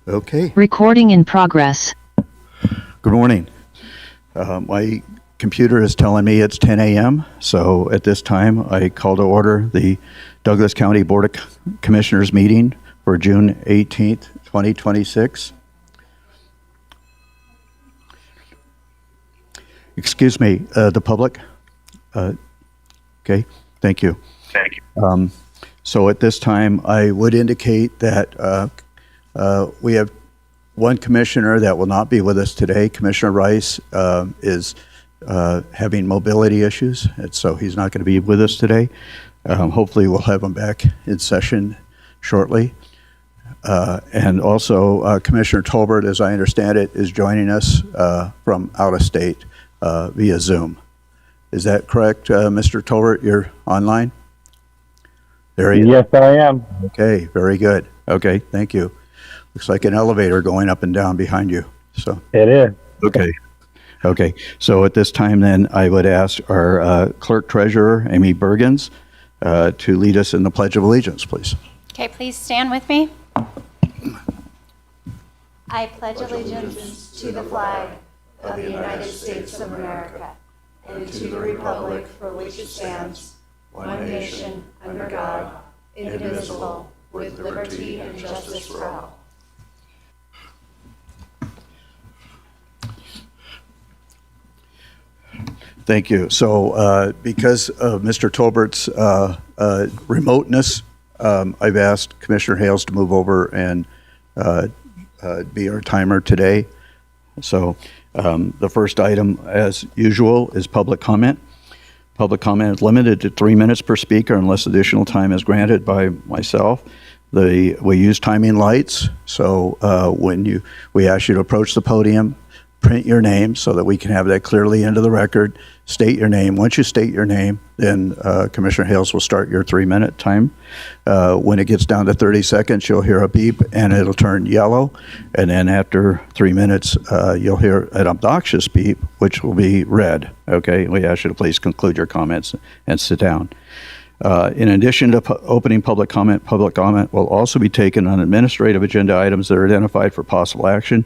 Okay. Recording in progress. Good morning. My computer is telling me it's 10 a.m., so at this time I call to order the Douglas County Board of Commissioners meeting for June 18th, 2026. Excuse me, the public? Okay, thank you. Thank you. So at this time, I would indicate that we have one commissioner that will not be with us today. Commissioner Rice is having mobility issues, and so he's not going to be with us today. Hopefully, we'll have him back in session shortly. And also, Commissioner Tolbert, as I understand it, is joining us from out of state via Zoom. Is that correct, Mr. Tolbert? You're online? There he is. Yes, I am. Okay, very good. Okay, thank you. Looks like an elevator going up and down behind you. So It is. okay. Okay. So at this time, then, I would ask our clerk treasurer, Amy Bergens, to lead us in the Pledge of Allegiance, please. Okay, please stand with me. I pledge allegiance to the flag of the United States of America and to the republic for which it stands, one nation, under God, indivisible, with liberty and justice for all. Thank you. So because of Mr. Tolbert's remoteness, I've asked Commissioner Hales to move over and be our timer today. So the first item, as usual, is public comment. Public comment is limited to 3 minutes per speaker unless additional time is granted by myself. We use timing lights, so when we ask you to approach the podium, print your name so that we can have that clearly into the record. State your name. Once you state your name, then Commissioner Hales will start your 3-minute time. When it gets down to 30 seconds, you'll hear a beep and it'll turn yellow. And then after 3 minutes, you'll hear an obnoxious beep, which will be red. Okay, we ask you to please conclude your comments and sit down. In addition to opening public comment will also be taken on administrative agenda items that are identified for possible action,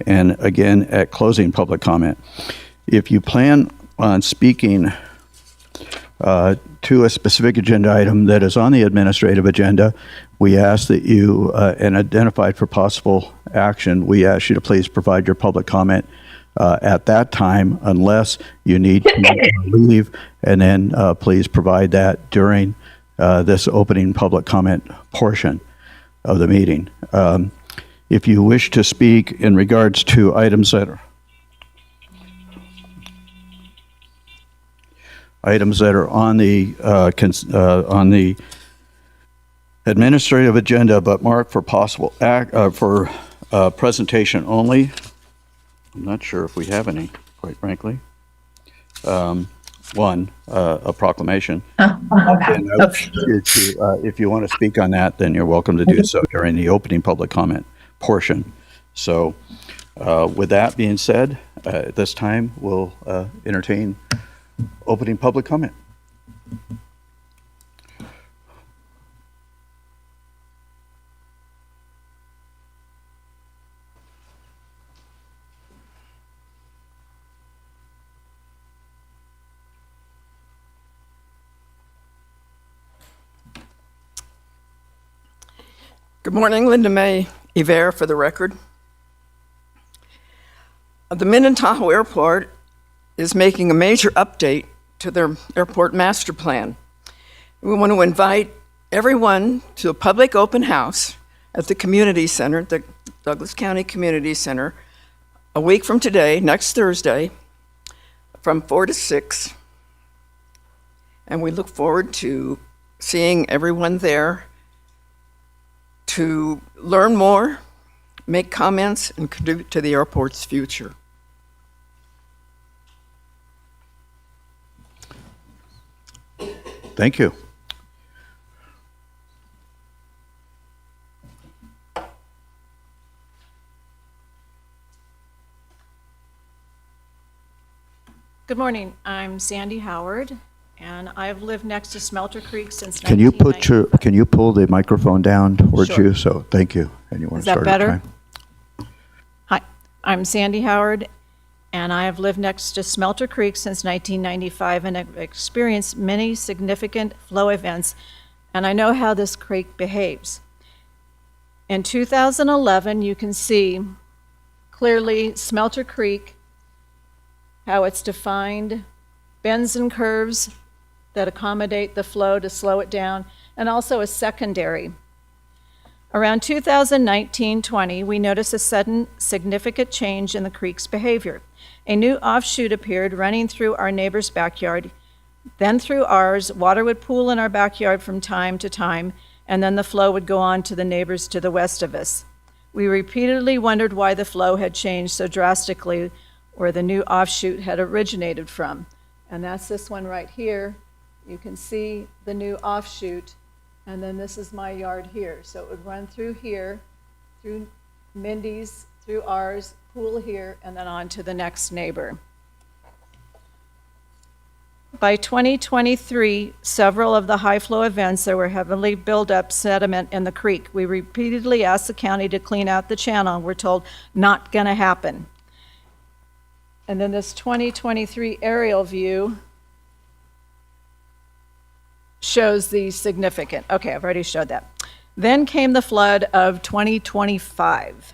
and again at closing public comment. If you plan on speaking to a specific agenda item that is on the administrative agenda, we ask that you, and identified for possible action, we ask you to please provide your public comment at that time, unless you need to leave, and then please provide that during this opening public comment portion of the meeting. If you wish to speak in regards to items that are on the administrative agenda but marked for possible presentation only, I'm not sure if we have any, quite frankly. One, a proclamation. Okay. If you want to speak on that, then you're welcome to do so during the opening public comment portion. So with that being said, at this time, we'll entertain opening public comment. Good morning, Linda May Iver for the record. The Minnetonka Airport is making a major update to their airport master plan. We want to invite everyone to a public open house at the community center, the Douglas County Community Center, a week from today, next Thursday, from 4 to 6. And we look forward to seeing everyone there to learn more, make comments, and contribute to the airport's future. Thank you. Good morning. I'm Sandy Howard, and I've lived next to Smelter Creek since Can you 1995. pull the microphone down towards Sure. you? So thank you. And you want Is to that start at better? time? I'm Sandy Howard, and I have lived next to Smelter Creek since 1995 and have experienced many significant flow events, and I know how this creek behaves. In 2011, you can see clearly Smelter Creek, how it's defined, bends and curves that accommodate the flow to slow it down, and also a secondary. Around 2019-20, we noticed a sudden significant change in the creek's behavior. A new offshoot appeared running through our neighbor's backyard, then through ours. Water would pool in our backyard from time to time, and then the flow would go on to the neighbors to the west of us. We repeatedly wondered why the flow had changed so drastically, where the new offshoot had originated from. And that's this one right here. You can see the new offshoot, and then this is my yard here. So it would run through here, through Mindy's, through ours, pool here, and then on to the next neighbor. By 2023, several of the high flow events, there were heavily built up sediment in the creek. We repeatedly asked the county to clean out the channel, and we're told not gonna happen. And then this 2023 aerial view shows the significant. Okay, I've already showed that. Then came the flood of 2025.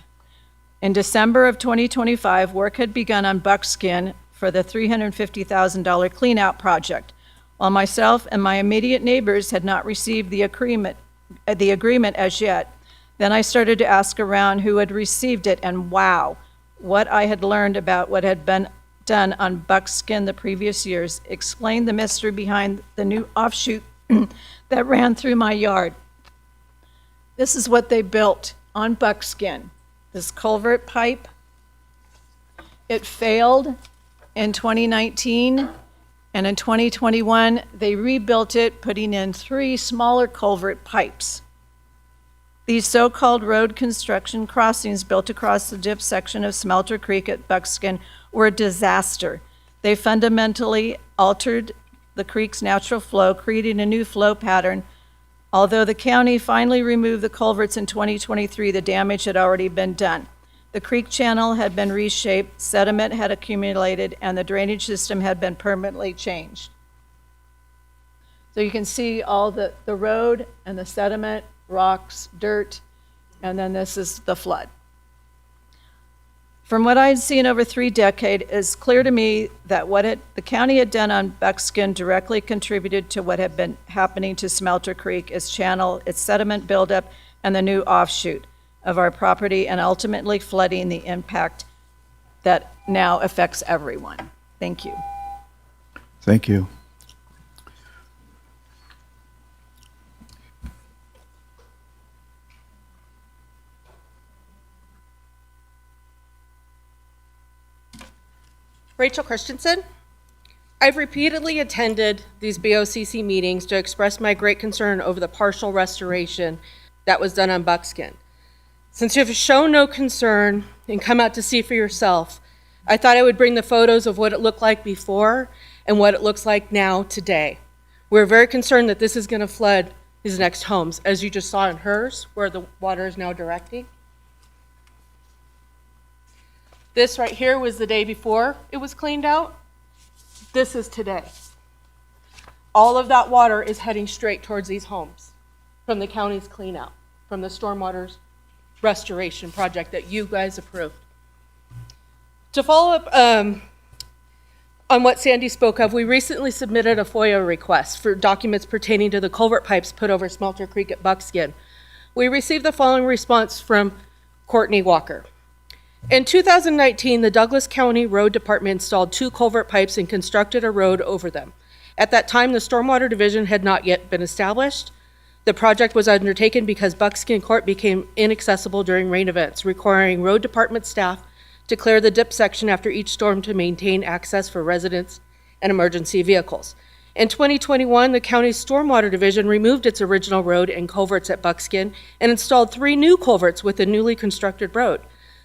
In December of 2025, work had begun on Buckskin for the $350,000 clean-out project. While myself and my immediate neighbors had not received the agreement as yet, then I started to ask around who had received it, and wow, what I had learned about what had been done on Buckskin the previous years explained the mystery behind the new offshoot that ran through my yard. This is what they built on Buckskin, this culvert pipe. It failed in 2019, and in 2021, they rebuilt it, putting in 3 smaller culvert pipes. These so-called road construction crossings built across the dip section of Smelter Creek at Buckskin were a disaster. They fundamentally altered the creek's natural flow, creating a new flow pattern. Although the county finally removed the culverts in 2023, the damage had already been done. The creek channel had been reshaped, sediment had accumulated, and the drainage system had been permanently changed. So you can see all the road and the sediment, rocks, dirt, and then this is the flood. From what I'd seen over 3 decades, it's clear to me that what the county had done on Buckskin directly contributed to what had been happening to Smelter Creek, its channel, its sediment buildup, and the new offshoot of our property, and ultimately flooding, the impact that now affects everyone. Thank you. Thank you. Rachel Christensen. I've repeatedly attended these BOCC meetings to express my great concern over the partial restoration that was done on Buckskin. Since you have shown no concern and come out to see for yourself, I thought I would bring the photos of what it looked like before and what it looks like now today. We're very concerned that this is going to flood these next homes, as you just saw in hers, where the water is now directing. This right here was the day before it was cleaned out. This is today. All of that water is heading straight towards these homes from the county's clean out, from the stormwater restoration project that you guys approved. To follow up on what Sandy spoke of, we recently submitted a FOIA request for documents pertaining to the culvert pipes put over Smelter Creek at Buckskin. We received the following response from Courtney Walker. In 2019, the Douglas County Road Department installed 2 culvert pipes and constructed a road over them. At that time, the Stormwater Division had not yet been established. The project was undertaken because Buckskin Court became inaccessible during rain events, requiring road department staff to clear the dip section after each storm to maintain access for residents and emergency vehicles. In 2021, the county's Stormwater Division removed its original road and culverts at Buckskin and installed 3 new culverts with a newly constructed road.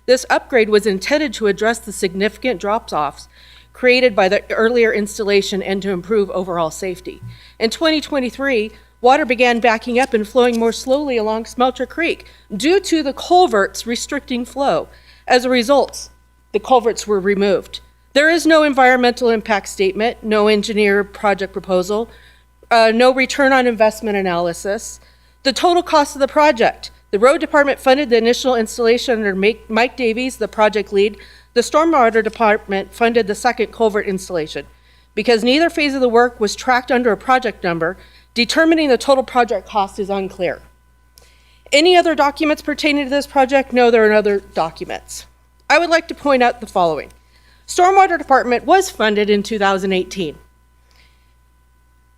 This upgrade was intended to address the significant drop-offs created by the earlier installation and to improve overall safety. In 2023, water began backing up and flowing more slowly along Smelter Creek due to the culverts restricting flow. As a result, the culverts were removed. There is no environmental impact statement, no engineer project proposal, no return on investment analysis. The total cost of the project: the road department funded the initial installation under Mike Davies, the project lead. The stormwater department funded the second culvert installation. Because neither phase of the work was tracked under a project number, determining the total project cost is unclear. Any other documents pertaining to this project? No, there are other documents. I would like to point out the following. Stormwater Department was funded in 2018.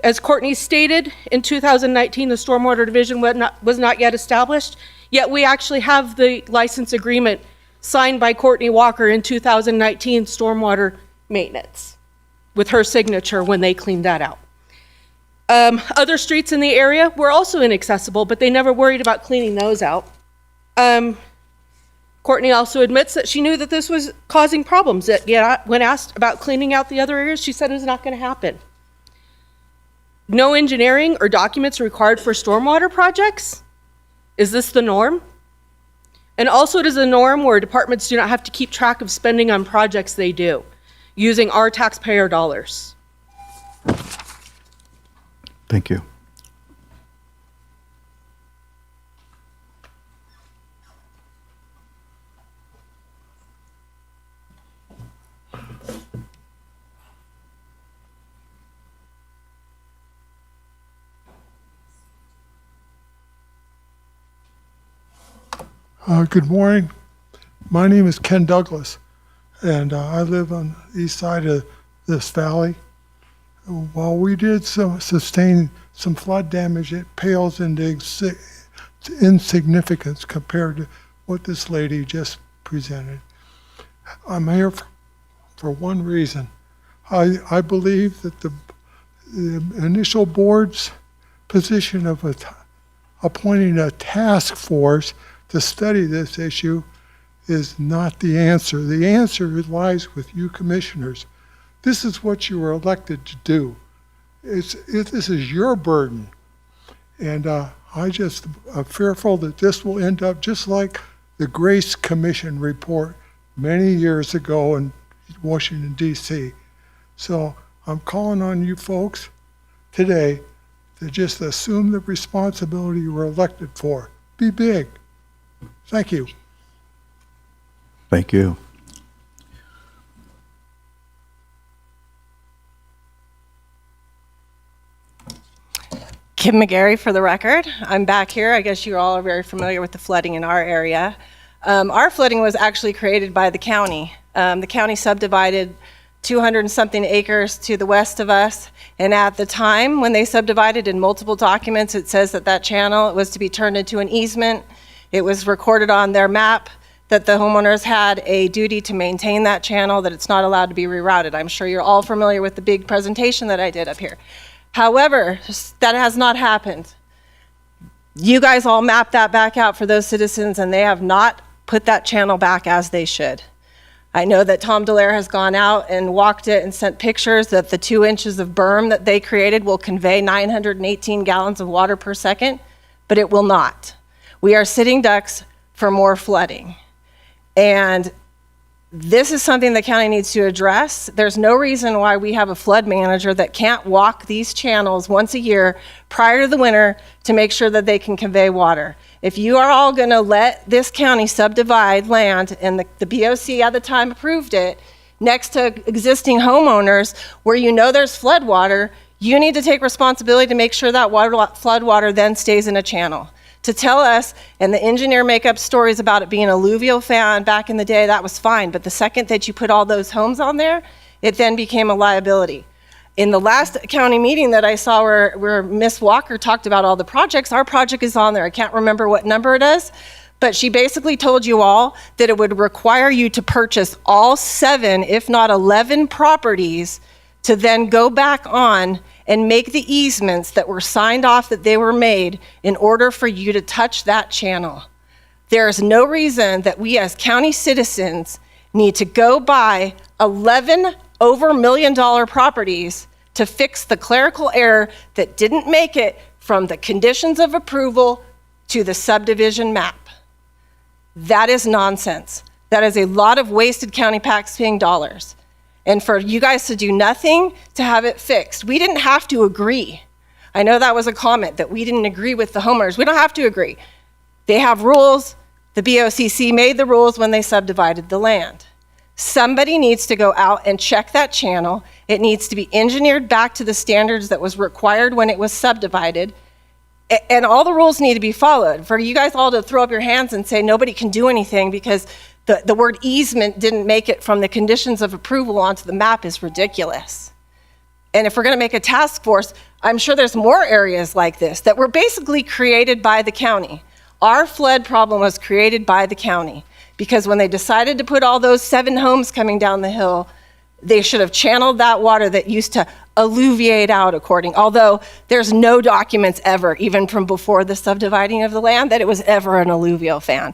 As Courtney stated, in 2019, the Stormwater Division was not yet established, yet we actually have the license agreement signed by Courtney Walker in 2019, stormwater maintenance, with her signature when they cleaned that out. Other streets in the area were also inaccessible, but they never worried about cleaning those out. Courtney also admits that she knew that this was causing problems. Yet when asked about cleaning out the other areas, she said it was not going to happen. No engineering or documents required for stormwater projects? Is this the norm? And also, it is a norm where departments do not have to keep track of spending on projects they do, using our taxpayer dollars. Thank you. Good morning. My name is Ken Douglas, and I live on the east side of this valley. While we did sustain some flood damage, it pales into insignificance compared to what this lady just presented. I'm here for one reason. I believe that the initial board's position of appointing a task force to study this issue is not the answer. The answer lies with you commissioners. This is what you were elected to do. This is your burden. And I'm fearful that this will end up just like the Grace Commission report many years ago in Washington, D.C. So I'm calling on you folks today to just assume the responsibility you were elected for. Be big. Thank you. Thank you. Kim McGarry for the record. I'm back here. I guess you all are very familiar with the flooding in our area. Our flooding was actually created by the county. The county subdivided 200 and something acres to the west of us, and at the time when they subdivided, in multiple documents, it says that that channel was to be turned into an easement. It was recorded on their map that the homeowners had a duty to maintain that channel, that it's not allowed to be rerouted. I'm sure you're all familiar with the big presentation that I did up here. However, that has not happened. You guys all mapped that back out for those citizens, and they have not put that channel back as they should. I know that Tom Dallaire has gone out and walked it and sent pictures that the 2 inches of berm that they created will convey 918 gallons of water per second, but it will not. We are sitting ducks for more flooding. And this is something the county needs to address. There's no reason why we have a flood manager that can't walk these channels once a year prior to the winter to make sure that they can convey water. If you are all going to let this county subdivide land, and the BOC at the time approved it, next to existing homeowners where you know there's flood water, you need to take responsibility to make sure that flood water then stays in a channel. To tell us, and the engineer make up stories about it being alluvial fan back in the day, that was fine. But the second that you put all those homes on there, it then became a liability. In the last county meeting that I saw where Ms. Walker talked about all the projects, our project is on there. I can't remember what number it is, but she basically told you all that it would require you to purchase all 7, if not 11 properties to then go back on and make the easements that were signed off that they were made in order for you to touch that channel. There is no reason that we as county citizens need to go buy 11 over $1 million properties to fix the clerical error that didn't make it from the conditions of approval to the subdivision map. That is nonsense. That is a lot of wasted county taxpaying dollars. And for you guys to do nothing to have it fixed, we didn't have to agree. I know that was a comment that we didn't agree with the homeowners. We don't have to agree. They have rules. The BOCC made the rules when they subdivided the land. Somebody needs to go out and check that channel. It needs to be engineered back to the standards that was required when it was subdivided. And all the rules need to be followed. For you guys all to throw up your hands and say nobody can do anything because the word easement didn't make it from the conditions of approval onto the map is ridiculous. And if we're going to make a task force, I'm sure there's more areas like this that were basically created by the county. Our flood problem was created by the county because when they decided to put all those 7 homes coming down the hill, they should have channeled that water that used to alluviate out although there's no documents ever, even from before the subdividing of the land, that it was ever an alluvial fan.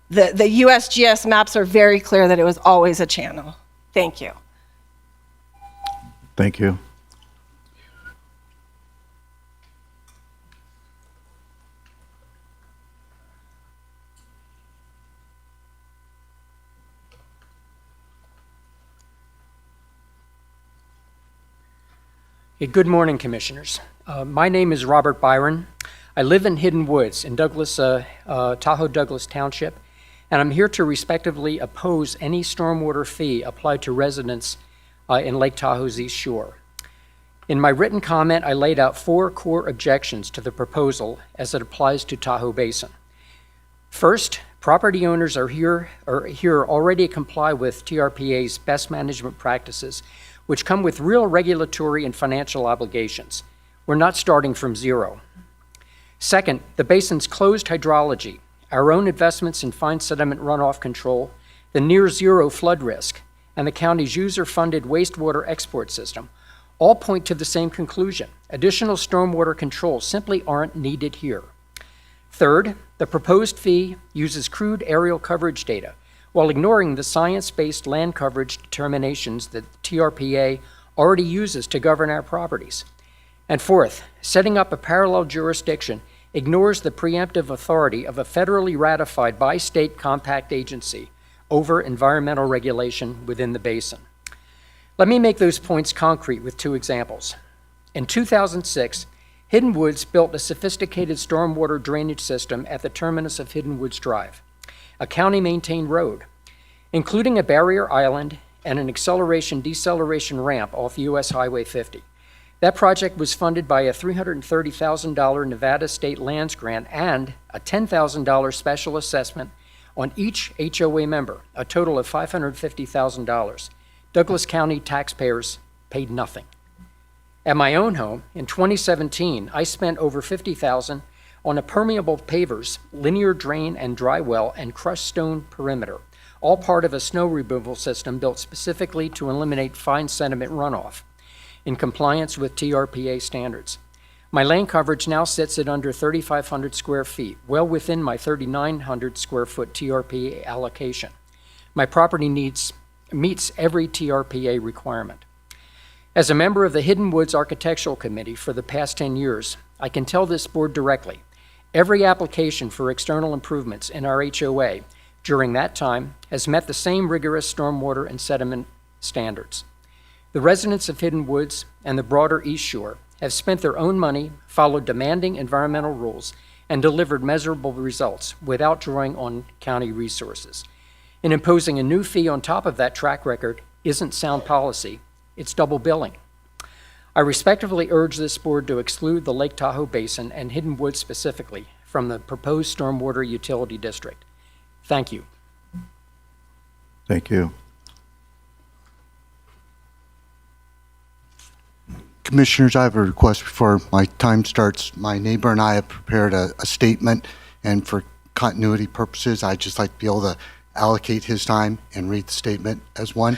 The USGS maps are very clear that it was always a channel. Thank you. Thank you. Hey, good morning, Commissioners. My name is Robert Byron. I live in Hidden Woods in Tahoe Douglas Township, and I'm here to respectively oppose any stormwater fee applied to residents in Lake Tahoe's East Shore. In my written comment, I laid out 4 core objections to the proposal as it applies to Tahoe Basin. First, property owners are here already comply with TRPA's best management practices, which come with real regulatory and financial obligations. We're not starting from zero. Second, the basin's closed hydrology, our own investments in fine sediment runoff control, the near zero flood risk, and the county's user-funded wastewater export system all point to the same conclusion. Additional stormwater controls simply aren't needed here. Third, the proposed fee uses crude aerial coverage data while ignoring the science-based land coverage determinations that TRPA already uses to govern our properties. And fourth, setting up a parallel jurisdiction ignores the preemptive authority of a federally ratified bi-state compact agency over environmental regulation within the basin. Let me make those points concrete with 2 examples. In 2006, Hidden Woods built a sophisticated stormwater drainage system at the terminus of Hidden Woods Drive, a county-maintained road, including a barrier island and an acceleration-deceleration ramp off US Highway 50. That project was funded by a $330,000 Nevada State Lands Grant and a $10,000 special assessment on each HOA member, a total of $550,000. Douglas County taxpayers paid nothing. At my own home, in 2017, I spent over $50,000 on a permeable pavers, linear drain and dry well, and crushed stone perimeter, all part of a snow removal system built specifically to eliminate fine sediment runoff in compliance with TRPA standards. My land coverage now sits at under 3,500 square feet, well within my 3,900 square foot TRPA allocation. My property meets every TRPA requirement. As a member of the Hidden Woods Architectural Committee for the past 10 years, I can tell this board directly, every application for external improvements in our HOA during that time has met the same rigorous stormwater and sediment standards. The residents of Hidden Woods and the broader East Shore have spent their own money, followed demanding environmental rules, and delivered measurable results without drawing on county resources. And imposing a new fee on top of that track record isn't sound policy, it's double billing. I respectfully urge this board to exclude the Lake Tahoe Basin and Hidden Woods specifically from the proposed stormwater utility district. Thank you. Thank you. Commissioners, I have a request before my time starts. My neighbor and I have prepared a statement, and for continuity purposes, I'd just like to be able to allocate his time and read the statement as one.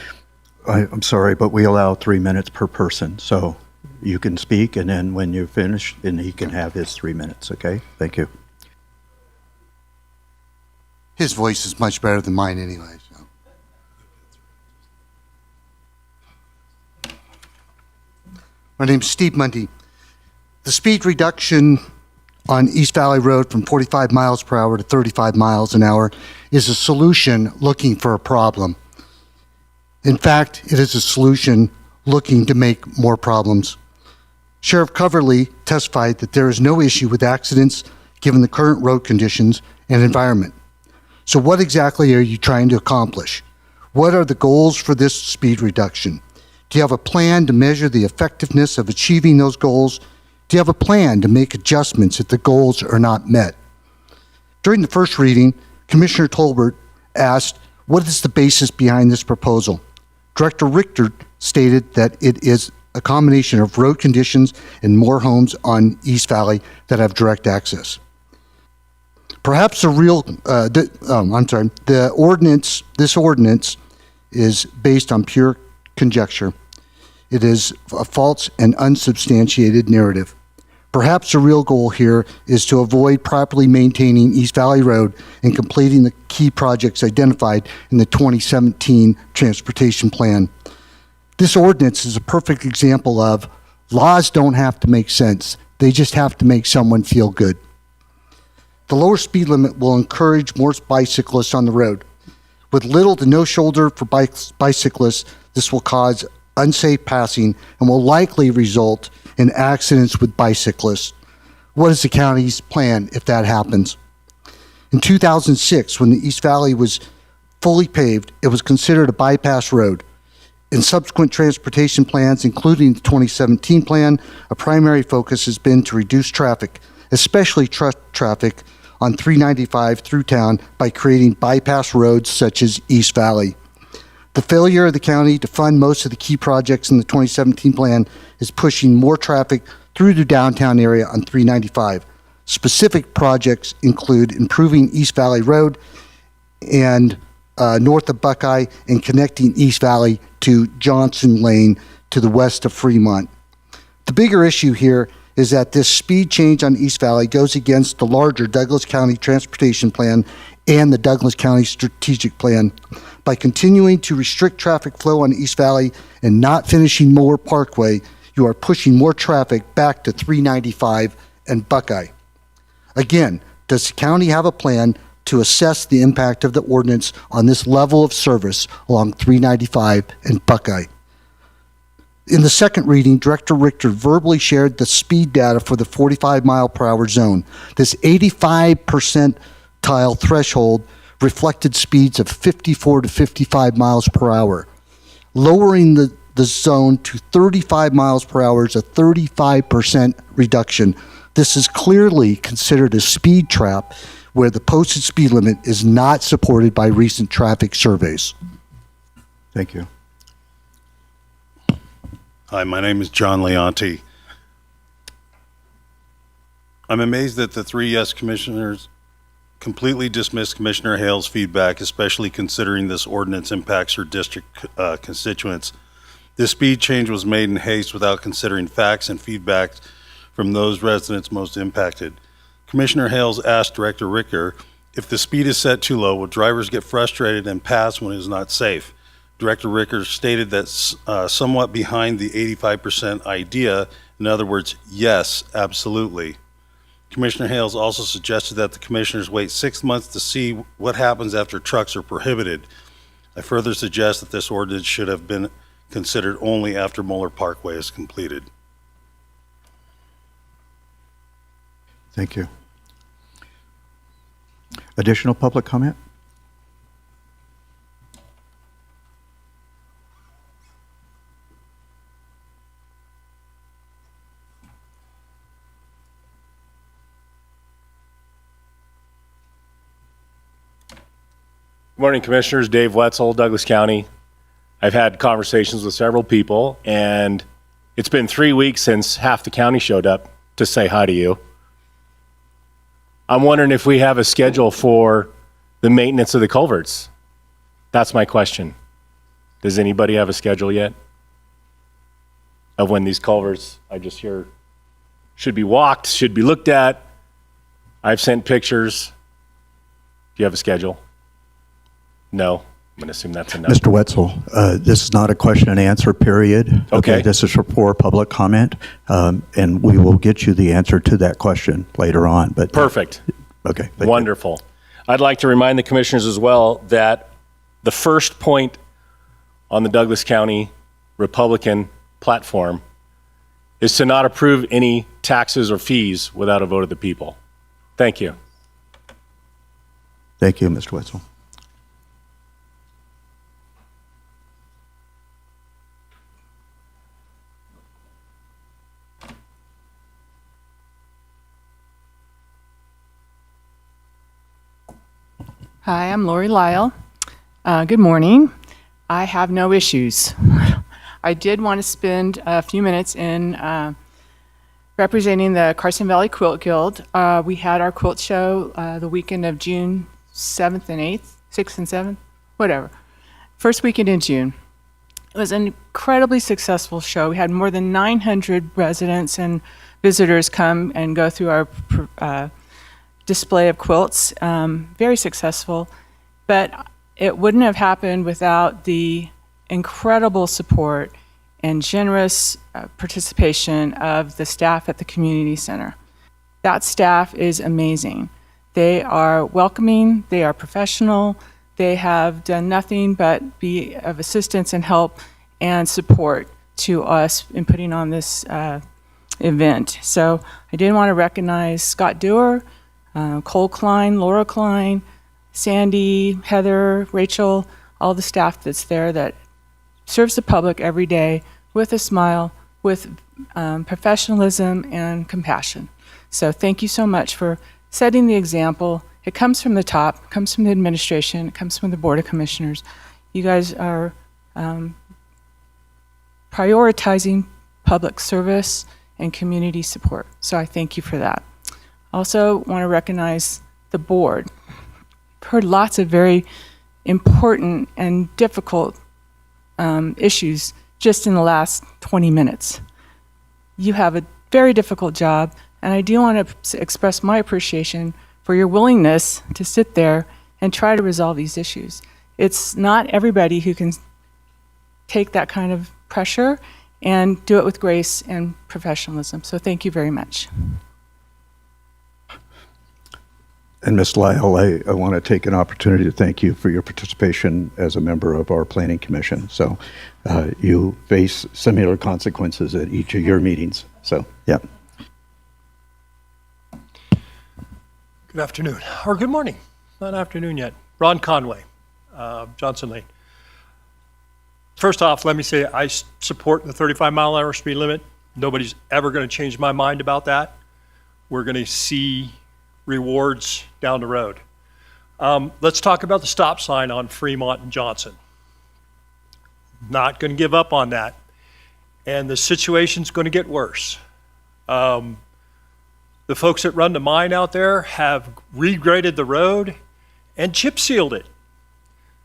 I'm sorry, but we allow 3 minutes per person, so you can speak, and then when you finish, then he can have his 3 minutes, okay? Thank you. His voice is much better than mine anyway. So. My name is Steve Mundy. The speed reduction on East Valley Road from 45 miles per hour to 35 miles an hour is a solution looking for a problem. In fact, it is a solution looking to make more problems. Sheriff Coverly testified that there is no issue with accidents given the current road conditions and environment. So what exactly are you trying to accomplish? What are the goals for this speed reduction? Do you have a plan to measure the effectiveness of achieving those goals? Do you have a plan to make adjustments if the goals are not met? During the first reading, Commissioner Tolbert asked, what is the basis behind this proposal? Director Richter stated that it is a combination of road conditions and more homes on East Valley that have direct access. Perhaps this ordinance is based on pure conjecture. It is a false and unsubstantiated narrative. Perhaps the real goal here is to avoid properly maintaining East Valley Road and completing the key projects identified in the 2017 Transportation Plan. This ordinance is a perfect example of laws don't have to make sense. They just have to make someone feel good. The lower speed limit will encourage more bicyclists on the road. With little to no shoulder for bicyclists, this will cause unsafe passing and will likely result in accidents with bicyclists. What is the county's plan if that happens? In 2006, when the East Valley was fully paved, it was considered a bypass road. In subsequent transportation plans, including the 2017 plan, a primary focus has been to reduce traffic, especially truck traffic on 395 through town by creating bypass roads such as East Valley. The failure of the county to fund most of the key projects in the 2017 plan is pushing more traffic through the downtown area on 395. Specific projects include improving East Valley Road and north of Buckeye and connecting East Valley to Johnson Lane to the west of Fremont. The bigger issue here is that this speed change on East Valley goes against the larger Douglas County Transportation Plan and the Douglas County Strategic Plan. By continuing to restrict traffic flow on East Valley and not finishing Moore Parkway, you are pushing more traffic back to 395 and Buckeye. Again, does the county have a plan to assess the impact of the ordinance on this level of service along 395 and Buckeye? In the second reading, Director Richter verbally shared the speed data for the 45 mile per hour zone. This 85 percentile threshold reflected speeds of 54 to 55 miles per hour. Lowering the zone to 35 miles per hour is a 35% reduction. This is clearly considered a speed trap where the posted speed limit is not supported by recent traffic surveys. Thank you. Hi, my name is John Leonti. I'm amazed that the three yes commissioners completely dismissed Commissioner Hale's feedback, especially considering this ordinance impacts her district constituents. This speed change was made in haste without considering facts and feedback from those residents most impacted. Commissioner Hales asked Director Ricker, if the speed is set too low, will drivers get frustrated and pass when it is not safe? Director Ricker stated that somewhat behind the 85% idea, in other words, yes, absolutely. Commissioner Hales also suggested that the commissioners wait 6 months to see what happens after trucks are prohibited. I further suggest that this ordinance should have been considered only after Moeller Parkway is completed. Thank you. Additional public comment? Good morning, Commissioners. Dave Wetzel, Douglas County. I've had conversations with several people, and it's been 3 weeks since half the county showed up to say hi to you. I'm wondering if we have a schedule for the maintenance of the culverts. That's my question. Does anybody have a schedule yet of when these culverts, I just hear, should be walked, should be looked at? I've sent pictures. Do you have a schedule? No. I'm going to assume that's enough. Mr. Wetzel, this is not a question and answer period. Okay. This is for public comment, and we will get you the answer to that question later on. But Perfect. Okay. thank you. Wonderful. I'd like to remind the commissioners as well that the first point on the Douglas County Republican platform is to not approve any taxes or fees without a vote of the people. Thank you. Thank you, Mr. Wetzel. Hi, I'm Lori Lyle. Good morning. I have no issues. I did want to spend a few minutes in representing the Carson Valley Quilt Guild. We had our quilt show the weekend of June 7th and 8th, 6th and 7th, whatever. First weekend in June. It was an incredibly successful show. We had more than 900 residents and visitors come and go through our display of quilts. Very successful, but it wouldn't have happened without the incredible support and generous participation of the staff at the community center. That staff is amazing. They are welcoming, they are professional, they have done nothing but be of assistance and help and support to us in putting on this event. So I did want to recognize Scott Dewar, Cole Klein, Laura Klein, Sandy, Heather, Rachel, all the staff that's there that serves the public every day with a smile, with professionalism and compassion. So thank you so much for setting the example. It comes from the top, it comes from the administration, it comes from the Board of Commissioners. You guys are prioritizing public service and community support. So I thank you for that. Also want to recognize the board. I've heard lots of very important and difficult issues just in the last 20 minutes. You have a very difficult job, and I do want to express my appreciation for your willingness to sit there and try to resolve these issues. It's not everybody who can take that kind of pressure and do it with grace and professionalism. So thank you very much. And Ms. Lyle, I want to take an opportunity to thank you for your participation as a member of our Planning Commission. So you face similar consequences at each of your meetings. So, yeah. Good afternoon, or good morning. Not afternoon yet. Ron Conway, Johnson Lane. First off, let me say I support the 35-mile-an-hour speed limit. Nobody's ever going to change my mind about that. We're going to see rewards down the road. Let's talk about the stop sign on Fremont and Johnson. Not going to give up on that. And the situation's going to get worse. The folks that run the mine out there have regraded the road and chip sealed it.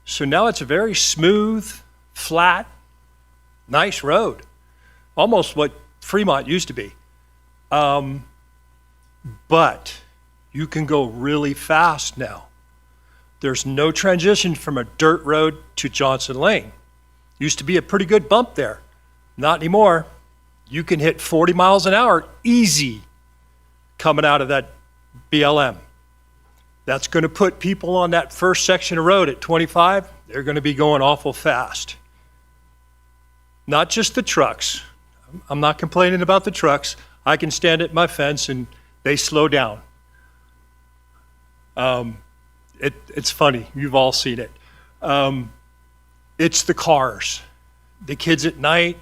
So now it's a very smooth, flat, nice road. Almost what Fremont used to be. But you can go really fast now. There's no transition from a dirt road to Johnson Lane. Used to be a pretty good bump there. Not anymore. You can hit 40 miles an hour easy coming out of that BLM. That's going to put people on that first section of road at 25. They're going to be going awful fast. Not just the trucks. I'm not complaining about the trucks. I can stand at my fence and they slow down. It's funny. You've all seen it. It's the cars, the kids at night,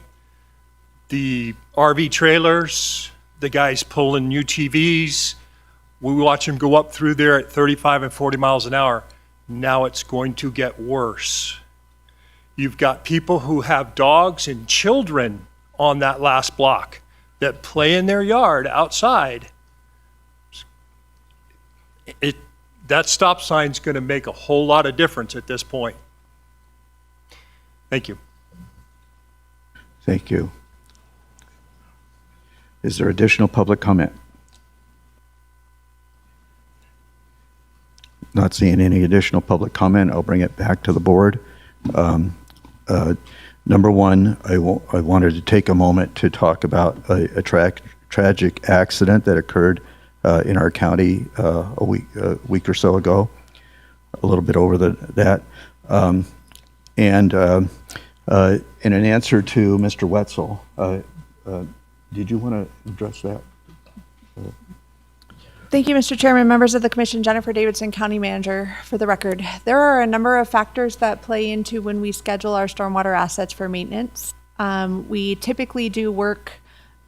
the RV trailers, the guys pulling UTVs. We watch them go up through there at 35 and 40 miles an hour. Now it's going to get worse. You've got people who have dogs and children on that last block that play in their yard outside. That stop sign's going to make a whole lot of difference at this point. Thank you. Thank you. Is there additional public comment? Not seeing any additional public comment. I'll bring it back to the board. Number one, I wanted to take a moment to talk about a tragic accident that occurred in our county a week or so ago, a little bit over that. In an answer to Mr. Wetzel, did you want to address that? Thank you, Mr. Chairman, members of the Commission. Jennifer Davidson, County Manager. For the record, there are a number of factors that play into when we schedule our stormwater assets for maintenance. We typically do work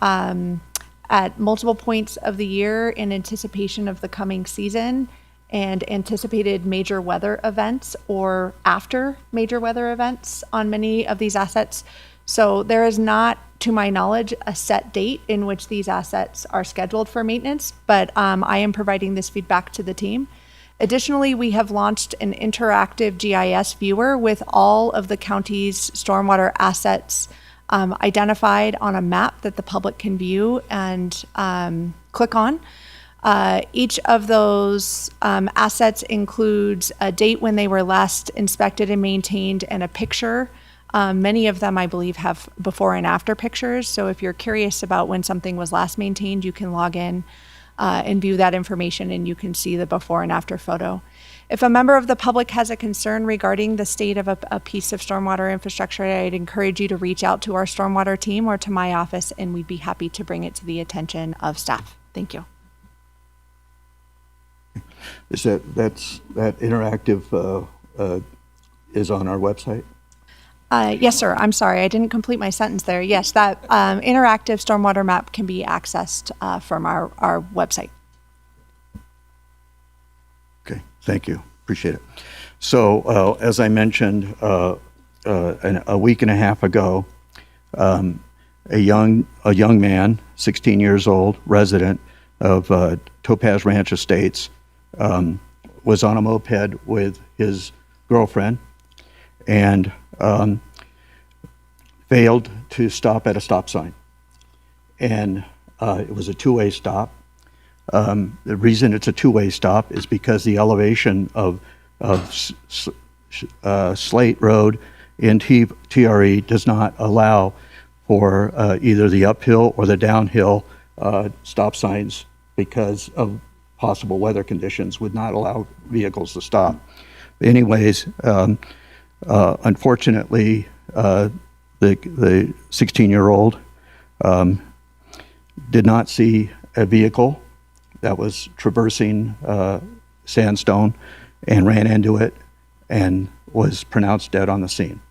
at multiple points of the year in anticipation of the coming season and anticipated major weather events or after major weather events on many of these assets. So there is not, to my knowledge, a set date in which these assets are scheduled for maintenance, but I am providing this feedback to the team. Additionally, we have launched an interactive GIS viewer with all of the county's stormwater assets identified on a map that the public can view and click on. Each of those assets includes a date when they were last inspected and maintained and a picture. Many of them, I believe, have before and after pictures. So if you're curious about when something was last maintained, you can log in and view that information, and you can see the before and after photo. If a member of the public has a concern regarding the state of a piece of stormwater infrastructure, I'd encourage you to reach out to our stormwater team or to my office, and we'd be happy to bring it to the attention of staff. Thank you. Is that interactive is on our website? Yes, sir. I'm sorry. I didn't complete my sentence there. Yes, that interactive stormwater map can be accessed from our website. Okay, thank you. Appreciate it. So, as I mentioned, a week and a half ago, a young man, 16 years old, resident of Topaz Ranch Estates, was on a moped with his girlfriend and failed to stop at a stop sign. And it was a two-way stop. The reason it's a two-way stop is because the elevation of Slate Road in TRE does not allow for either the uphill or the downhill stop signs because of possible weather conditions would not allow vehicles to stop. Anyways, unfortunately, the 16-year-old did not see a vehicle that was traversing sandstone and ran into it and was pronounced dead on the scene.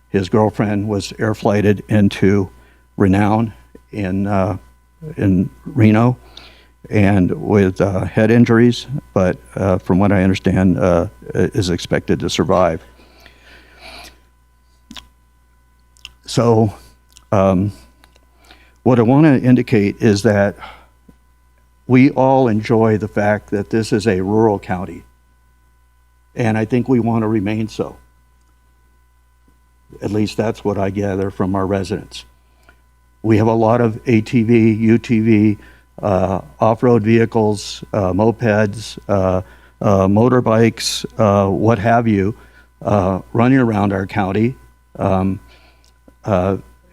His girlfriend was air flighted into Renown in Reno and with head injuries, but from what I understand, is expected to survive. So what I want to indicate is that we all enjoy the fact that this is a rural county, and I think we want to remain so. At least that's what I gather from our residents. We have a lot of ATV, UTV, off-road vehicles, mopeds, motorbikes, what have you, running around our county and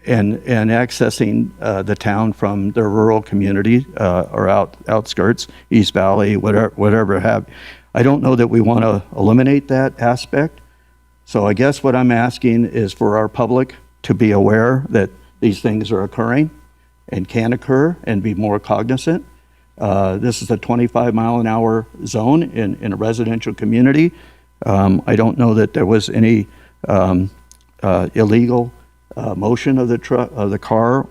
accessing the town from the rural community or outskirts, East Valley, whatever have. I don't know that we want to eliminate that aspect. So I guess what I'm asking is for our public to be aware that these things are occurring and can occur and be more cognizant. This is a 25-mile-an-hour zone in a residential community. I don't know that there was any illegal motion of the car,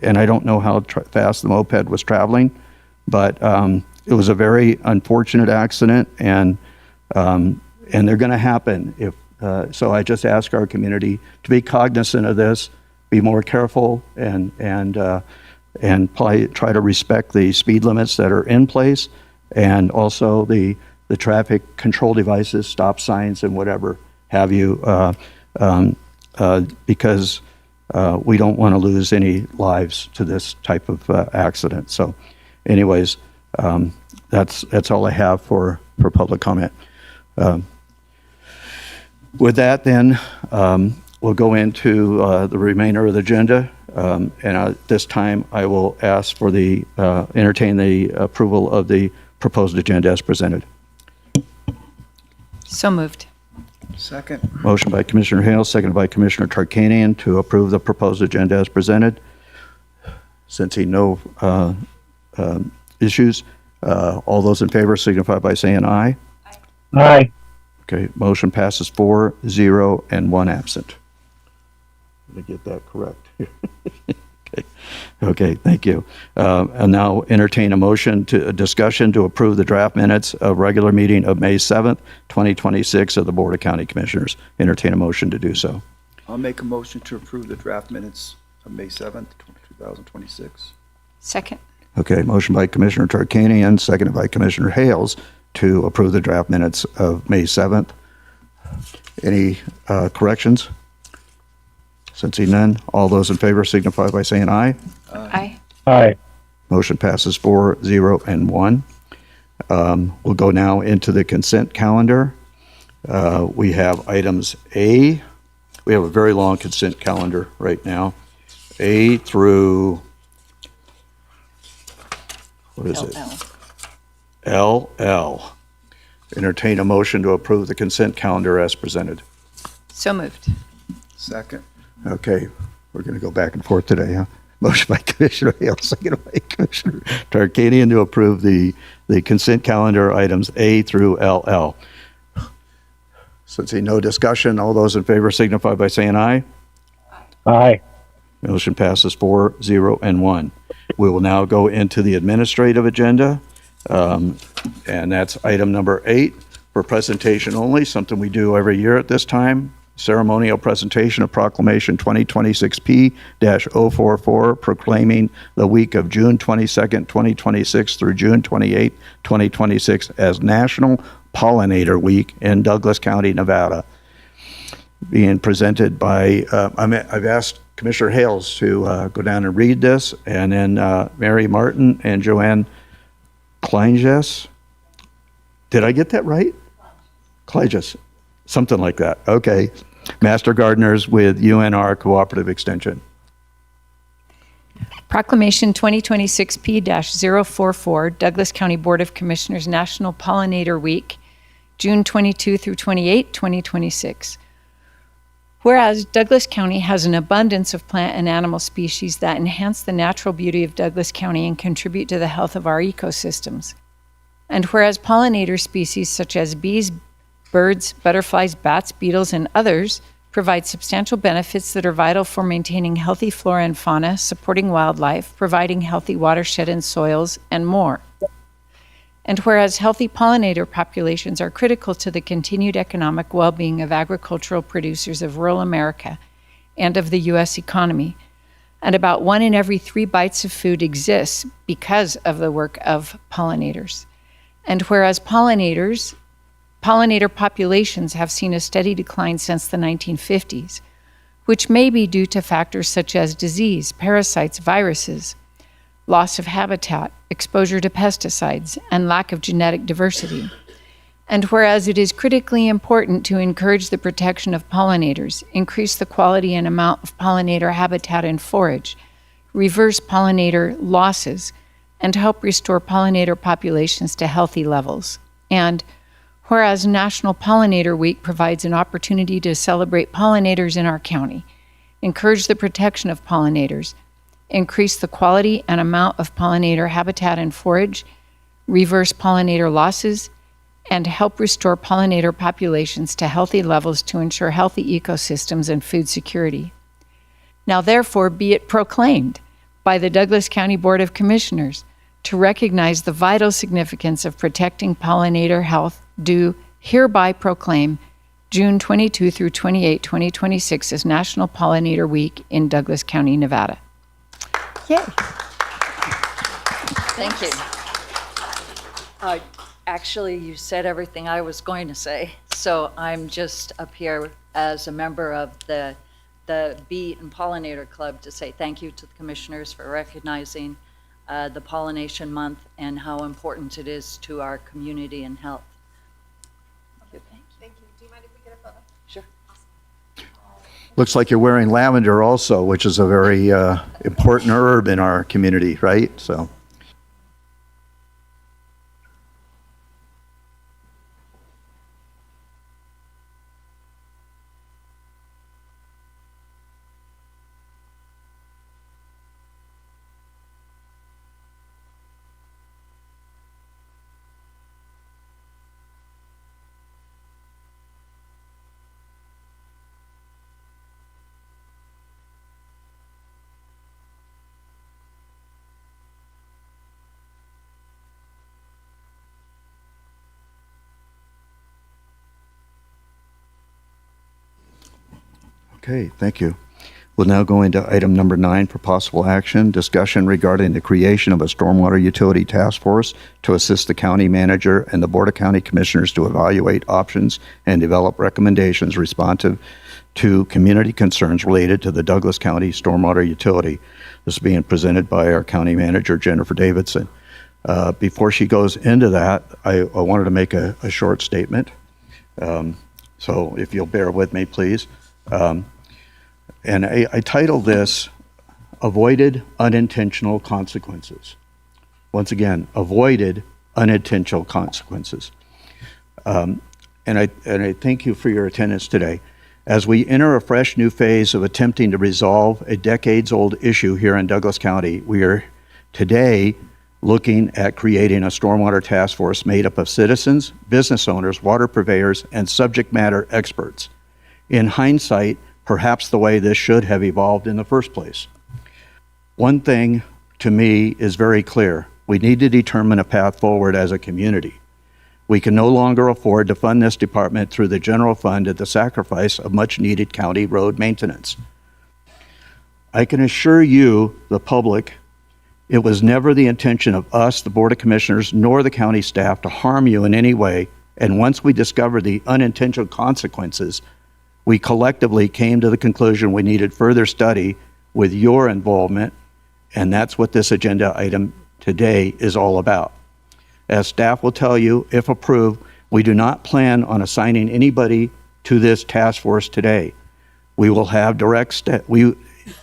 and I don't know how fast the moped was traveling, but it was a very unfortunate accident, and they're going to happen. So I just ask our community to be cognizant of this, be more careful, and try to respect the speed limits that are in place, and also the traffic control devices, stop signs, and whatever have you, because we don't want to lose any lives to this type of accident. So, anyways, that's all I have for public comment. With that, then, we'll go into the remainder of the agenda. And at this time, I will ask for entertain the approval of the proposed agenda as presented. So moved. Second. Motion by Commissioner Hale, seconded by Commissioner Tarkanian to approve the proposed agenda as presented. Sensing no issues, all those in favor signify by saying aye. Aye. Okay, motion passes 4-0 and 1 absent. Did I get that correct? Okay, thank you. And now entertain a motion to a discussion to approve the draft minutes of regular meeting of May 7th, 2026 of the Board of County Commissioners. Entertain a motion to do so. I'll make a motion to approve the draft minutes of May 7th, 2026. Second. Okay, motion by Commissioner Tarkanian, seconded by Commissioner Hales to approve the draft minutes of May 7th. Any corrections? Sensing none, all those in favor signify by saying aye. Aye. Aye. Motion passes 4-0 and 1. We'll go now into the consent calendar. We have items A. We have a very long consent calendar right now. A through, what is it? LL. Entertain a motion to approve the consent calendar as presented. So moved. Second. Okay, we're going to go back and forth today, huh? Motion by Commissioner Hale, second by Commissioner Tarkanian to approve the consent calendar items A through LL. Since no discussion, all those in favor signify by saying aye. Aye. Motion passes 4-0 and 1. We will now go into the administrative agenda, and that's item number 8 for presentation only, something we do every year at this time. Ceremonial presentation of Proclamation 2026P-044 proclaiming the week of June 22nd, 2026 through June 28th, 2026 as National Pollinator Week in Douglas County, Nevada. Being presented by, I've asked Commissioner Hales to go down and read this, and then Mary Martin and Joanne Kleinges. Did I get that right? Kleinges. Something like that. Okay. Master Gardeners with UNR Cooperative Extension. Proclamation 2026P-044, Douglas County Board of Commissioners National Pollinator Week, June 22 through 28, 2026. Whereas Douglas County has an abundance of plant and animal species that enhance the natural beauty of Douglas County and contribute to the health of our ecosystems. And whereas pollinator species such as bees, birds, butterflies, bats, beetles, and others provide substantial benefits that are vital for maintaining healthy flora and fauna, supporting wildlife, providing healthy watershed and soils, and more. And whereas healthy pollinator populations are critical to the continued economic well-being of agricultural producers of rural America and of the U.S. economy, and about 1 in every 3 bites of food exists because of the work of pollinators. And whereas pollinator populations have seen a steady decline since the 1950s, which may be due to factors such as disease, parasites, viruses, loss of habitat, exposure to pesticides, and lack of genetic diversity. And whereas it is critically important to encourage the protection of pollinators, increase the quality and amount of pollinator habitat and forage, reverse pollinator losses, and help restore pollinator populations to healthy levels. And whereas National Pollinator Week provides an opportunity to celebrate pollinators in our county, encourage the protection of pollinators, increase the quality and amount of pollinator habitat and forage, reverse pollinator losses, and help restore pollinator populations to healthy levels to ensure healthy ecosystems and food security. Now therefore be it proclaimed by the Douglas County Board of Commissioners to recognize the vital significance of protecting pollinator health, do hereby proclaim June 22 through 28, 2026 as National Pollinator Week in Douglas County, Nevada. Yay. Thank you. Actually, you said everything I was going to say, so I'm just up here as a member of the Bee and Pollinator Club to say thank you to the commissioners for recognizing the Pollination Month and how important it is to our community and health. Thank you. Thank you. Do you mind if we get a photo? Sure. Looks like you're wearing lavender also, which is a very important herb in our community, right? So, okay, thank you. We'll now go into item number 9 for possible action, discussion regarding the creation of a stormwater utility task force to assist the county manager and the Board of County Commissioners to evaluate options and develop recommendations responsive to community concerns related to the Douglas County stormwater utility. This is being presented by our county manager, Jennifer Davidson. Before she goes into that, I wanted to make a short statement. So if you'll bear with me, please. And I titled this, Avoided Unintentional Consequences. Once again, avoided unintentional consequences. And I thank you for your attendance today. As we enter a fresh new phase of attempting to resolve a decades-old issue here in Douglas County, we are today looking at creating a stormwater task force made up of citizens, business owners, water purveyors, and subject matter experts. In hindsight, perhaps the way this should have evolved in the first place. One thing to me is very clear. We need to determine a path forward as a community. We can no longer afford to fund this department through the general fund at the sacrifice of much needed county road maintenance. I can assure you, the public, it was never the intention of us, the Board of Commissioners, nor the county staff to harm you in any way. And once we discovered the unintentional consequences, we collectively came to the conclusion we needed further study with your involvement, and that's what this agenda item today is all about. As staff will tell you, if approved, we do not plan on assigning anybody to this task force today. We will have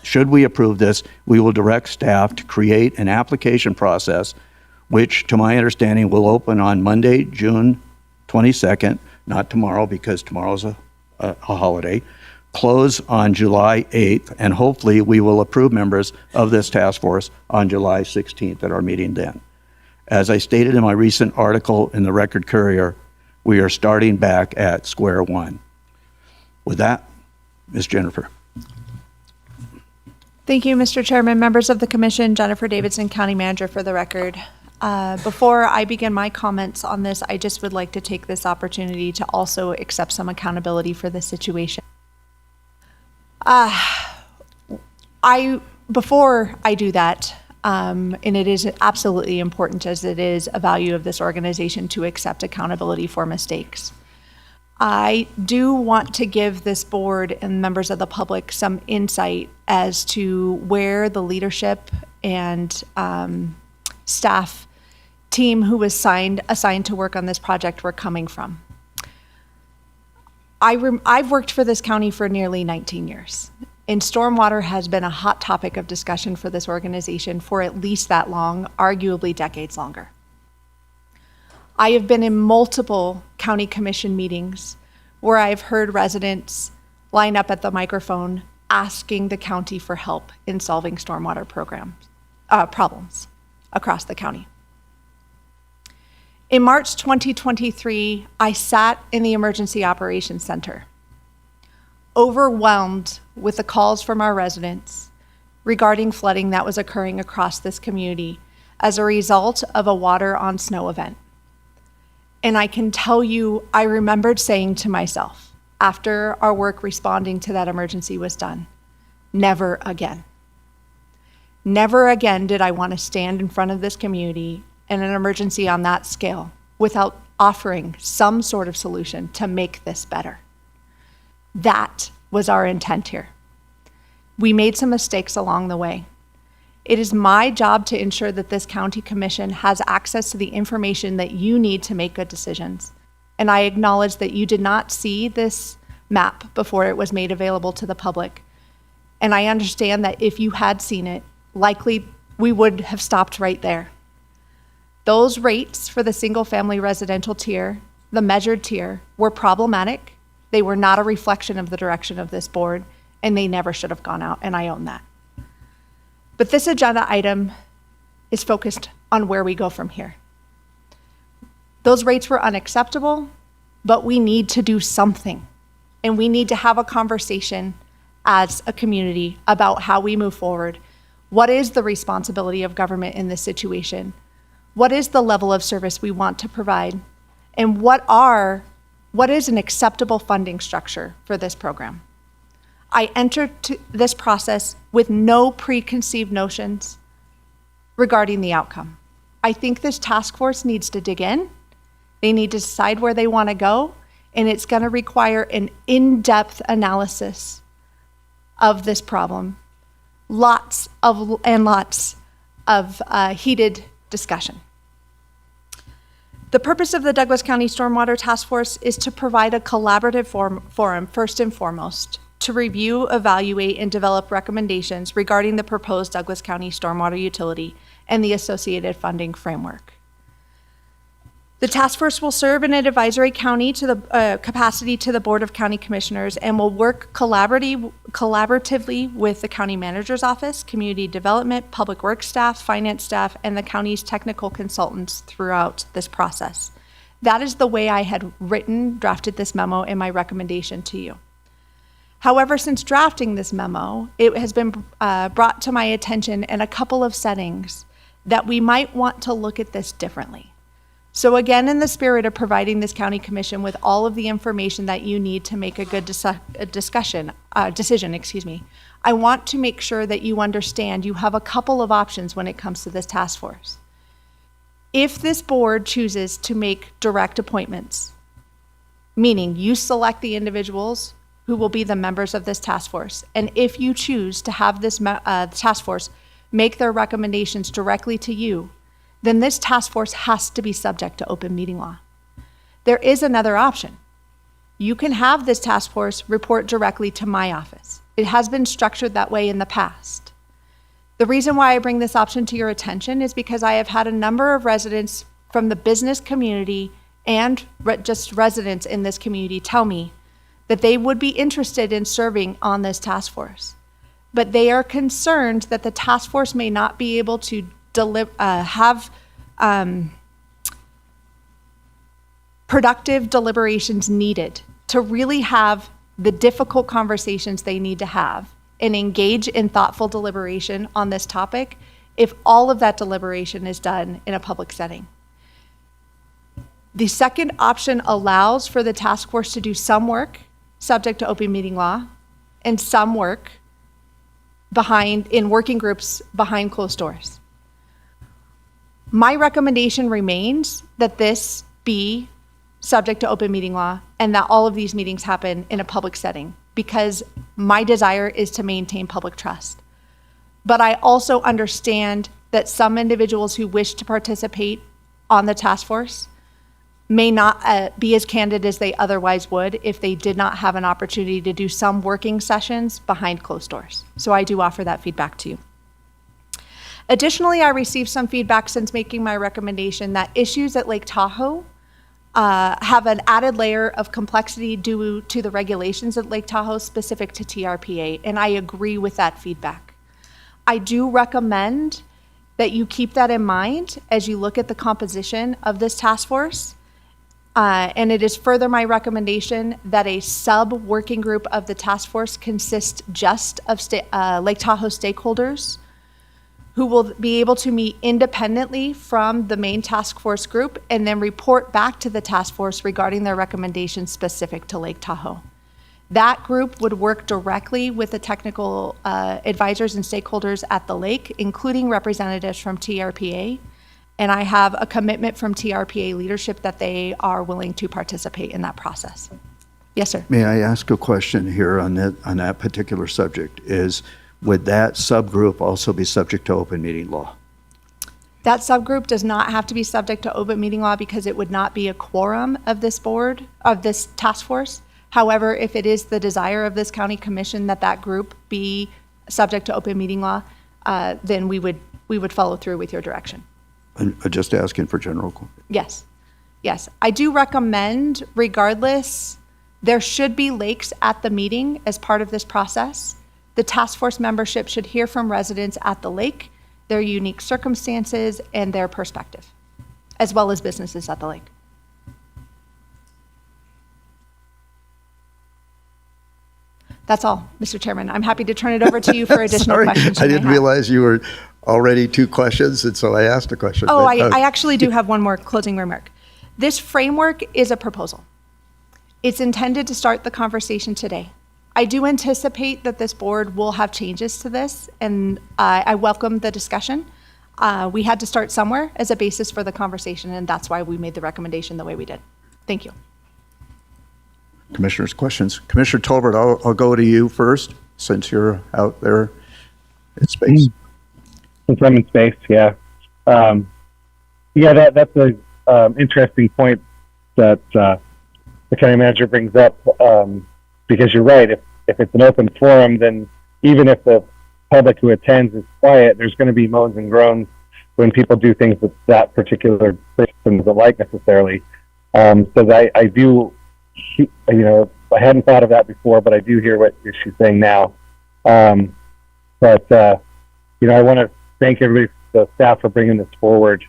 should we approve this, we will direct staff to create an application process, which to my understanding will open on Monday, June 22nd, not tomorrow because tomorrow's a holiday, close on July 8th, and hopefully we will approve members of this task force on July 16th at our meeting then. As I stated in my recent article in the Record Courier, we are starting back at square one. With that, Ms. Jennifer. Thank you, Mr. Chairman, members of the Commission, Jennifer Davidson, County Manager for the record. Before I begin my comments on this, I just would like to take this opportunity to also accept some accountability for the situation. Before I do that, and it is absolutely important as it is a value of this organization to accept accountability for mistakes. I do want to give this board and members of the public some insight as to where the leadership and staff team who was assigned to work on this project were coming from. I've worked for this county for nearly 19 years, and stormwater has been a hot topic of discussion for this organization for at least that long, arguably decades longer. I have been in multiple county commission meetings where I've heard residents line up at the microphone asking the county for help in solving stormwater problems across the county. In March 2023, I sat in the Emergency Operations Center, overwhelmed with the calls from our residents regarding flooding that was occurring across this community as a result of a water on snow event. And I can tell you, I remembered saying to myself, after our work responding to that emergency was done, never again. Never again did I want to stand in front of this community in an emergency on that scale without offering some sort of solution to make this better. That was our intent here. We made some mistakes along the way. It is my job to ensure that this county commission has access to the information that you need to make good decisions. And I acknowledge that you did not see this map before it was made available to the public. And I understand that if you had seen it, likely we would have stopped right there. Those rates for the single-family residential tier, the measured tier, were problematic. They were not a reflection of the direction of this board, and they never should have gone out, and I own that. But this agenda item is focused on where we go from here. Those rates were unacceptable, but we need to do something. And we need to have a conversation as a community about how we move forward. What is the responsibility of government in this situation? What is the level of service we want to provide? And what is an acceptable funding structure for this program? I entered this process with no preconceived notions regarding the outcome. I think this task force needs to dig in. They need to decide where they want to go, and it's going to require an in-depth analysis of this problem. Lots of heated discussion. The purpose of the Douglas County Stormwater Task Force is to provide a collaborative forum, first and foremost, to review, evaluate, and develop recommendations regarding the proposed Douglas County stormwater utility and the associated funding framework. The task force will serve in an advisory county to the capacity to the Board of County Commissioners and will work collaboratively with the County Manager's Office, Community Development, Public Works staff, Finance staff, and the county's technical consultants throughout this process. That is the way I had drafted this memo in my recommendation to you. However, since drafting this memo, it has been brought to my attention in a couple of settings that we might want to look at this differently. So again, in the spirit of providing this county commission with all of the information that you need to make a good decision, I want to make sure that you understand you have a couple of options when it comes to this task force. If this board chooses to make direct appointments, meaning you select the individuals who will be the members of this task force, and if you choose to have this task force make their recommendations directly to you, then this task force has to be subject to open meeting law. There is another option. You can have this task force report directly to my office. It has been structured that way in the past. The reason why I bring this option to your attention is because I have had a number of residents from the business community and just residents in this community tell me that they would be interested in serving on this task force. But they are concerned that the task force may not be able to have productive deliberations needed to really have the difficult conversations they need to have and engage in thoughtful deliberation on this topic if all of that deliberation is done in a public setting. The second option allows for the task force to do some work subject to open meeting law and some work in working groups behind closed doors. My recommendation remains that this be subject to open meeting law and that all of these meetings happen in a public setting because my desire is to maintain public trust. But I also understand that some individuals who wish to participate on the task force may not be as candid as they otherwise would if they did not have an opportunity to do some working sessions behind closed doors. So I do offer that feedback to you. Additionally, I received some feedback since making my recommendation that issues at Lake Tahoe have an added layer of complexity due to the regulations at Lake Tahoe specific to TRPA, and I agree with that feedback. I do recommend that you keep that in mind as you look at the composition of this task force. And it is further my recommendation that a sub-working group of the task force consist just of Lake Tahoe stakeholders who will be able to meet independently from the main task force group and then report back to the task force regarding their recommendations specific to Lake Tahoe. That group would work directly with the technical advisors and stakeholders at the lake, including representatives from TRPA. And I have a commitment from TRPA leadership that they are willing to participate in that process. Yes, sir. May I ask a question here on that particular subject? Would that subgroup also be subject to open meeting law? That subgroup does not have to be subject to open meeting law because it would not be a quorum of this board, of this task force. However, if it is the desire of this county commission that that group be subject to open meeting law, then we would follow through with your direction. I'm just asking for general. Yes, yes. I do recommend, regardless, there should be lakes at the meeting as part of this process. The task force membership should hear from residents at the lake, their unique circumstances, and their perspective, as well as businesses at the lake. That's all, Mr. Chairman. I'm happy to turn it over to you for additional Sorry, questions. I you may didn't have. realize you were already 2 questions, and so I asked a question. Oh, but, I actually do have one more closing remark. This framework is a proposal. It's intended to start the conversation today. I do anticipate that this board will have changes to this, and I welcome the discussion. We had to start somewhere as a basis for the conversation, and that's why we made the recommendation the way we did. Thank you. Commissioners, questions? Commissioner Tolbert, I'll go to you first, since you're out there in space. Since I'm in space, yeah. That's a interesting point that the county manager brings up, because you're right. If it's an open forum, then even if the public who attends is quiet, there's going to be moans and groans when people do things that particular person doesn't like necessarily. So I do, I hadn't thought of that before, but I do hear what she's saying now. I want to thank everybody, the staff, for bringing this forward.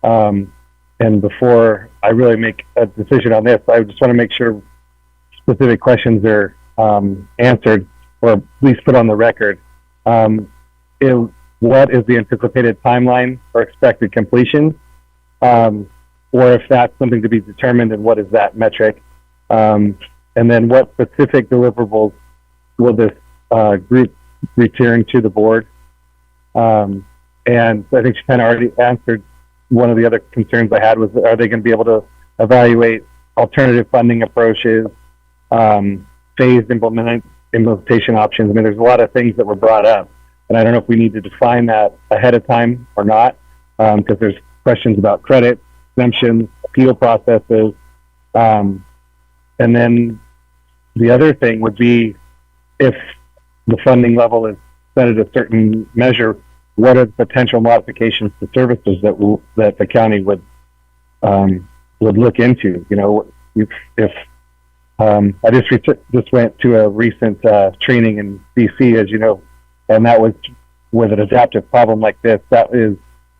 And before I really make a decision on this, I just want to make sure specific questions are answered, or at least put on the record. What is the anticipated timeline for expected completion? Or if that's something to be determined, and what is that metric? And then what specific deliverables will this group return to the board? And I think she kind of already answered one of the other concerns I had was, are they going to be able to evaluate alternative funding approaches, phased implementation options? I mean, there's a lot of things that were brought up, and I don't know if we need to define that ahead of time or not, because there's questions about credit, exemptions, appeal processes. And then the other thing would be, if the funding level is set at a certain measure, what are the potential modifications to services that the county would look into? If I just went to a recent training in BC, as you know, and that was with an adaptive problem like this. That is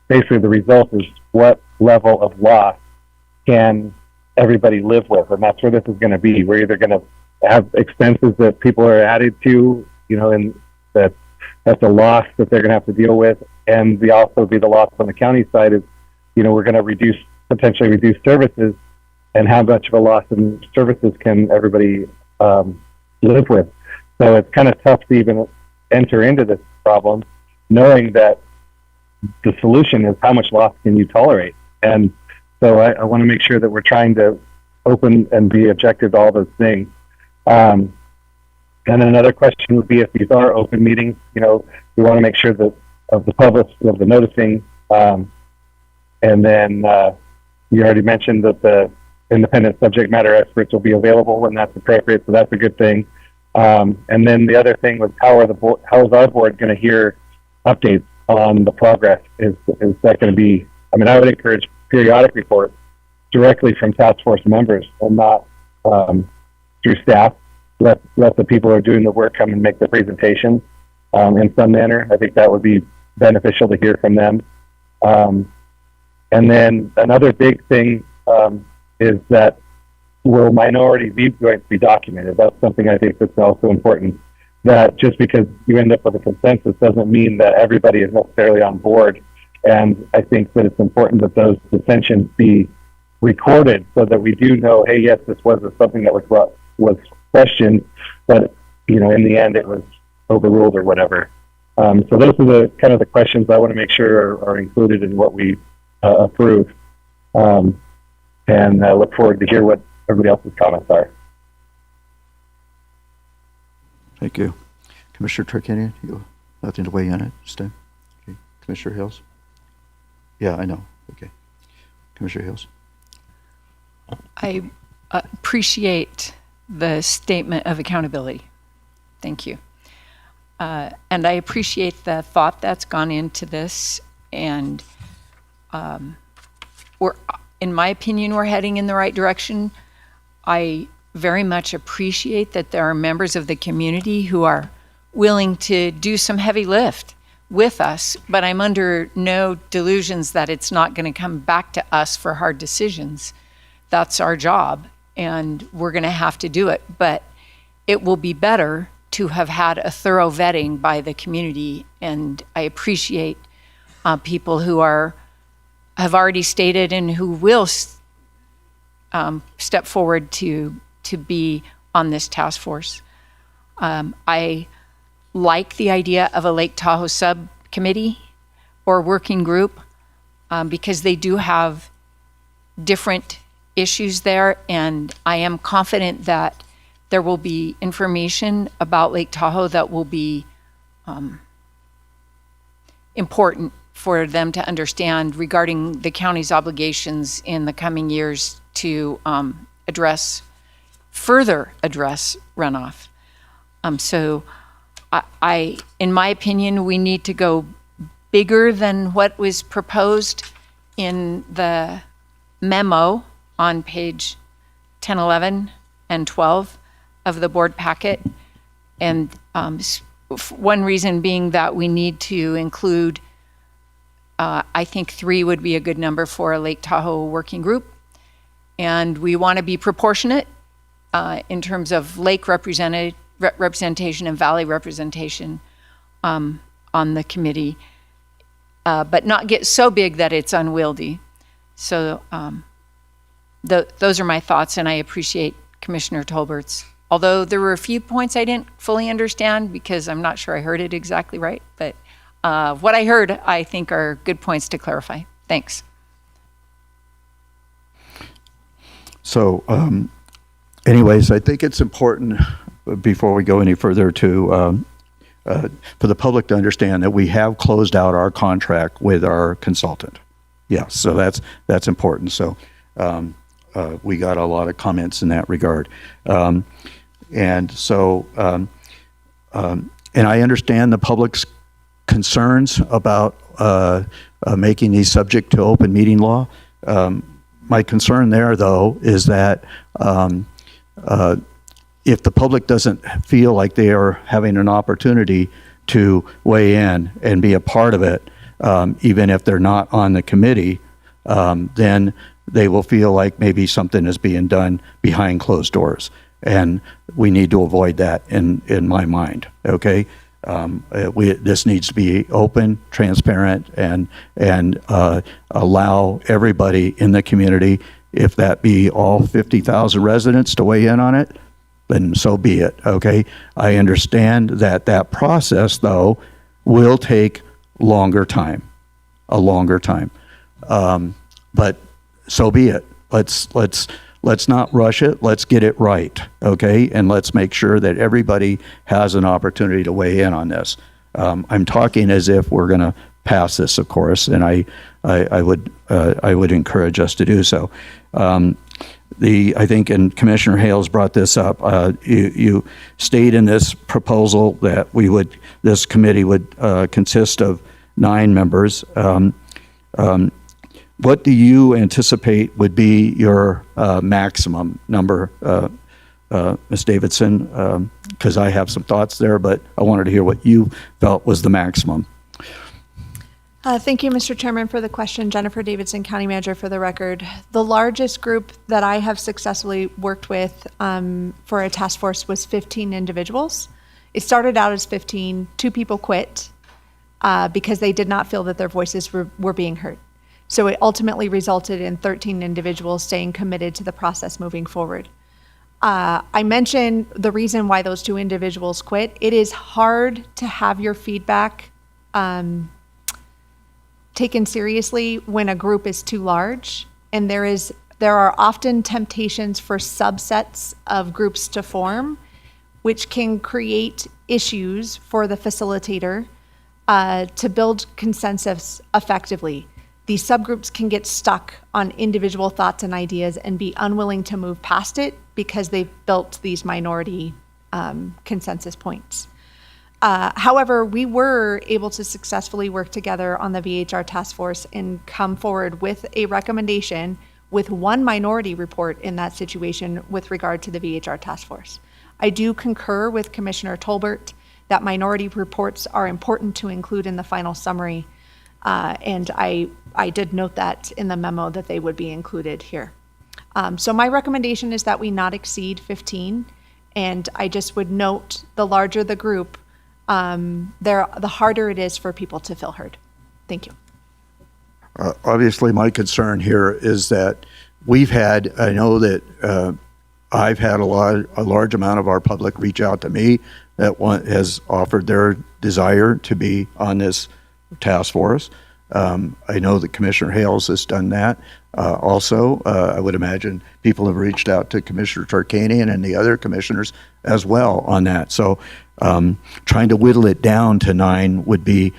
basically the result is what level of loss can everybody live with, and that's where this is going to be. We're either going to have expenses that people are added to, and that's a loss that they're going to have to deal with, and also be the loss on the county side is, we're going to potentially reduce services, and how much of a loss in services can everybody live with? So it's kind of tough to even enter into this problem, knowing that the solution is how much loss can you tolerate. And so I want to make sure that we're trying to open and be objective to all those things. And then another question would be, if these are open meetings, we want to make sure that of the public, of the noticing, and then you already mentioned that the independent subject matter experts will be available when that's appropriate, so that's a good thing. And then the other thing was, how is our board going to hear updates on the progress? Is that going to be? I mean, I would encourage periodic reports directly from task force members, and not through staff. Let the people who are doing the work come and make the presentation in some manner. I think that would be beneficial to hear from them. And then another big thing is that, will minority views going to be documented? That's something I think that's also important. That just because you end up with a consensus doesn't mean that everybody is necessarily on board. And I think that it's important that those dissensions be recorded, so that we do know, hey, yes, this was something that was questioned, but in the end it was overruled or whatever. So those are the kind of the questions I want to make sure are included in what we approve. And I look forward to hear what everybody else's comments are. Thank you. Commissioner Tarkanian, you have nothing to weigh in at this time? Okay. Commissioner Hills? Yeah, I know. Okay. Commissioner Hills? I appreciate the statement of accountability. Thank you. And I appreciate the thought that's gone into this. And in my opinion, we're heading in the right direction. I very much appreciate that there are members of the community who are willing to do some heavy lift with us, but I'm under no delusions that it's not going to come back to us for hard decisions. That's our job, and we're going to have to do it. But it will be better to have had a thorough vetting by the community, and I appreciate people who have already stated and who will step forward to be on this task force. I like the idea of a Lake Tahoe subcommittee or working group because they do have different issues there, and I am confident that there will be information about Lake Tahoe that will be important for them to understand regarding the county's obligations in the coming years to further address runoff. So in my opinion, we need to go bigger than what was proposed in the memo on page 10, 11, and 12 of the board packet. And one reason being that we need to include, I think 3 would be a good number for a Lake Tahoe working group. And we want to be proportionate in terms of lake representation and valley representation on the committee, but not get so big that it's unwieldy. So those are my thoughts, and I appreciate Commissioner Tolbert's. Although there were a few points I didn't fully understand because I'm not sure I heard it exactly right, but what I heard I think are good points to clarify. Thanks. So anyways, I think it's important before we go any further to for the public to understand that we have closed out our contract with our consultant. Yeah, so that's important. So we got a lot of comments in that regard. And so, and I understand the public's concerns about making these subject to open meeting law. My concern there, though, is that if the public doesn't feel like they are having an opportunity to weigh in and be a part of it, even if they're not on the committee, then they will feel like maybe something is being done behind closed doors. And we need to avoid that in my mind, okay? This needs to be open, transparent, and allow everybody in the community, if that be all 50,000 residents, to weigh in on it, then so be it, okay? I understand that process, though, will take a longer time. But so be it. Let's not rush it. Let's get it right, okay? And let's make sure that everybody has an opportunity to weigh in on this. I'm talking as if we're going to pass this, of course, and I would encourage us to do so. I think, and Commissioner Hales brought this up, you state in this proposal that this committee would consist of 9 members. What do you anticipate would be your maximum number, Ms. Davidson? Because I have some thoughts there, but I wanted to hear what you felt was the maximum. Thank you, Mr. Chairman, for the question. Jennifer Davidson, County Manager, for the record. The largest group that I have successfully worked with for a task force was 15 individuals. It started out as 15. 2 people quit because they did not feel that their voices were being heard. So it ultimately resulted in 13 individuals staying committed to the process moving forward. I mentioned the reason why those 2 individuals quit. It is hard to have your feedback taken seriously when a group is too large, and there are often temptations for subsets of groups to form, which can create issues for the facilitator to build consensus effectively. these subgroups can get stuck on individual thoughts and ideas and be unwilling to move past it because they've built these minority consensus points. However, we were able to successfully work together on the VHR task force and come forward with a recommendation with one minority report in that situation with regard to the VHR task force. I do concur with Commissioner Tolbert that minority reports are important to include in the final summary. And I did note that in the memo that they would be included here. So my recommendation is that we not exceed 15. And I just would note the larger the group, the harder it is for people to feel heard. Thank you. Obviously, my concern here is that I know that I've had a large amount of our public reach out to me that has offered their desire to be on this task force. I know that Commissioner Hales has done that. Also, I would imagine people have reached out to Commissioner Tarkanian and the other commissioners as well on that. So trying to whittle it down to 9 would be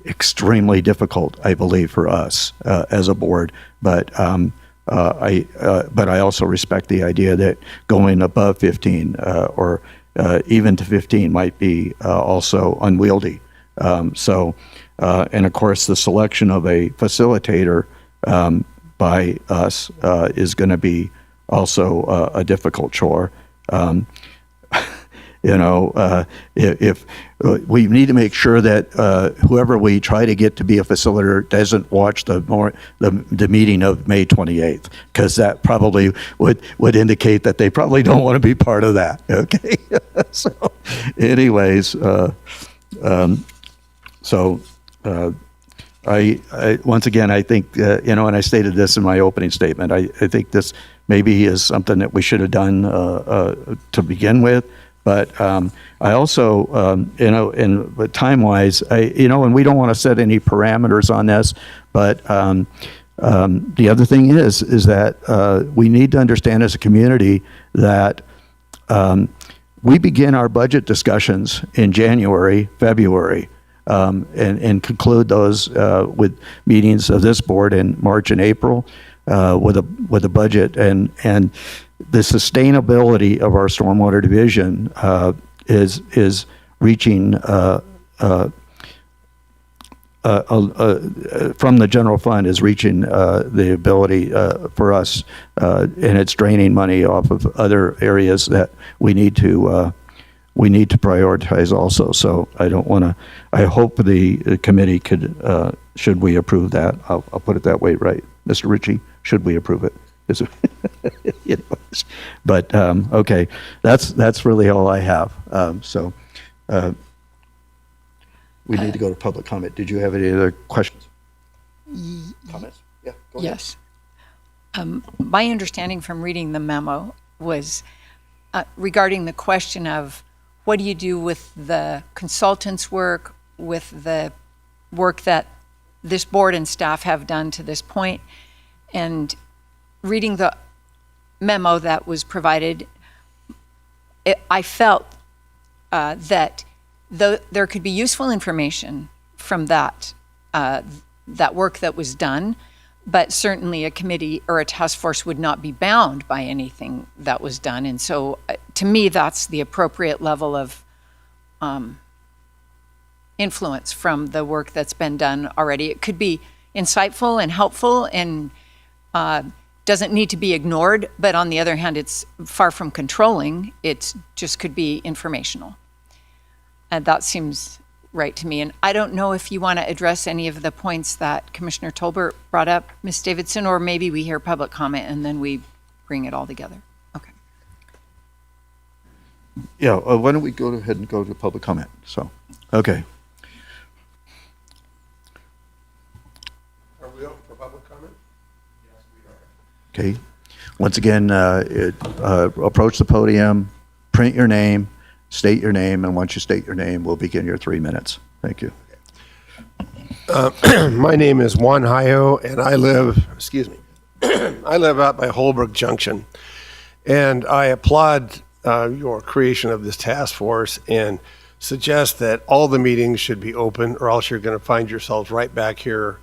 extremely difficult, I believe, for us as a board. But I also respect the idea that going above 15 or even to 15 might be also unwieldy. And of course, the selection of a facilitator by us is going to be also a difficult chore. If we need to make sure that whoever we try to get to be a facilitator doesn't watch the meeting of May 28th, because that probably would indicate that they probably don't want to be part of that. Okay. So, anyways, I once again, I think, and I stated this in my opening statement, I think this maybe is something that we should have done to begin with. But I also, but time-wise, and we don't want to set any parameters on this, but the other thing is that we need to understand as a community that we begin our budget discussions in January, February, and conclude those with meetings of this board in March and April with a budget, and the sustainability of our stormwater division is reaching from the general fund is reaching the ability for us, and it's draining money off of other areas that we need to prioritize also. So I hope the committee could, should we approve that? I'll put it that way, right? Mr. Ritchie, should we approve it? But okay, that's really all I have. We need to go to public comment. Did you have any other questions? Comments? Yeah, go ahead. Yes. My understanding from reading the memo was regarding the question of what do you do with the consultants' work, with the work that this board and staff have done to this point, and reading the memo that was provided, I felt that there could be useful information from that work that was done, but certainly a committee or a task force would not be bound by anything that was done. And so to me, that's the appropriate level of influence from the work that's been done already. It could be insightful and helpful and doesn't need to be ignored, but on the other hand, it's far from controlling. It just could be informational. And that seems right to me. And I don't know if you want to address any of the points that Commissioner Tolbert brought up, Ms. Davidson, or maybe we hear public comment and then we bring it all together. Okay. Yeah, why don't we go ahead and go to public comment? So, okay. Are we open for public comment? Yes, we are. Okay. Once again, approach the podium, print your name, state your name, and once you state your name, we'll begin your 3 minutes. Thank you. My name is Juan Hayo, and I live, I live out by Holbrook Junction. And I applaud your creation of this task force and suggest that all the meetings should be open, or else you're going to find yourselves right back here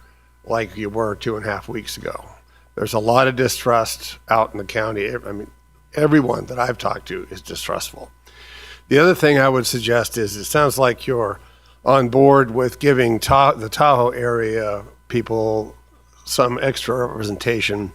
like you were 2.5 weeks ago. There's a lot of distrust out in the county. I mean, everyone that I've talked to is distrustful. The other thing I would suggest is it sounds like you're on board with giving the Tahoe area people some extra representation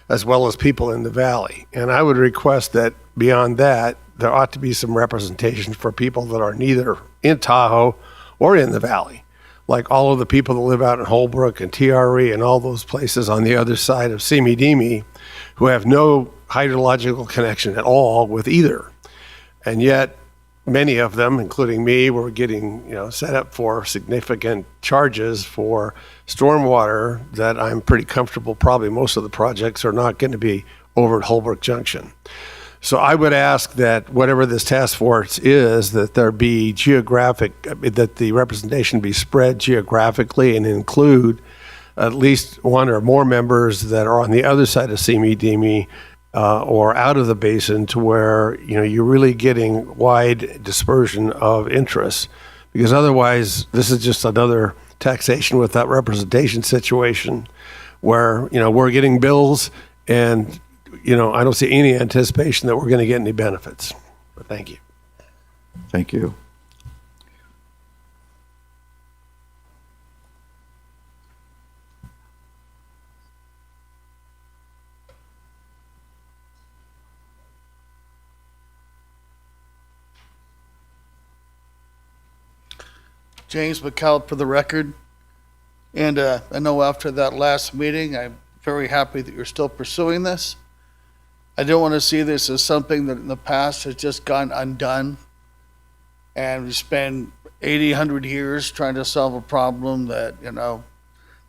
as well as people in the valley. And I would request that beyond that, there ought to be some representation for people that are neither in Tahoe or in the valley, like all of the people that live out in Holbrook and TRE and all those places on the other side of Simi Demi who have no hydrological connection at all with either. And yet, many of them, including me, were getting set up for significant charges for stormwater that I'm pretty comfortable probably most of the projects are not going to be over at Holbrook Junction. So I would ask that whatever this task force is, that there be that the representation be spread geographically and include at least one or more members that are on the other side of Simi Demi or out of the basin, to where you're really getting wide dispersion of interest, because otherwise this is just another taxation without representation situation where we're getting bills and I don't see any anticipation that we're going to get any benefits. But thank you. Thank you. James McCall for the record. And I know after that last meeting, I'm very happy that you're still pursuing this. I don't want to see this as something that in the past has just gone undone. And we spend 80, 100 years trying to solve a problem that,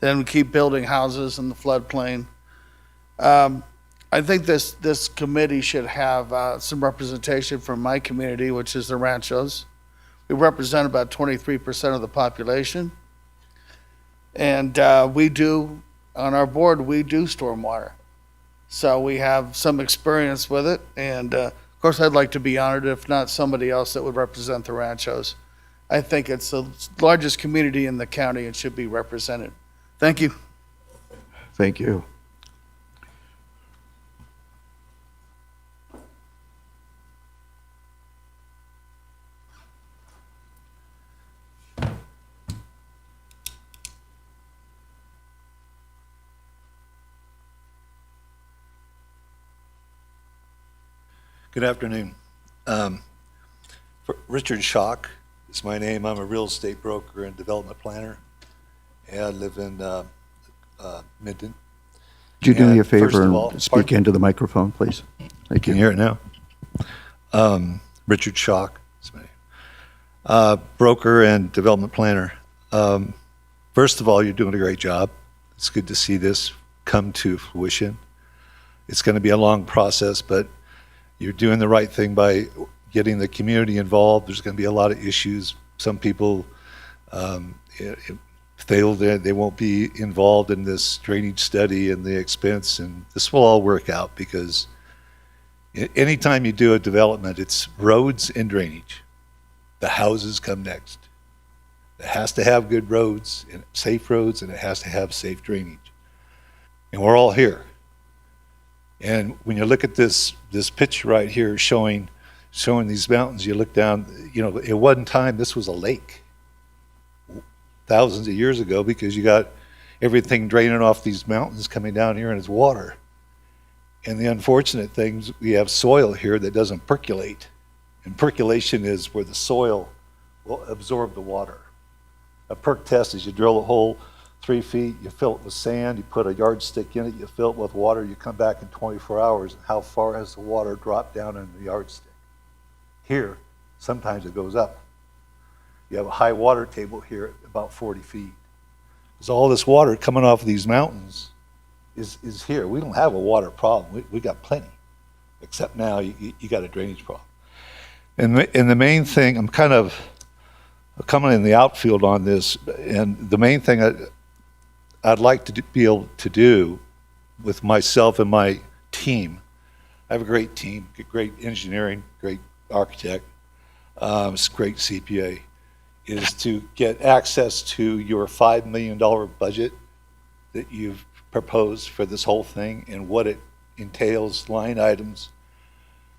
then we keep building houses in the floodplain. I think this committee should have some representation from my community, which is the Ranchos. We represent about 23% of the population. And we do, on our board, we do stormwater. So we have some experience with it. And of course, I'd like to be honored if not somebody else that would represent the Ranchos. I think it's the largest community in the county and should be represented. Thank you. Thank you. Good afternoon. Richard Schock is my name. I'm a real estate broker and development planner, and I live in Minden. Could you do me a And first favor of all- and speak into the microphone, please? Thank you. Can you hear it now? Richard Schock is my name. Broker and development planner. First of all, you're doing a great job. It's good to see this come to fruition. It's going to be a long process, but you're doing the right thing by getting the community involved. There's going to be a lot of issues. Some people, if they won't be involved in this drainage study and the expense, and this will all work out, because anytime you do a development, it's roads and drainage. The houses come next. It has to have good roads and safe roads, and it has to have safe drainage. And we're all here. And when you look at this picture right here showing these mountains, you look down, at one time this was a lake thousands of years ago, because you got everything draining off these mountains coming down here and it's water. And the unfortunate thing is we have soil here that doesn't percolate. And percolation is where the soil will absorb the water. A perk test is you drill a hole 3 feet, you fill it with sand, you put a yardstick in it, you fill it with water, you come back in 24 hours, and how far has the water dropped down in the yardstick? Here, sometimes it goes up. You have a high water table here at about 40 feet. Because all this water coming off of these mountains is here. We don't have a water problem. We got plenty, except now you got a drainage problem. And the main thing, I'm kind of coming in the outfield on this, and the main thing I'd like to be able to do with myself and my team, I have a great team, great engineering, great architect, great CPA, is to get access to your $5 million budget that you've proposed for this whole thing and what it entails, line items.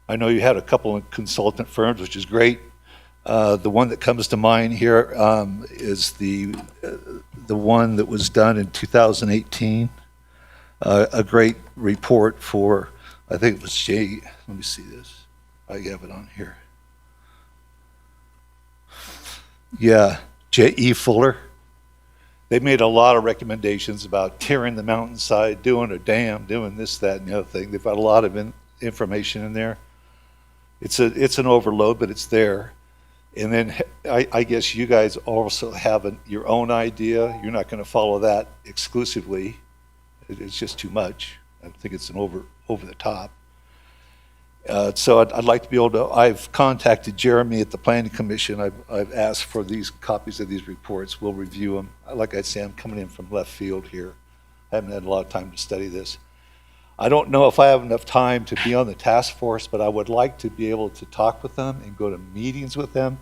I know you had a couple of consultant firms, which is great. The one that comes to mind here is the one that was done in 2018. A great report for, I think it was Jay, let me see this. I have it on here. Yeah, J.E. Fuller. They made a lot of recommendations about tearing the mountainside, doing a dam, doing this, that, and the other thing. They've got a lot of information in there. It's an overload, but it's there. And then I guess you guys also have your own idea. You're not going to follow that exclusively. It's just too much. I think it's an over the top. So I'd like to be able to, I've contacted Jeremy at the Planning Commission. I've asked for these copies of these reports. We'll review them. Like I say, I'm coming in from left field here. I haven't had a lot of time to study this. I don't know if I have enough time to be on the task force, but I would like to be able to talk with them and go to meetings with them.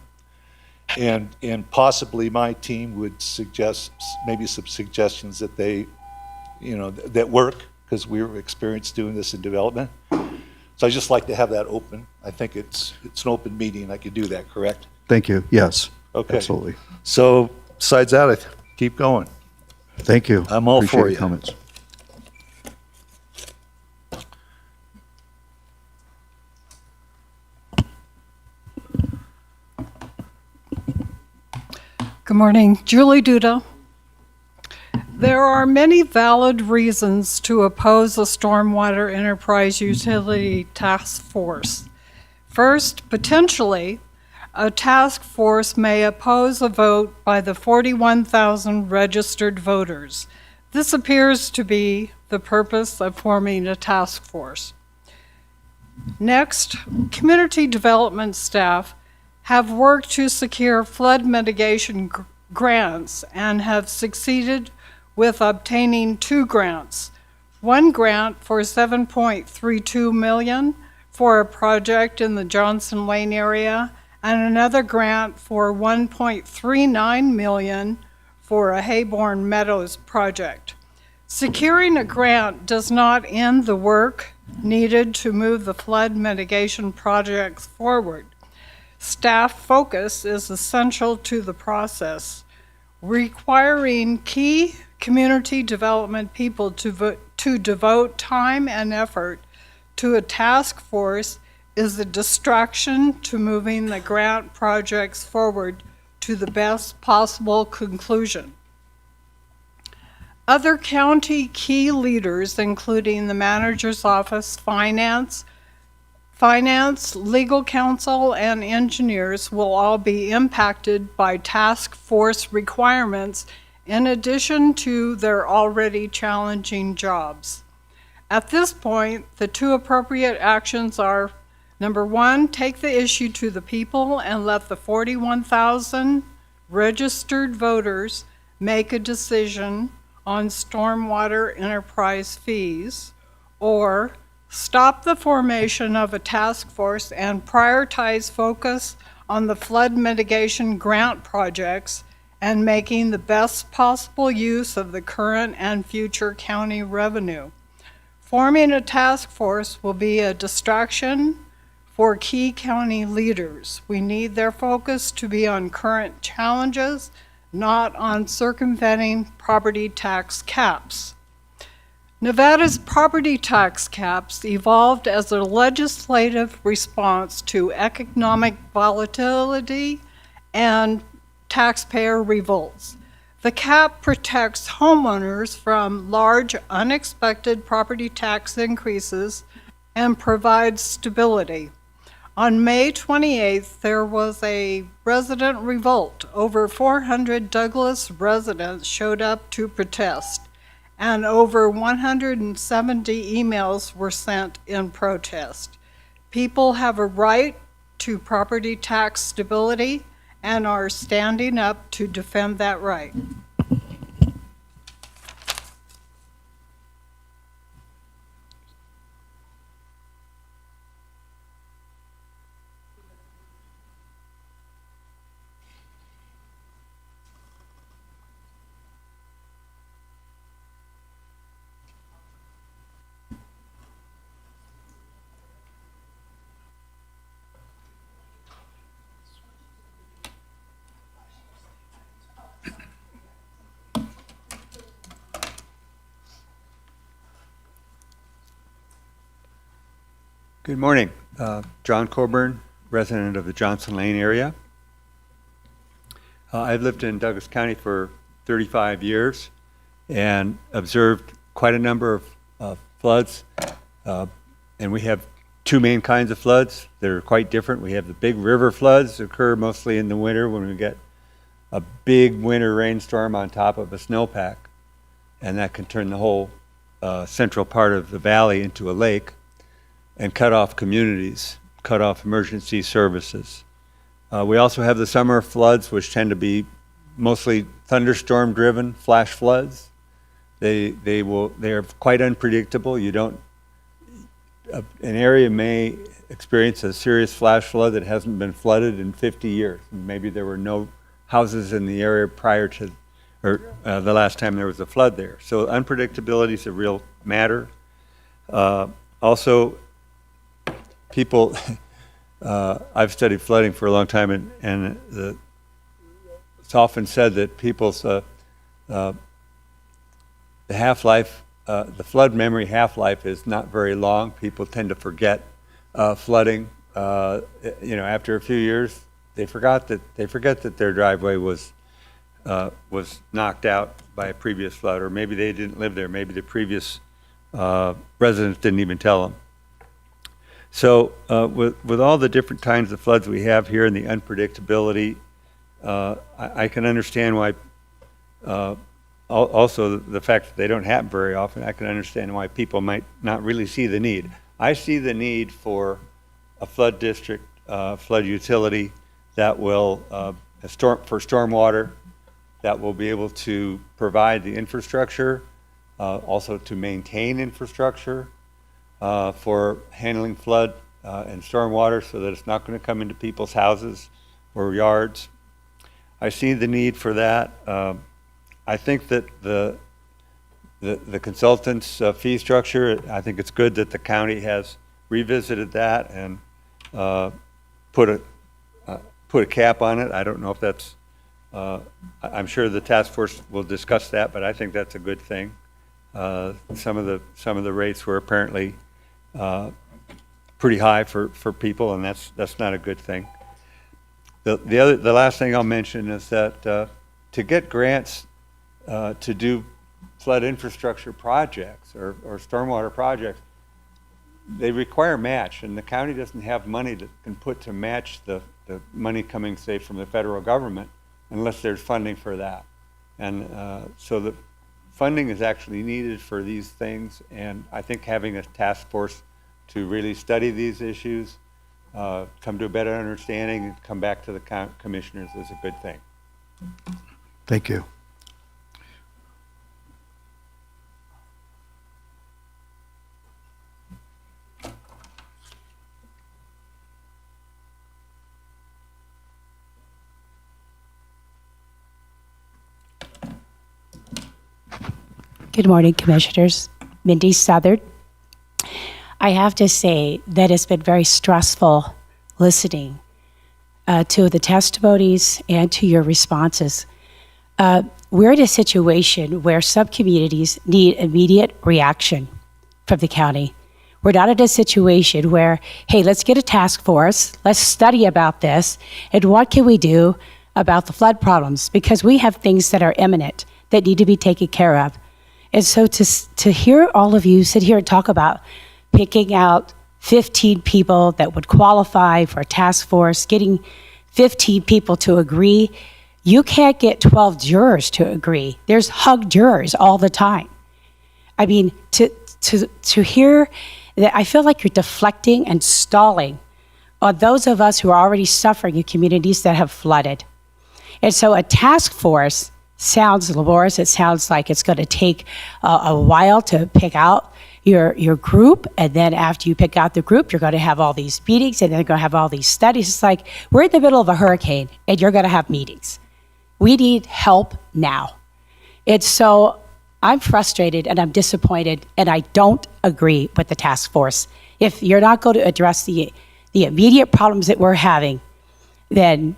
And possibly my team would suggest maybe some suggestions that they, that work, because we're experienced doing this in development. So I just like to have that open. I think it's an open meeting. I could do that, correct? Thank you. Yes. Okay. Absolutely. So besides that, keep going. Thank you. I'm all Appreciate for your you. comments. Good morning, Julie Duda. There are many valid reasons to oppose a stormwater enterprise utility task force. First, potentially, a task force may oppose a vote by the 41,000 registered voters. This appears to be the purpose of forming a task force. Next, community development staff have worked to secure flood mitigation grants and have succeeded with obtaining 2 grants. One grant for $7.32 million for a project in the Johnson Lane area, and another grant for $1.39 million for a Hayborn Meadows project. Securing a grant does not end the work needed to move the flood mitigation projects forward. Staff focus is essential to the process. Requiring key community development people to devote time and effort to a task force is a distraction to moving the grant projects forward to the best possible conclusion. Other county key leaders, including the manager's office, finance, legal counsel, and engineers, will all be impacted by task force requirements in addition to their already challenging jobs. At this point, the 2 appropriate actions are, number 1, take the issue to the people and let the 41,000 registered voters make a decision on stormwater enterprise fees, or stop the formation of a task force and prioritize focus on the flood mitigation grant projects and making the best possible use of the current and future county revenue. Forming a task force will be a distraction for key county leaders. We need their focus to be on current challenges, not on circumventing property tax caps. Nevada's property tax caps evolved as a legislative response to economic volatility and taxpayer revolts. The cap protects homeowners from large unexpected property tax increases and provides stability. On May 28th, there was a resident revolt. Over 400 Douglas residents showed up to protest, and over 170 emails were sent in protest. People have a right to property tax stability and are standing up to defend that right. Good morning. John Coburn, resident of the Johnson Lane area. I've lived in Douglas County for 35 years and observed quite a number of floods. And we have two main kinds of floods that are quite different. We have the big river floods that occur mostly in the winter when we get a big winter rainstorm on top of a snowpack. And that can turn the whole central part of the valley into a lake and cut off communities, cut off emergency services. We also have the summer floods, which tend to be mostly thunderstorm driven flash floods. They're quite unpredictable. An area may experience a serious flash flood that hasn't been flooded in 50 years. Maybe there were no houses in the area prior to the last time there was a flood there. So unpredictability is a real matter. Also, people, I've studied flooding for a long time, and it's often said that people's the half-life, the flood memory half-life is not very long. People tend to forget flooding. After a few years, they forget that their driveway was knocked out by a previous flood, or maybe they didn't live there. Maybe the previous residents didn't even tell them. So with all the different kinds of floods we have here and the unpredictability, I can understand why, also the fact that they don't happen very often, I can understand why people might not really see the need. I see the need for a flood district, flood utility that will, for stormwater, that will be able to provide the infrastructure, also to maintain infrastructure, for handling flood and stormwater so that it's not going to come into people's houses or yards. I see the need for that. I think that the consultant's fee structure, I think it's good that the county has revisited that and put a cap on it. I don't know if that's, I'm sure the task force will discuss that, but I think that's a good thing. Some of the rates were apparently pretty high for people, and that's not a good thing. The last thing I'll mention is that to get grants to do flood infrastructure projects or stormwater projects, they require match, and the county doesn't have money that can put to match the money coming, say, from the federal government unless there's funding for that. And so the funding is actually needed for these things, and I think having a task force to really study these issues, come to a better understanding, and come back to the commissioners is a good thing. Thank you. Good morning, Commissioners. Mindy Southard. I have to say that it's been very stressful listening to the testimonies and to your responses. We're in a situation where some communities need immediate reaction from the county. We're not in a situation where, hey, let's get a task force, let's study about this, and what can we do about the flood problems? Because we have things that are imminent that need to be taken care of. And so to hear all of you sit here and talk about picking out 15 people that would qualify for a task force, getting 15 people to agree, you can't get 12 jurors to agree. There's hung jurors all the time. I mean, to hear that, I feel like you're deflecting and stalling on those of us who are already suffering in communities that have flooded. And so a task force sounds laborious. It sounds like it's going to take a while to pick out your group, and then after you pick out the group, you're going to have all these meetings, and then you're going to have all these studies. It's like we're in the middle of a hurricane, and you're going to have meetings. We need help now. And so I'm frustrated, and I'm disappointed, and I don't agree with the task force. If you're not going to address the immediate problems that we're having, then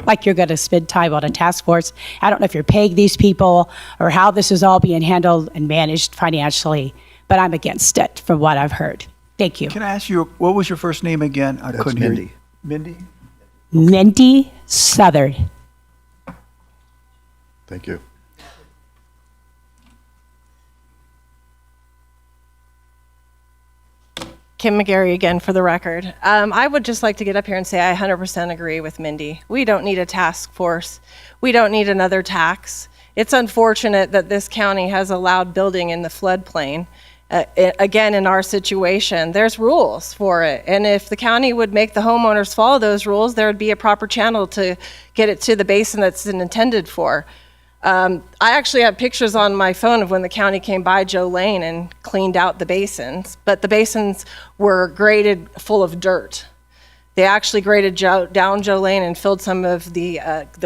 like you're going to spend time on a task force. I don't know if you're paying these people or how this is all being handled and managed financially, but I'm against it from what I've heard. Thank you. Can I ask you, what was your first name again? I That's couldn't hear Mindy. you. Mindy? Mindy Southard. Thank you. Kim McGarry again for the record. I would just like to get up here and say I 100% agree with Mindy. We don't need a task force. We don't need another tax. It's unfortunate that this county has allowed building in the floodplain. Again, in our situation, there's rules for it. And if the county would make the homeowners follow those rules, there would be a proper channel to get it to the basin that's intended for. I actually have pictures on my phone of when the county came by Joe Lane and cleaned out the basins, but the basins were graded full of dirt. They actually graded down Joe Lane and filled some of the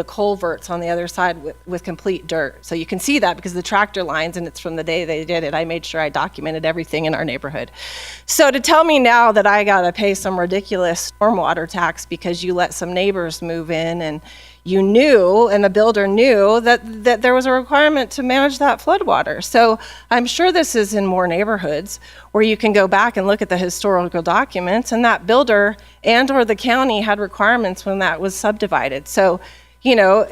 culverts on the other side with complete dirt. So you can see that because the tractor lines, and it's from the day they did it. I made sure I documented everything in our neighborhood. So to tell me now that I got to pay some ridiculous stormwater tax because you let some neighbors move in and you knew, and the builder knew, that there was a requirement to manage that floodwater. So I'm sure this is in more neighborhoods where you can go back and look at the historical documents, and that builder and or the county had requirements when that was subdivided. So, you know,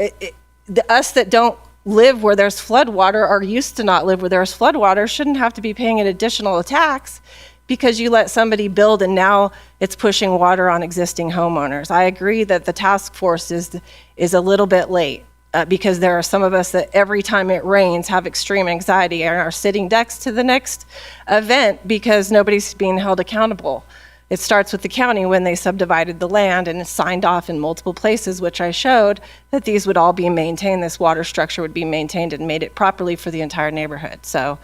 us that don't live where there's floodwater or used to not live where there's floodwater shouldn't have to be paying an additional tax because you let somebody build and now it's pushing water on existing homeowners. I agree that the task force is a little bit late because there are some of us that every time it rains have extreme anxiety and are sitting next to the next event because nobody's being held accountable. It starts with the county when they subdivided the land and signed off in multiple places, which I showed that these would all be maintained, this water structure would be maintained and made it properly for the entire neighborhood. So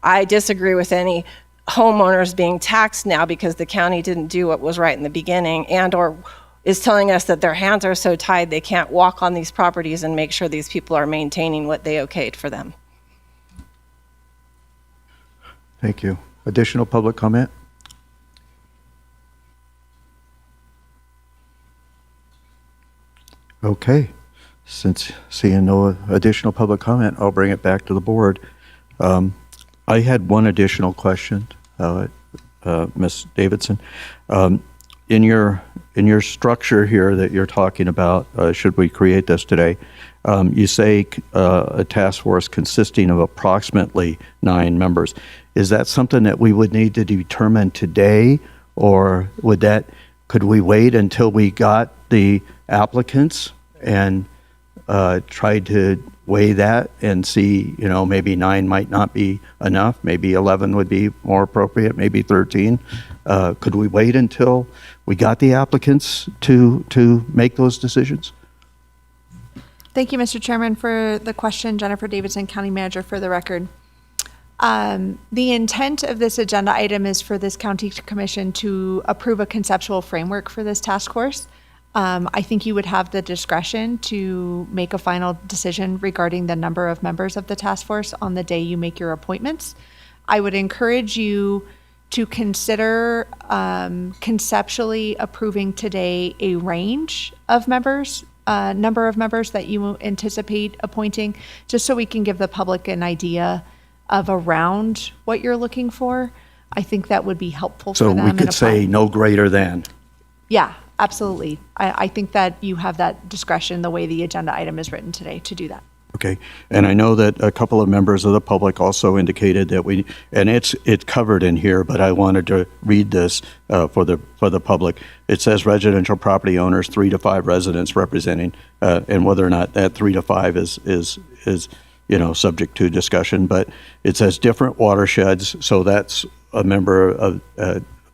I disagree with any homeowners being taxed now because the county didn't do what was right in the beginning and or is telling us that their hands are so tied they can't walk on these properties and make sure these people are maintaining what they okayed for them. Thank you. Additional public comment? Okay. Since seeing no additional public comment, I'll bring it back to the board. I had one additional question, Ms. Davidson. In your structure here that you're talking about, should we create this today, you say a task force consisting of approximately 9 members. Is that something that we would need to determine today, or could we wait until we got the applicants and try to weigh that and see, maybe 9 might not be enough, maybe 11 would be more appropriate, maybe 13. Could we wait until we got the applicants to make those decisions? Thank you, Mr. Chairman, for the question. Jennifer Davidson, County Manager, for the record. The intent of this agenda item is for this county commission to approve a conceptual framework for this task force. I think you would have the discretion to make a final decision regarding the number of members of the task force on the day you make your appointments. I would encourage you to consider conceptually approving today a range of members, number of members that you anticipate appointing, just so we can give the public an idea of around what you're looking for. I think that would be helpful for them. So we could say no greater than. Yeah, absolutely. I think that you have that discretion the way the agenda item is written today to do that. Okay, and I know that a couple of members of the public also indicated that it's covered in here, but I wanted to read this for the public. It says residential property owners, 3 to 5 residents representing, and whether or not that 3 to 5 is subject to discussion. But it says different watersheds, so that's a member of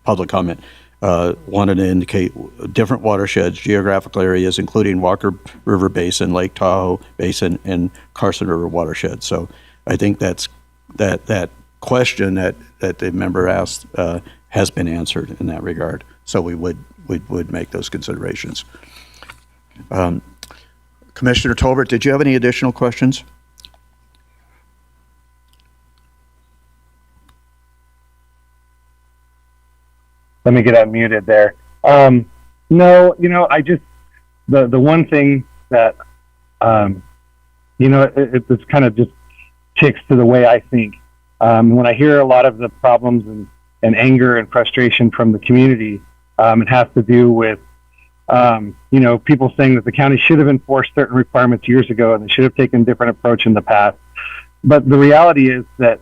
public comment. Wanted to indicate different watersheds, geographical areas, including Walker River Basin, Lake Tahoe Basin, and Carson River watershed. So I think that question that the member asked has been answered in that regard. So we would make those considerations. Commissioner Tolbert, did you have any additional questions? Let me get unmuted there. No, I just, the one thing that, it kind of just ticks to the way I think. When I hear a lot of the problems and and anger and frustration from the community. It has to do with, people saying that the county should have enforced certain requirements years ago and they should have taken a different approach in the past. But the reality is that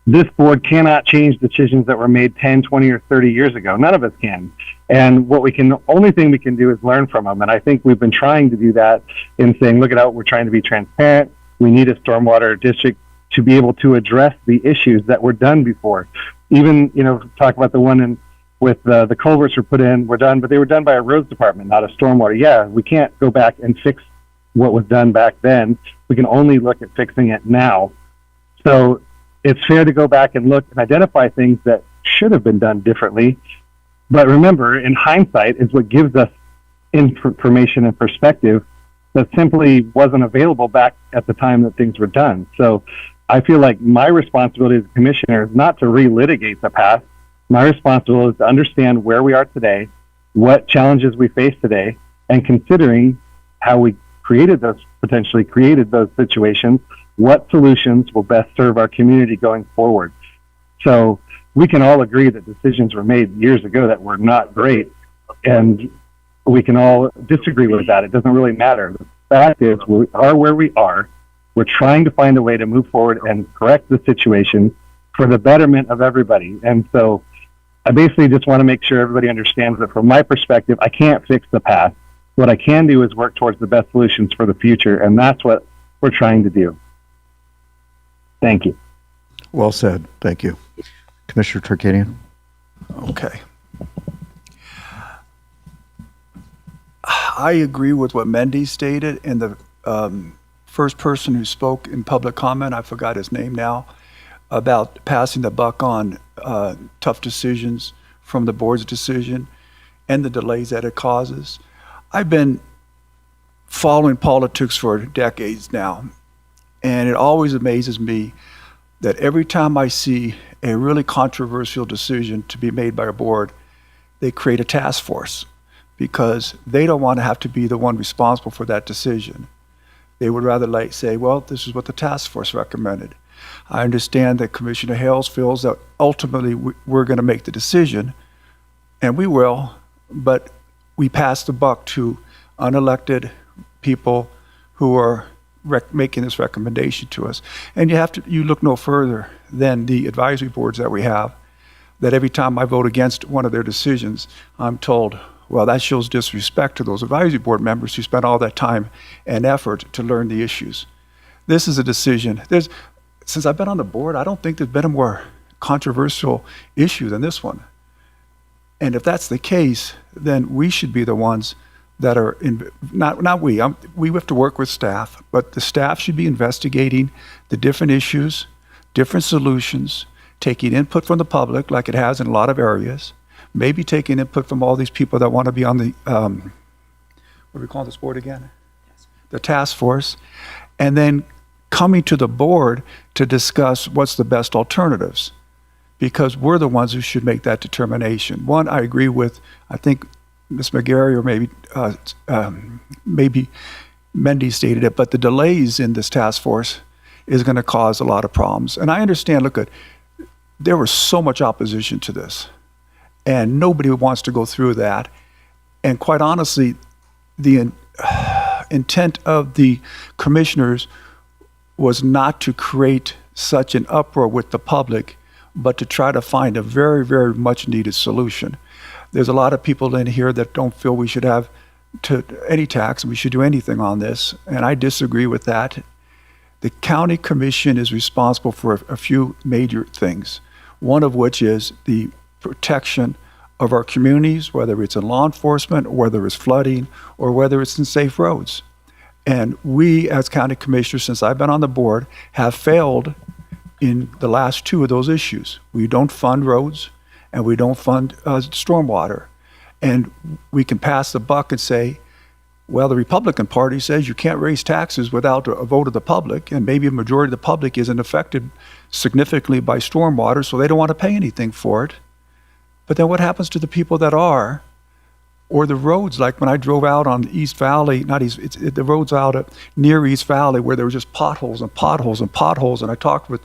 this board cannot change decisions that were made 10, 20, or 30 years ago. None of us can. And only thing we can do is learn from them. And I think we've been trying to do that in saying, look at how we're trying to be transparent. We need a stormwater district to be able to address the issues that were done before. Even, talk about the one with the culverts were put in, were done, but they were done by a roads department, not a stormwater. Yeah, we can't go back and fix what was done back then. We can only look at fixing it now. So it's fair to go back and look and identify things that should have been done differently. But remember, in hindsight is what gives us information and perspective that simply wasn't available back at the time that things were done. So I feel like my responsibility as a commissioner is not to relitigate the past. My responsibility is to understand where we are today, what challenges we face today, and considering how we potentially created those situations, what solutions will best serve our community going forward. So we can all agree that decisions were made years ago that were not great, and we can all disagree with that. It doesn't really matter. The fact is, we are where we are. We're trying to find a way to move forward and correct the situation for the betterment of everybody. And so I basically just want to make sure everybody understands that from my perspective, I can't fix the past. What I can do is work towards the best solutions for the future, and that's what we're trying to do. Thank you. Well said. Thank you. Commissioner Tarkanian. Okay. I agree with what Mendy stated, and the first person who spoke in public comment, I forgot his name now, about passing the buck on tough decisions from the board's decision and the delays that it causes. I've been following politics for decades now, and it always amazes me that every time I see a really controversial decision to be made by a board, they create a task force because they don't want to have to be the one responsible for that decision. They would rather say, well, this is what the task force recommended. I understand that Commissioner Hales feels that ultimately we're going to make the decision, and we will, but we pass the buck to unelected people who are making this recommendation to us. And you look no further than the advisory boards that we have, that every time I vote against one of their decisions, I'm told, well, that shows disrespect to those advisory board members who spent all that time and effort to learn the issues. This is a decision. Since I've been on the board, I don't think there's been a more controversial issue than this one. And if that's the case, then we should be the ones that are, not we have to work with staff, but the staff should be investigating the different issues, different solutions, taking input from the public like it has in a lot of areas, maybe taking input from all these people that want to be on the, what do we call this board again? The task force, and then coming to the board to discuss what's the best alternatives, because we're the ones who should make that determination. One, I agree with, I think Ms. McGarry or maybe Mendy stated it, but the delays in this task force is going to cause a lot of problems. And I understand, there was so much opposition to this, and nobody wants to go through that. And quite honestly, the intent of the commissioners was not to create such an uproar with the public, but to try to find a very, very much needed solution. There's a lot of people in here that don't feel we should have any tax and we should do anything on this, and I disagree with that. The county commission is responsible for a few major things, one of which is the protection of our communities, whether it's in law enforcement, or whether it's flooding, or whether it's in safe roads. And we, as county commissioners, since I've been on the board, have failed in the last two of those issues. We don't fund roads, and we don't fund stormwater. And we can pass the buck and say, well, the Republican Party says you can't raise taxes without a vote of the public, and maybe a majority of the public isn't affected significantly by stormwater, so they don't want to pay anything for it. But then what happens to the people that are? Or the roads, like when I drove out on East Valley, the roads out near East Valley where there were just potholes and potholes and potholes, and I talked with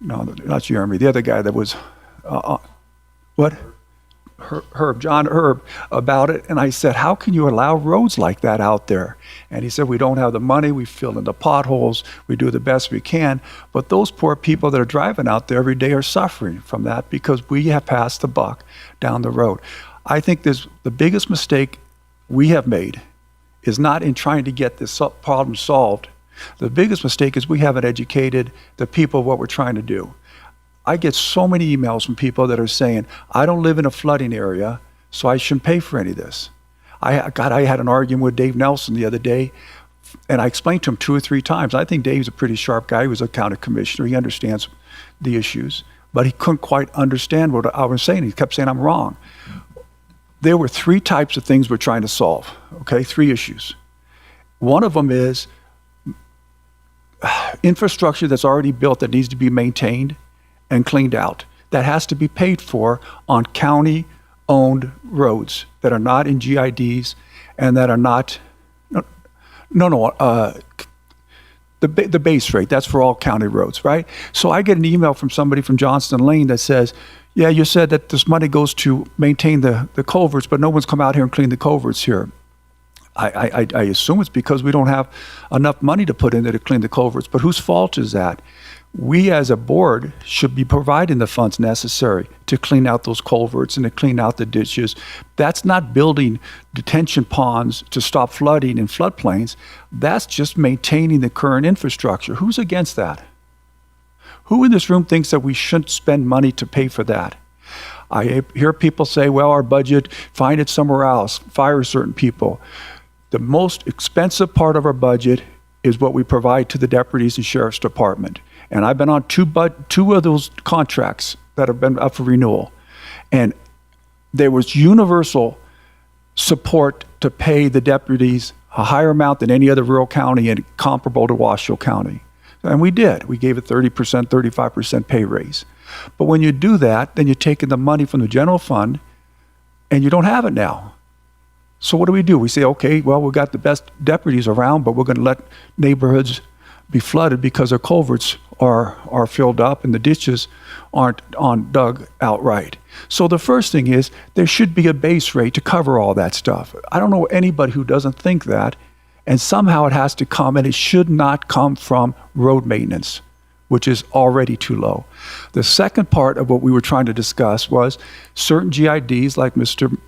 no, not Jeremy, the other guy that was, what? John Herb, about it. And I said, how can you allow roads like that out there? And he said, we don't have the money. We fill in the potholes. We do the best we can. But those poor people that are driving out there every day are suffering from that because we have passed the buck down the road. I think the biggest mistake we have made is not in trying to get this problem solved. The biggest mistake is we haven't educated the people what we're trying to do. I get so many emails from people that are saying, I don't live in a flooding area, so I shouldn't pay for any of this. I had an argument with Dave Nelson the other day, and I explained to him 2 or 3 times. I think Dave's a pretty sharp guy. He was a county commissioner. He understands the issues, but he couldn't quite understand what I was saying. He kept saying I'm wrong. There were 3 types of things we're trying to solve, okay? 3 issues. One of them is infrastructure that's already built that needs to be maintained and cleaned out. That has to be paid for on county-owned roads that are not in GIDs and that are not, the base rate, that's for all county roads, right? So I get an email from somebody from Johnston Lane that says, yeah, you said that this money goes to maintain the culverts, but no one's come out here and cleaned the culverts here. I assume it's because we don't have enough money to put in there to clean the culverts, but whose fault is that? We as a board should be providing the funds necessary to clean out those culverts and to clean out the ditches. That's not building detention ponds to stop flooding in floodplains. That's just maintaining the current infrastructure. Who's against that? Who in this room thinks that we shouldn't spend money to pay for that? I hear people say, well, our budget, find it somewhere else, fire certain people. The most expensive part of our budget is what we provide to the deputies and sheriff's department. And I've been on 2 of those contracts that have been up for renewal. And there was universal support to pay the deputies a higher amount than any other rural county and comparable to Washoe County. And we did. We gave a 30%, 35% pay raise. But when you do that, then you're taking the money from the general fund and you don't have it now. So what do? We say, okay, well, we've got the best deputies around, but we're going to let neighborhoods be flooded because their culverts are filled up and the ditches aren't dug outright. So the first thing is there should be a base rate to cover all that stuff. I don't know anybody who doesn't think that, and somehow it has to come, and it should not come from road maintenance, which is already too low. The second part of what we were trying to discuss was certain GIDs like Mr.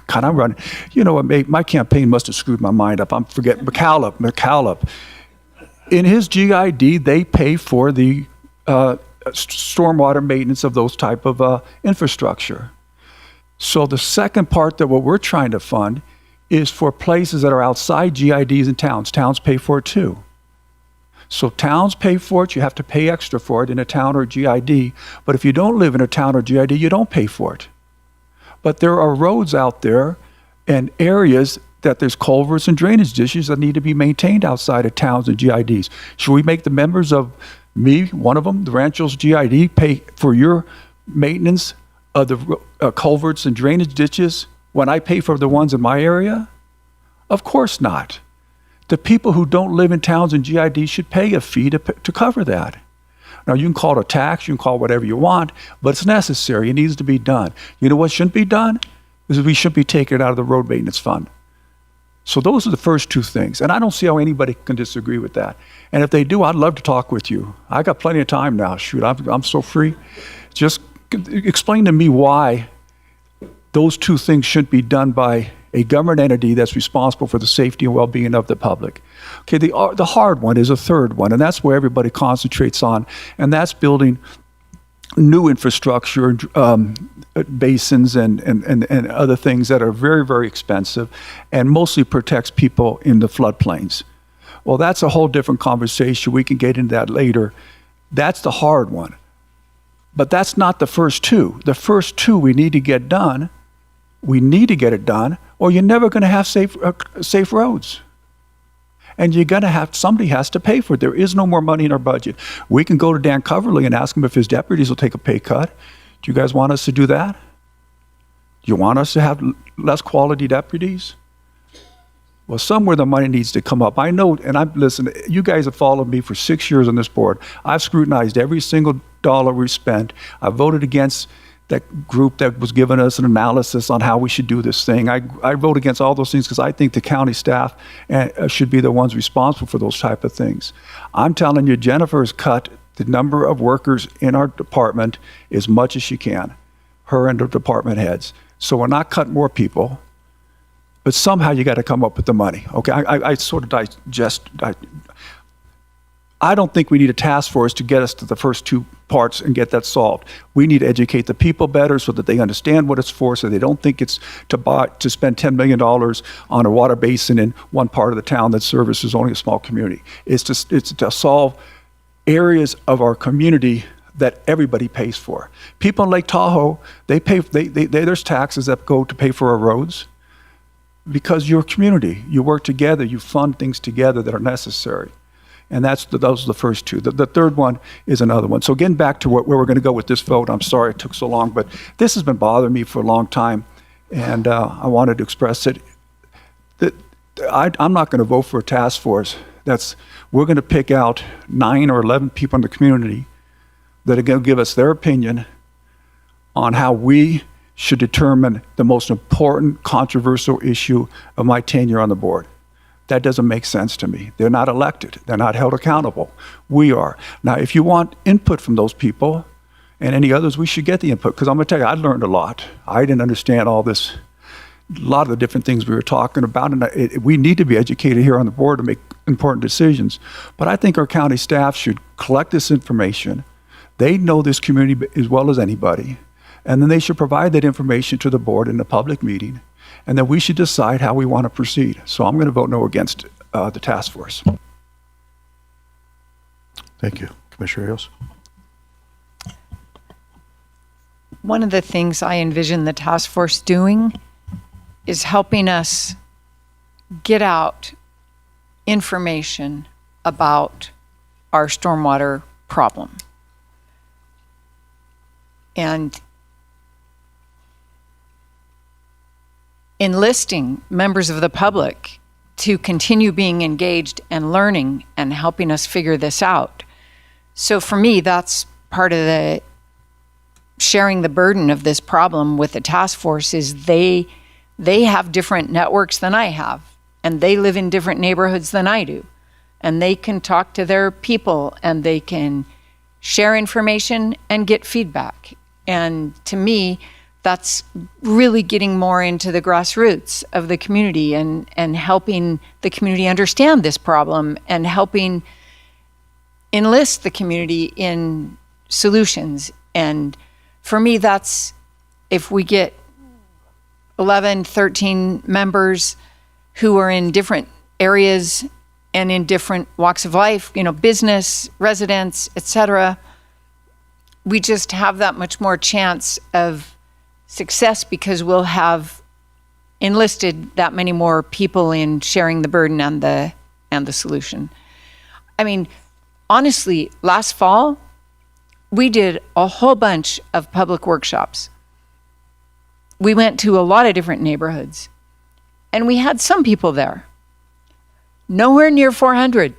God, I'm running. You know what, my campaign must have screwed my mind up. I'm forgetting McCallop. In his GID, they pay for the stormwater maintenance of those type of infrastructure. So the second part that what we're trying to fund is for places that are outside GIDs and towns. Towns pay for it too. So towns pay for it, you have to pay extra for it in a town or GID. But if you don't live in a town or GID, you don't pay for it. But there are roads out there and areas that there's culverts and drainage ditches that need to be maintained outside of towns and GIDs. Should we make the members of one of them, the Rancho's GID, pay for your maintenance of the culverts and drainage ditches when I pay for the ones in my area? Of course not. The people who don't live in towns and GIDs should pay a fee to cover that. Now, you can call it a tax, you can call it whatever you want, but it's necessary. It needs to be done. You know what shouldn't be done? Is we shouldn't be taking it out of the road maintenance fund. So those are the first 2 things. And I don't see how anybody can disagree with that. And if they do, I'd love to talk with you. I got plenty of time now. Shoot, I'm so free. Just explain to me why those 2 things shouldn't be done by a government entity that's responsible for the safety and well-being of the public. Okay, the hard one is a third one, and that's where everybody concentrates on, and that's building new infrastructure, basins and other things that are very, very expensive and mostly protects people in the floodplains. Well, that's a whole different conversation. We can get into that later. That's the hard one. But that's not the first 2. The first 2 we need to get done. We need to get it done, or you're never going to have safe roads. And you're going to have, somebody has to pay for it. There is no more money in our budget. We can go to Dan Coverly and ask him if his deputies will take a pay cut. Do you guys want us to do that? Do you want us to have less quality deputies? Well, somewhere the money needs to come up. I know, and listen, you guys have followed me for 6 years on this board. I've scrutinized every single dollar we spent. I voted against that group that was giving us an analysis on how we should do this thing. I vote against all those things because I think the county staff should be the ones responsible for those type of things. I'm telling you, Jennifer has cut the number of workers in our department as much as she can, her and the department heads. So we're not cutting more people, but somehow you got to come up with the money. Okay, I sort of digest. I don't think we need a task force to get us to the first two parts and get that solved. We need to educate the people better so that they understand what it's for, so they don't think it's to spend $10 million on a water basin in one part of the town that services only a small community. It's to solve areas of our community that everybody pays for. People in Lake Tahoe, there's taxes that go to pay for our roads because you're a community. You work together, you fund things together that are necessary. And those are the first two. The third one is another one. So getting back to where we're going to go with this vote, I'm sorry it took so long, but this has been bothering me for a long time, and I wanted to express it. I'm not going to vote for a task force. We're going to pick out 9 or 11 people in the community that are going to give us their opinion on how we should determine the most important controversial issue of my tenure on the board. That doesn't make sense to me. They're not elected. They're not held accountable. We are. Now, if you want input from those people and any others, we should get the input, because I'm going to tell you, I learned a lot. I didn't understand all this, a lot of the different things we were talking about, and we need to be educated here on the board to make important decisions. But I think our county staff should collect this information. They know this community as well as anybody, and then they should provide that information to the board in a public meeting, and then we should decide how we want to proceed. So I'm going to vote no against the task force. Thank you. Commissioner Hales? One of the things I envision the task force doing is helping us get out information about our stormwater problem. And enlisting members of the public to continue being engaged and learning and helping us figure this out. So for me, that's part of the sharing the burden of this problem with the task force. Is they have different networks than I have, and they live in different neighborhoods than I do, and they can talk to their people and they can share information and get feedback. And to me, that's really getting more into the grassroots of the community and helping the community understand this problem and helping enlist the community in solutions. And for me, that's if we get 11, 13 members who are in different areas and in different walks of life, business, residents, etc., we just have that much more chance of success because we'll have enlisted that many more people in sharing the burden and the solution. I mean, honestly, last fall, we did a whole bunch of public workshops. We went to a lot of different neighborhoods, and we had some people there. Nowhere near 400.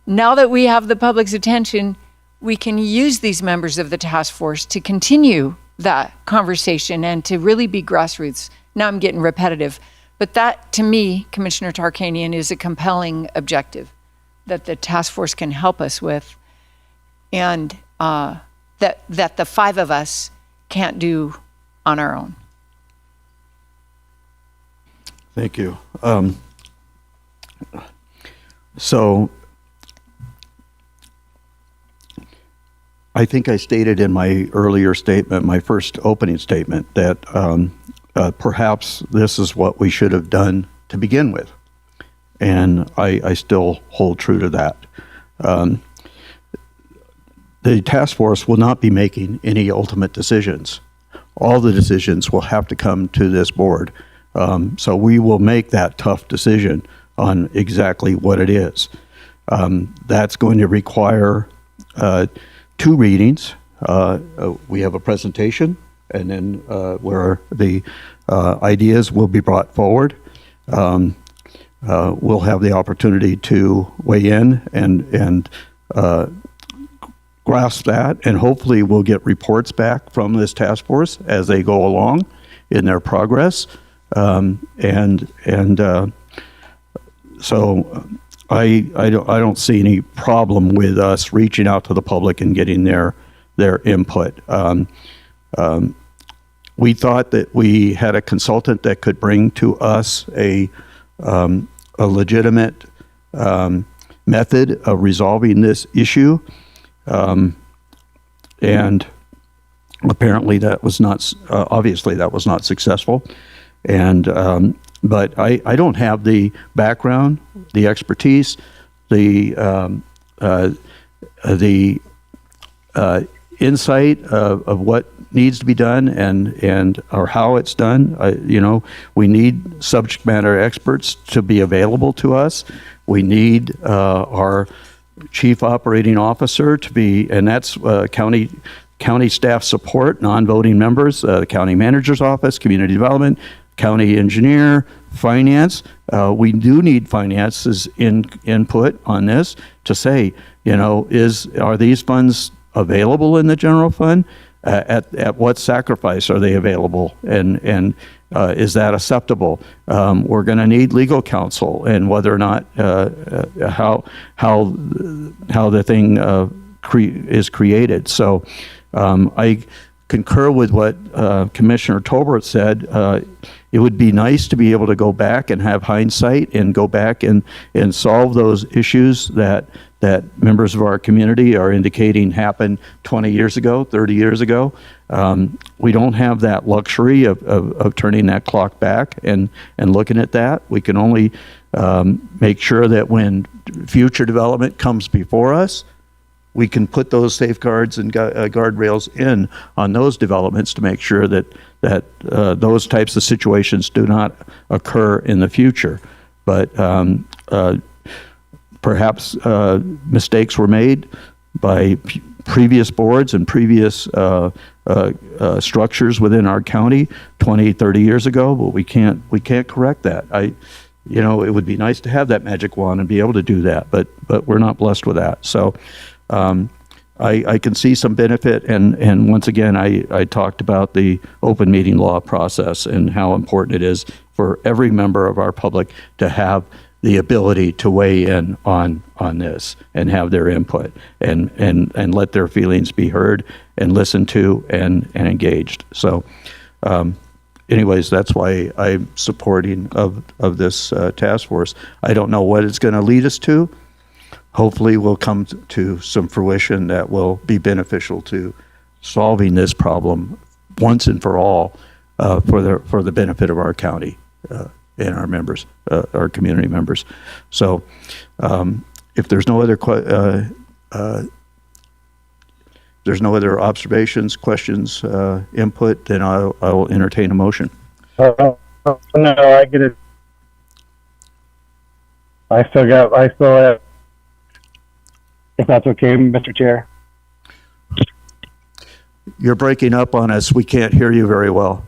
Now that we have the public's attention, we can use these members of the task force to continue that conversation and to really be grassroots. Now I'm getting repetitive, but that, to me, Commissioner Tarkanian, is a compelling objective that the task force can help us with, and that the 5 of us can't do on our own. Thank you. So I think I stated in my earlier statement, my first opening statement, that perhaps this is what we should have done to begin with. And I still hold true to that. The task force will not be making any ultimate decisions. All the decisions will have to come to this board. So we will make that tough decision on exactly what it is. That's going to require 2 readings. We have a presentation, and then where the ideas will be brought forward. we'll have the opportunity to weigh in and grasp that, and hopefully we'll get reports back from this task force as they go along in their progress. So I don't see any problem with us reaching out to the public and getting their input. We thought that we had a consultant that could bring to us a legitimate method of resolving this issue, and apparently that was not. Obviously, that was not successful, and. But I don't have the background, the expertise, the insight of what needs to be done and or how it's done. We need subject matter experts to be available to us. We need our chief operating officer to be, and that's county staff support, non-voting members, the county manager's office, community development, county engineer, finance. We do need finance's input on this to say, are these funds available in the general fund? At what sacrifice are they available? And is that acceptable? We're going to need legal counsel, and whether or not how the thing is created. So I concur with what Commissioner Tolbert said. It would be nice to be able to go back and have hindsight and go back and solve those issues that members of our community are indicating happened 20 years ago, 30 years ago. We don't have that luxury of turning that clock back and looking at that. We can only make sure that when future development comes before us, we can put those safeguards and guardrails in on those developments to make sure that those types of situations do not occur in the future. But perhaps mistakes were made by previous boards and previous structures within our county 20, 30 years ago, but we can't correct that. It would be nice to have that magic wand and be able to do that, but we're not blessed with that. So I can see some benefit, and once again, I talked about the open meeting law process and how important it is for every member of our public to have the ability to weigh in on this and have their input and let their feelings be heard and listened to and engaged. So anyways, that's why I'm supporting of this task force. I don't know what it's going to lead us to. Hopefully we'll come to some fruition that will be beneficial to solving this problem once and for all for the benefit of our county and our members, our community members. So if there's no other observations, questions, input, then I will entertain a motion. No, I get it. I still have. If that's okay, Mr. Chair. You're breaking up on us. We can't hear you very well,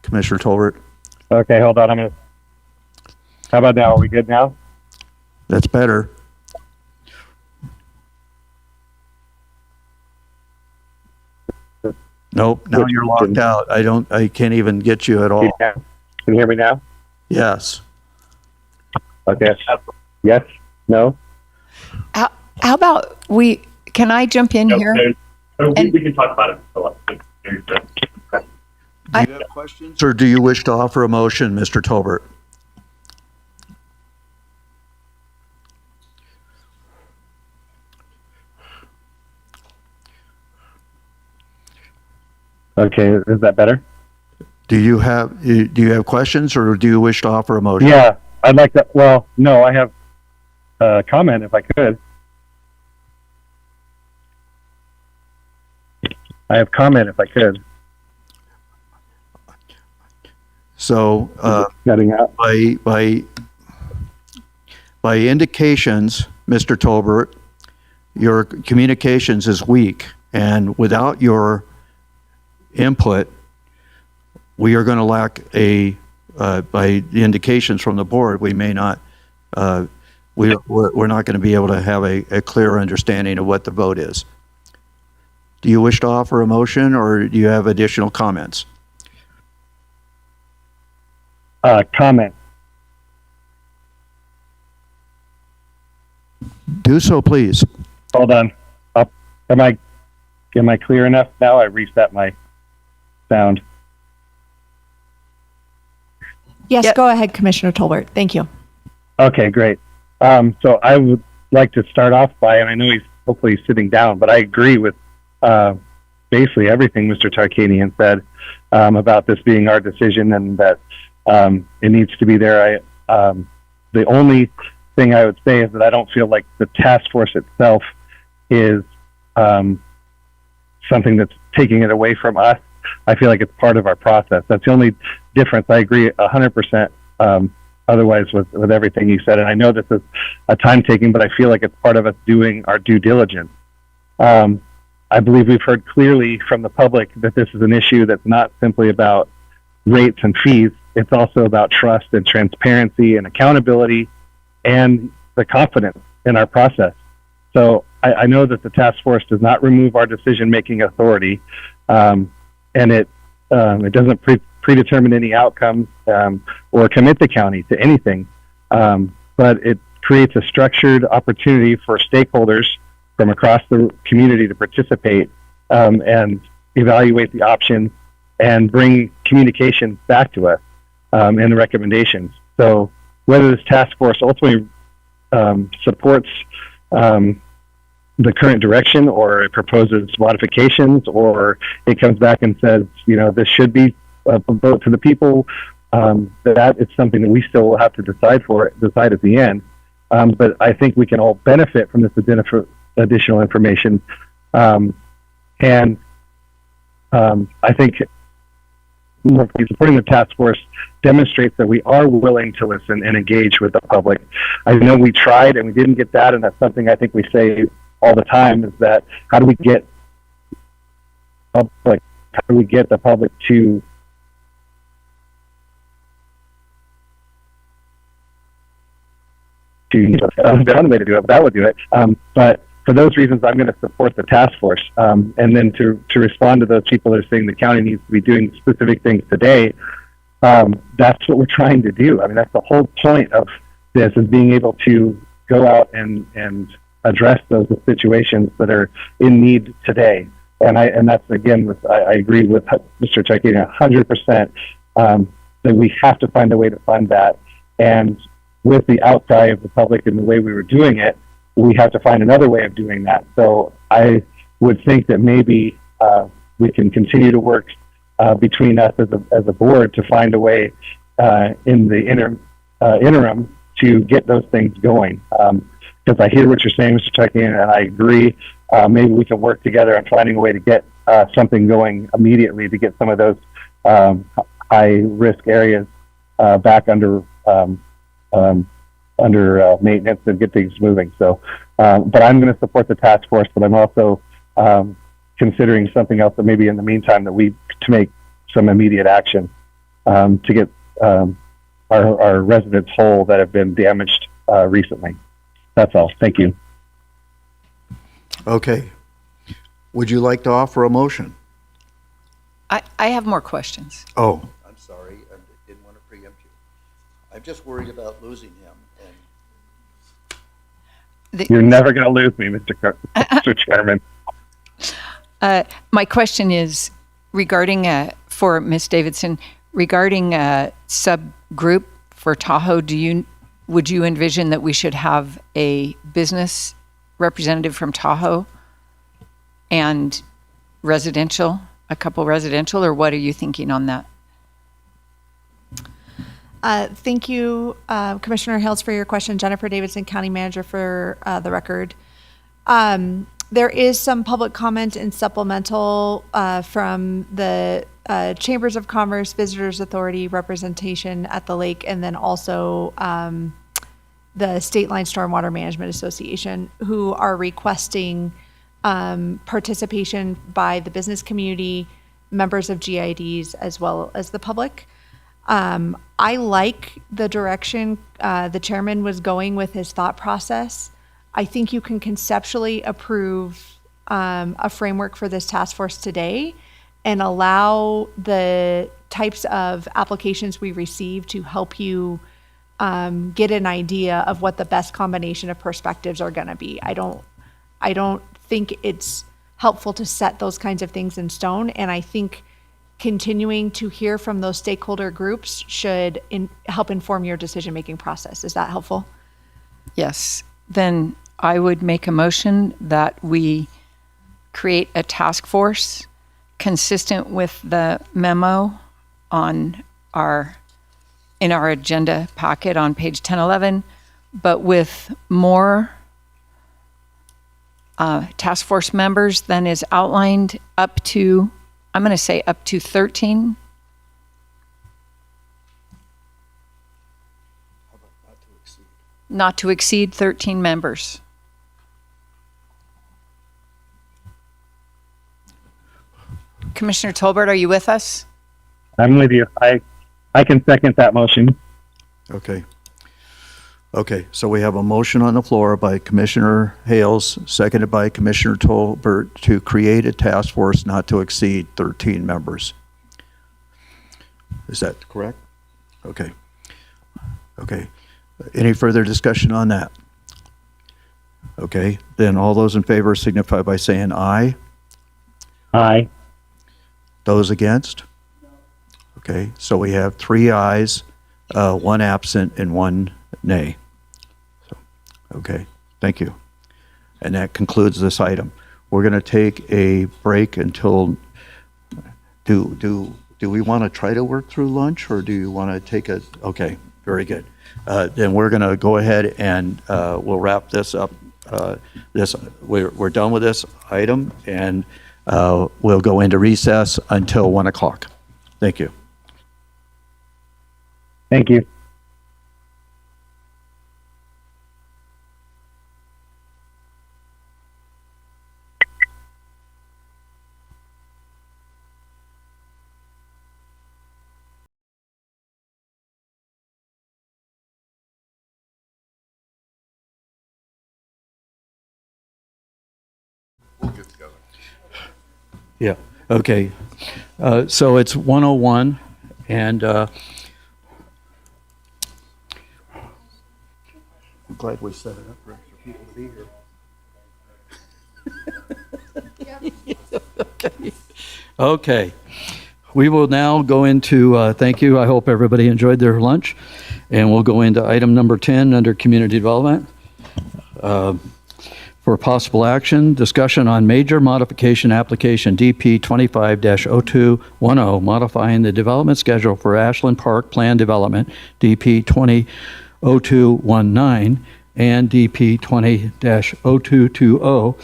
Commissioner Tolbert. Okay, hold on. How about now? Are we good now? That's better. Nope. Now you're locked out. I can't even get you at all. Can you hear me now? Yes. Okay. Yes? No? How about can I jump in here? We can talk about it. Do you have questions, or do you wish to offer a motion, Mr. Tolbert? Okay, is that better? Do you have questions, or do you wish to offer a motion? Yeah, I'd like to. Well, no, I have a comment if I could. I have comment if I could. So, cutting out. By indications, Mr. Tolbert, your communications is weak, and without your input, we are going to lack a by the indications from the board, we may not, we're not going to be able to have a clear understanding of what the vote is. Do you wish to offer a motion, or do you have additional comments? Comment. Do so, please. Hold on. Am I clear enough now? I reset my sound. Yes, go ahead, Commissioner Tolbert. Thank you. Okay, great. So I would like to start off by, and I know he's hopefully sitting down, but I agree with basically everything Mr. Tarkanian said about this being our decision, and that it needs to be there. The only thing I would say is that I don't feel like the task force itself is something that's taking it away from us. I feel like it's part of our process. That's the only difference. I agree 100% otherwise with everything you said. And I know this is a time taking, but I feel like it's part of us doing our due diligence. I believe we've heard clearly from the public that this is an issue that's not simply about rates and fees. It's also about trust and transparency and accountability and the confidence in our process. So I know that the task force does not remove our decision-making authority, and it doesn't predetermine any outcomes or commit the county to anything, but it creates a structured opportunity for stakeholders from across the community to participate and evaluate the options and bring communication back to us and recommendations. So whether this task force ultimately supports the current direction, or it proposes modifications, or it comes back and says, this should be a vote to the people, that is something that we still will have to decide at the end. But I think we can all benefit from this additional information. And I think supporting the task force demonstrates that we are willing to listen and engage with the public. I know we tried and we didn't get that, and that's something I think we say all the time, is that how do we get the public to the way to do it, but that would do it. But for those reasons, I'm going to support the task force. And then to respond to those people that are saying the county needs to be doing specific things today, that's what we're trying to do. I mean, that's the whole point of this, is being able to go out and address those situations that are in need today. And that's, again, I agree with Mr. Tarkanian 100%, that we have to find a way to fund that. And with the outcry of the public and the way we were doing it, we have to find another way of doing that. So I would think that maybe we can continue to work between us as a board to find a way in the interim to get those things going. Because I hear what you're saying, Mr. Tarkanian, and I agree. Maybe we can work together on finding a way to get something going immediately to get some of those high-risk areas back under maintenance and get things moving. So, but I'm going to support the task force, but I'm also considering something else that maybe in the meantime to make some immediate action to get our residents whole that have been damaged recently. That's all. Thank you. Okay. Would you like to offer a motion? I have more questions. Oh. I'm sorry. I didn't want to preempt you. I'm just worried about losing him. You're never going to lose me, Mr. Chairman. My question is regarding, for Ms. Davidson, regarding a subgroup for Tahoe, would you envision that we should have a business representative from Tahoe and residential, a couple residential, or what are you thinking on that? Thank you, Commissioner Hales, for your question. Jennifer Davidson, County Manager, for the record. There is some public comment and supplemental from the Chambers of Commerce, Visitors Authority representation at the lake, and then also the State Line Stormwater Management Association, who are requesting participation by the business community, members of GIDs, as well as the public. I like the direction the chairman was going with his thought process. I think you can conceptually approve a framework for this task force today and allow the types of applications we receive to help you get an idea of what the best combination of perspectives are going to be. I don't think it's helpful to set those kinds of things in stone, and I think continuing to hear from those stakeholder groups should help inform your decision-making process. Is that helpful? Yes. Then I would make a motion that we create a task force consistent with the memo in our agenda packet on page 1011, but with more task force members than is outlined, up to, I'm going to say up to 13. Not to exceed 13 members. Commissioner Tolbert, are you with us? I'm with you. I can second that motion. Okay. Okay, so we have a motion on the floor by Commissioner Hales, seconded by Commissioner Tolbert, to create a task force not to exceed 13 members. Is that correct? Okay. Okay. Any further discussion on that? Okay, then all those in favor signify by saying aye. Aye. Those against? Okay, so we have 3 ayes, 1 absent, and 1 nay. So, okay, thank you. And that concludes this item. We're going to take a break until, do we want to try to work through lunch, or do you want to take a, okay, very good. Then we're going to go ahead and we'll wrap this up. We're done with this item, and we'll go into recess until 1 o'clock. Thank you. Thank you. Yeah, okay. So it's 1:01, and I'm glad we set it up for extra people to be here. Okay. Okay. We will now go into, thank you, I hope everybody enjoyed their lunch, and we'll go into item number 10 under community development. For possible action, discussion on major modification application DP 25-0210, modifying the development schedule for Ashland Park Plan Development, DP 20-0219, and DP 20-0220.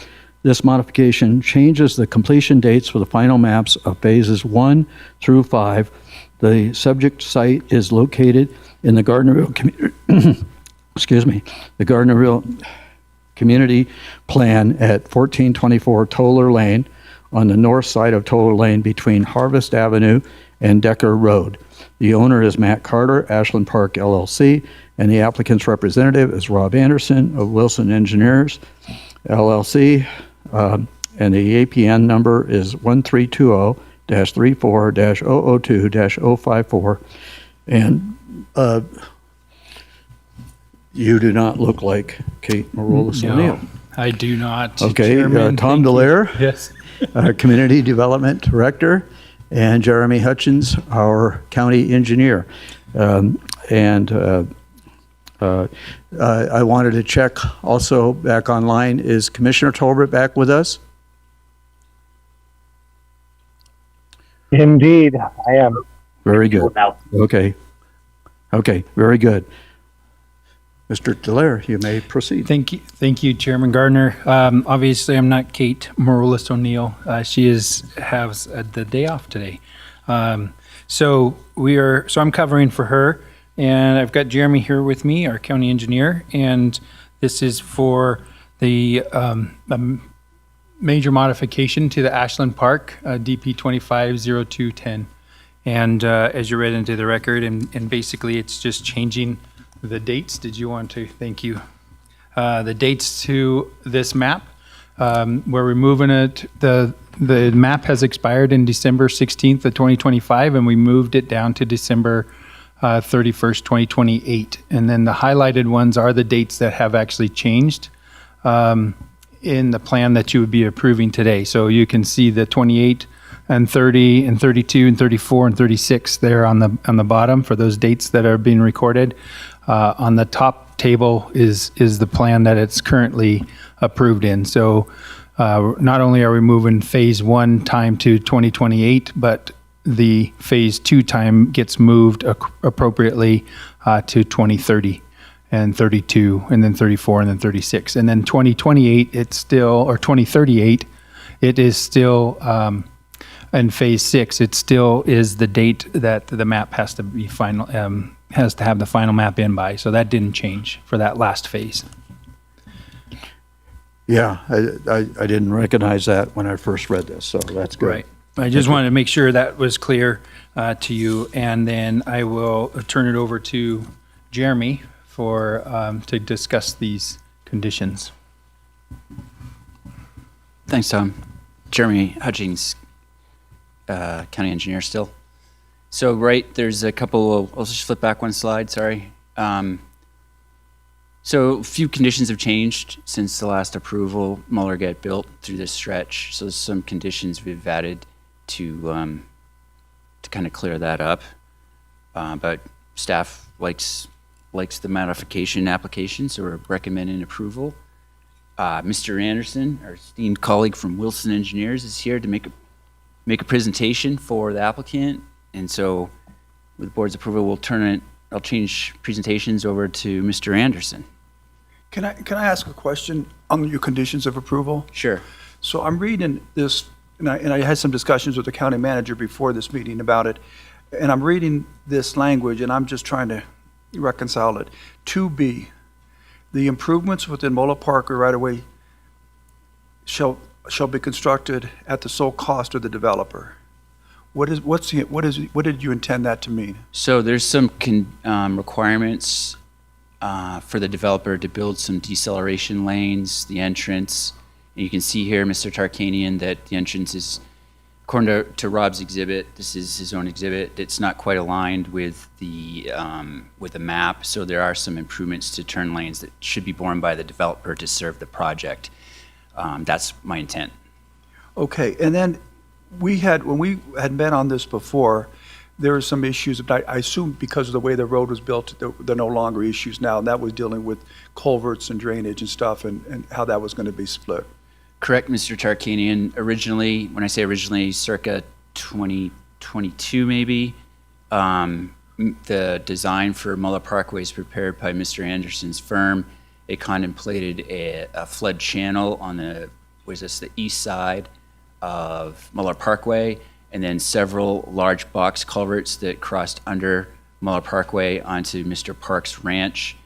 This modification changes the completion dates for the final maps of phases 1 through 5. The subject site is located in the Gardnerville the Gardnerville Community Plan at 1424 Toller Lane on the north side of Toller Lane between Harvest Avenue and Decker Road. The owner is Matt Carter, Ashland Park LLC, and the applicant's representative is Rob Anderson of Wilson Engineers LLC, and the APN number is 1320-34-002-054. And you do not look like Kate Marolis O'Neill. No, I do not. Okay, Chairman, Tom thank you. Delaire, Yes. Community Development Director, and Jeremy Hutchins, our county engineer. I wanted to check also back online, is Commissioner Tolbert back with us? Indeed, I am. Very good. Okay. Okay, very good. Mr. Delaire, you may proceed. Thank you, Chairman Gardner. Obviously, I'm not Kate Marolis O'Neill. She has the day off today, so I'm covering for her, and I've got Jeremy here with me, our county engineer, and this is for the major modification to the Ashland Park DP 25-0210, And as you read into the record, and basically it's just changing the dates. Did you want to? Thank you. The dates to this map. We're removing it. The map has expired in December 16th of 2025, and we moved it down to December 31st, 2028. And then the highlighted ones are the dates that have actually changed in the plan that you would be approving today. So you can see the 28 and 30 and 32 and 34 and 36 there on the bottom for those dates that are being recorded. On the top table is the plan that it's currently approved in. So not only are we moving phase 1 time to 2028, but the phase 2 time gets moved appropriately to 2030 and 32 and then 34 and then 36. And then 2028, it's still, or 2038, it is still, in phase 6, it still is the date that the map has to be final, has to have the final map in by. So that didn't change for that last phase. Yeah, I didn't recognize that when I first read this, so that's good. Right. I just wanted to make sure that was clear to you, and then I will turn it over to Jeremy for to discuss these conditions. Thanks, Tom. Jeremy Hutchings, County Engineer still. So, right, there's a couple of, I'll just flip back one slide, sorry. So a few conditions have changed since the last approval. Muller got built through this stretch. So some conditions we've added to kind of clear that up. But staff likes the modification application, so we're recommending approval. Mr. Anderson, our esteemed colleague from Wilson Engineers, is here to make a presentation for the applicant. And so with the board's approval, I'll change presentations over to Mr. Anderson. Can I ask a question on your conditions of approval? Sure. So I'm reading this, and I had some discussions with the county manager before this meeting about it, and I'm reading this language, and I'm just trying to reconcile it. 2B, the improvements within Mola Park or right-of-way shall be constructed at the sole cost of the developer. What did you intend that to mean? So there's some requirements for the developer to build some deceleration lanes, the entrance. And you can see here, Mr. Tarkanian, that the entrance is, according to Rob's exhibit, this is his own exhibit, it's not quite aligned with the map. So there are some improvements to turn lanes that should be borne by the developer to serve the project. That's my intent. Okay, and then when we had been on this before, there were some issues, but I assume because of the way the road was built, there are no longer issues now, and that was dealing with culverts and drainage and stuff, and how that was going to be split. Correct, Mr. Tarkanian. Originally, when I say originally, circa 2022 maybe, the design for Muller Parkway is prepared by Mr. Anderson's firm. It contemplated a flood channel on the east side of Muller Parkway, and then several large box culverts that crossed under Muller Parkway onto Mr. Park's ranch.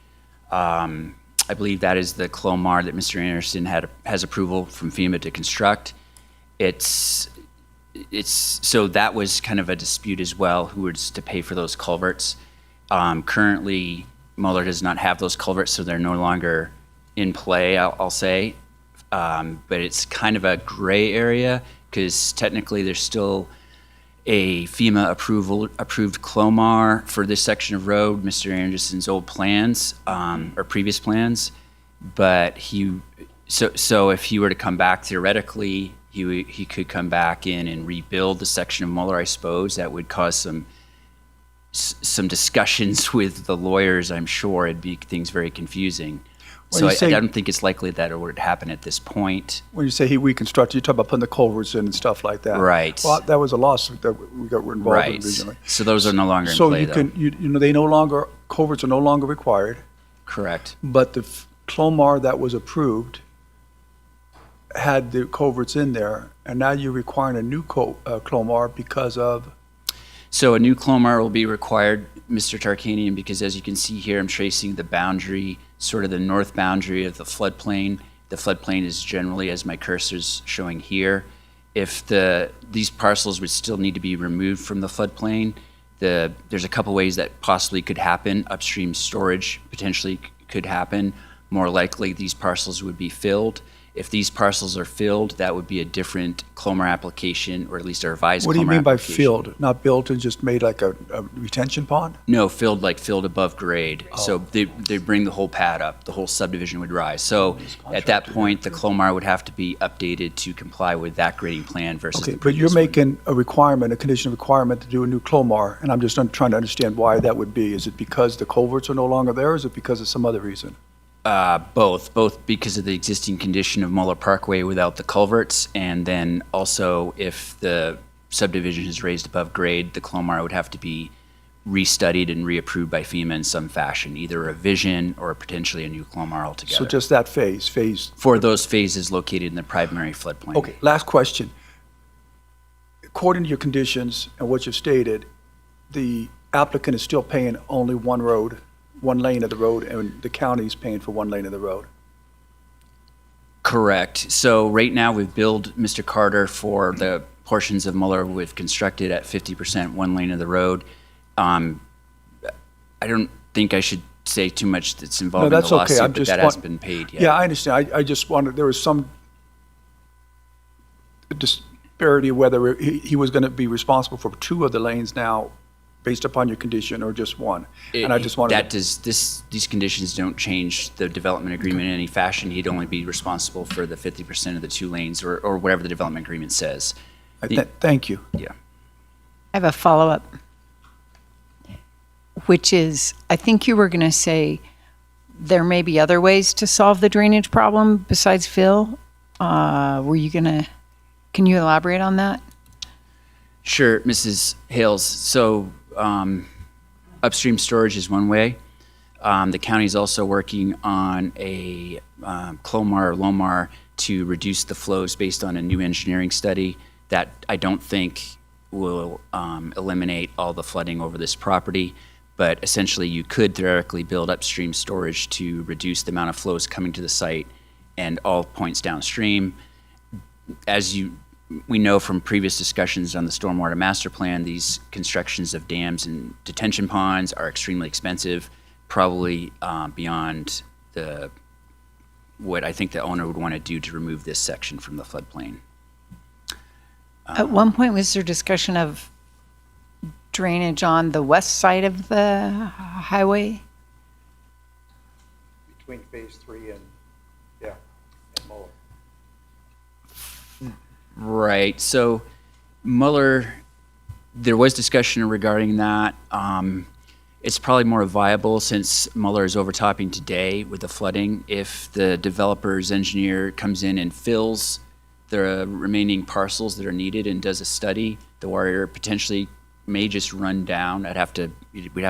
I believe that is the Clomar that Mr. Anderson has approval from FEMA to construct. So that was kind of a dispute as well, who was to pay for those culverts. Currently, Muller does not have those culverts, so they're no longer in play, I'll say. But it's kind of a gray area because technically there's still a FEMA approved Clomar for this section of road, Mr. Anderson's old plans or previous plans. But so if he were to come back theoretically, he could come back in and rebuild the section of Muller, I suppose. That would cause some discussions with the lawyers, I'm sure. It'd be things very confusing. So I don't think it's likely that it would happen at this point. When you say he reconstructed, you talk about putting the culverts in and stuff like that. Right. Well, that was a lawsuit that were involved in originally. So those are no longer in play, though. Culverts are no longer required. Correct. But the Clomar that was approved had the culverts in there, and now you're requiring a new Clomar because of? So a new Clomar will be required, Mr. Tarkanian, because as you can see here, I'm tracing the boundary, sort of the north boundary of the floodplain. The floodplain is generally, as my cursor's showing here, if these parcels would still need to be removed from the floodplain, there's a couple ways that possibly could happen. Upstream storage potentially could happen. More likely, these parcels would be filled. If these parcels are filled, that would be a different CLOMAR application, or at least a revised What do you CLOMAR mean by application. filled? Not built and just made like a retention pond? No, filled like filled above grade. So they bring the whole pad up, the whole subdivision would rise. So at that point, the CLOMAR would have to be updated to comply with that grading plan versus Okay, the but you're previous one. making a requirement, a condition requirement to do a new Clomar, and I'm just trying to understand why that would be. Is it because the culverts are no longer there, or is it because of some other reason? Both because of the existing condition of Muller Parkway without the culverts, and then also if the subdivision is raised above grade, the CLOMAR would have to be restudied and reapproved by FEMA in some fashion, either a revision or potentially a new CLOMAR altogether. So just that phase. For those phases located in the primary floodplain. Okay, last question. According to your conditions and what you've stated, the applicant is still paying only one road, one lane of the road, and the county is paying for one lane of the road. Correct. So right now, we've billed Mr. Carter for the portions of Muller we've constructed at 50% one lane of the road. I don't think I should say too much that's involved in the that's okay. lawsuit, I'm but just that hasn't been paid yet. Yeah, I understand. I just wanted, there was some disparity whether he was going to be responsible for two of the lanes now based upon your condition or just one. And I just wanted These conditions don't change the development agreement in any fashion. He'd only be responsible for the 50% of the two lanes or whatever the development agreement says. Thank you. Yeah. I have a follow-up, which is, I think you were going to say there may be other ways to solve the drainage problem besides fill. Were you going to, can you elaborate on that? Sure, Mrs. Hales. So upstream storage is one way. The county is also working on a CLOMAR or LOMAR to reduce the flows based on a new engineering study that I don't think will eliminate all the flooding over this property. But essentially, you could theoretically build upstream storage to reduce the amount of flows coming to the site and all points downstream. As we know from previous discussions on the Stormwater Master Plan, these constructions of dams and detention ponds are extremely expensive, probably beyond what I think the owner would want to do to remove this section from the floodplain. At one point, was there discussion of drainage on the west side of the highway? Between phase 3 and Muller. Right. So Muller, there was discussion regarding that. It's probably more viable since Muller is overtopping today with the flooding. If the developer's engineer comes in and fills the remaining parcels that are needed and does a study, the water potentially may just run down. We'd have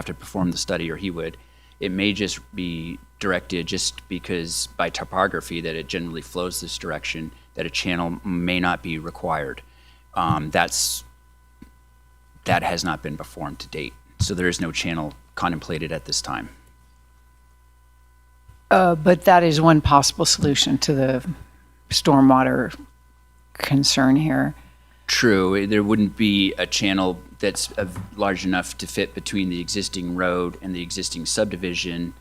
to perform the study, or he would. It may just be directed just because by topography that it generally flows this direction, that a channel may not be required. That has not been performed to date. So there is no channel contemplated at this time. But that is one possible solution to the stormwater concern here. True, there wouldn't be a channel that's large enough to fit between the existing road and the existing subdivision,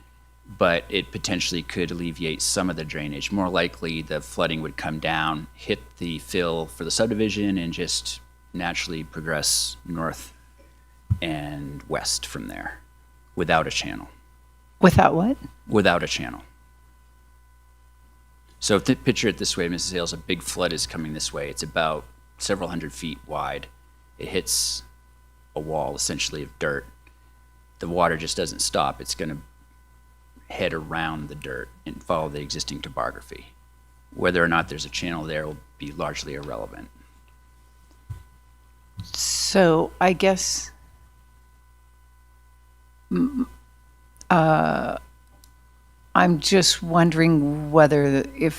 but it potentially could alleviate some of the drainage. More likely, the flooding would come down, hit the fill for the subdivision, and just naturally progress north and west from there without a channel. Without what? Without a channel. So picture it this way, Mrs. Hales, a big flood is coming this way. It's about several hundred feet wide. It hits a wall, essentially, of dirt. The water just doesn't stop. It's going to head around the dirt and follow the existing topography. Whether or not there's a channel there will be largely irrelevant. So I guess I'm just wondering whether it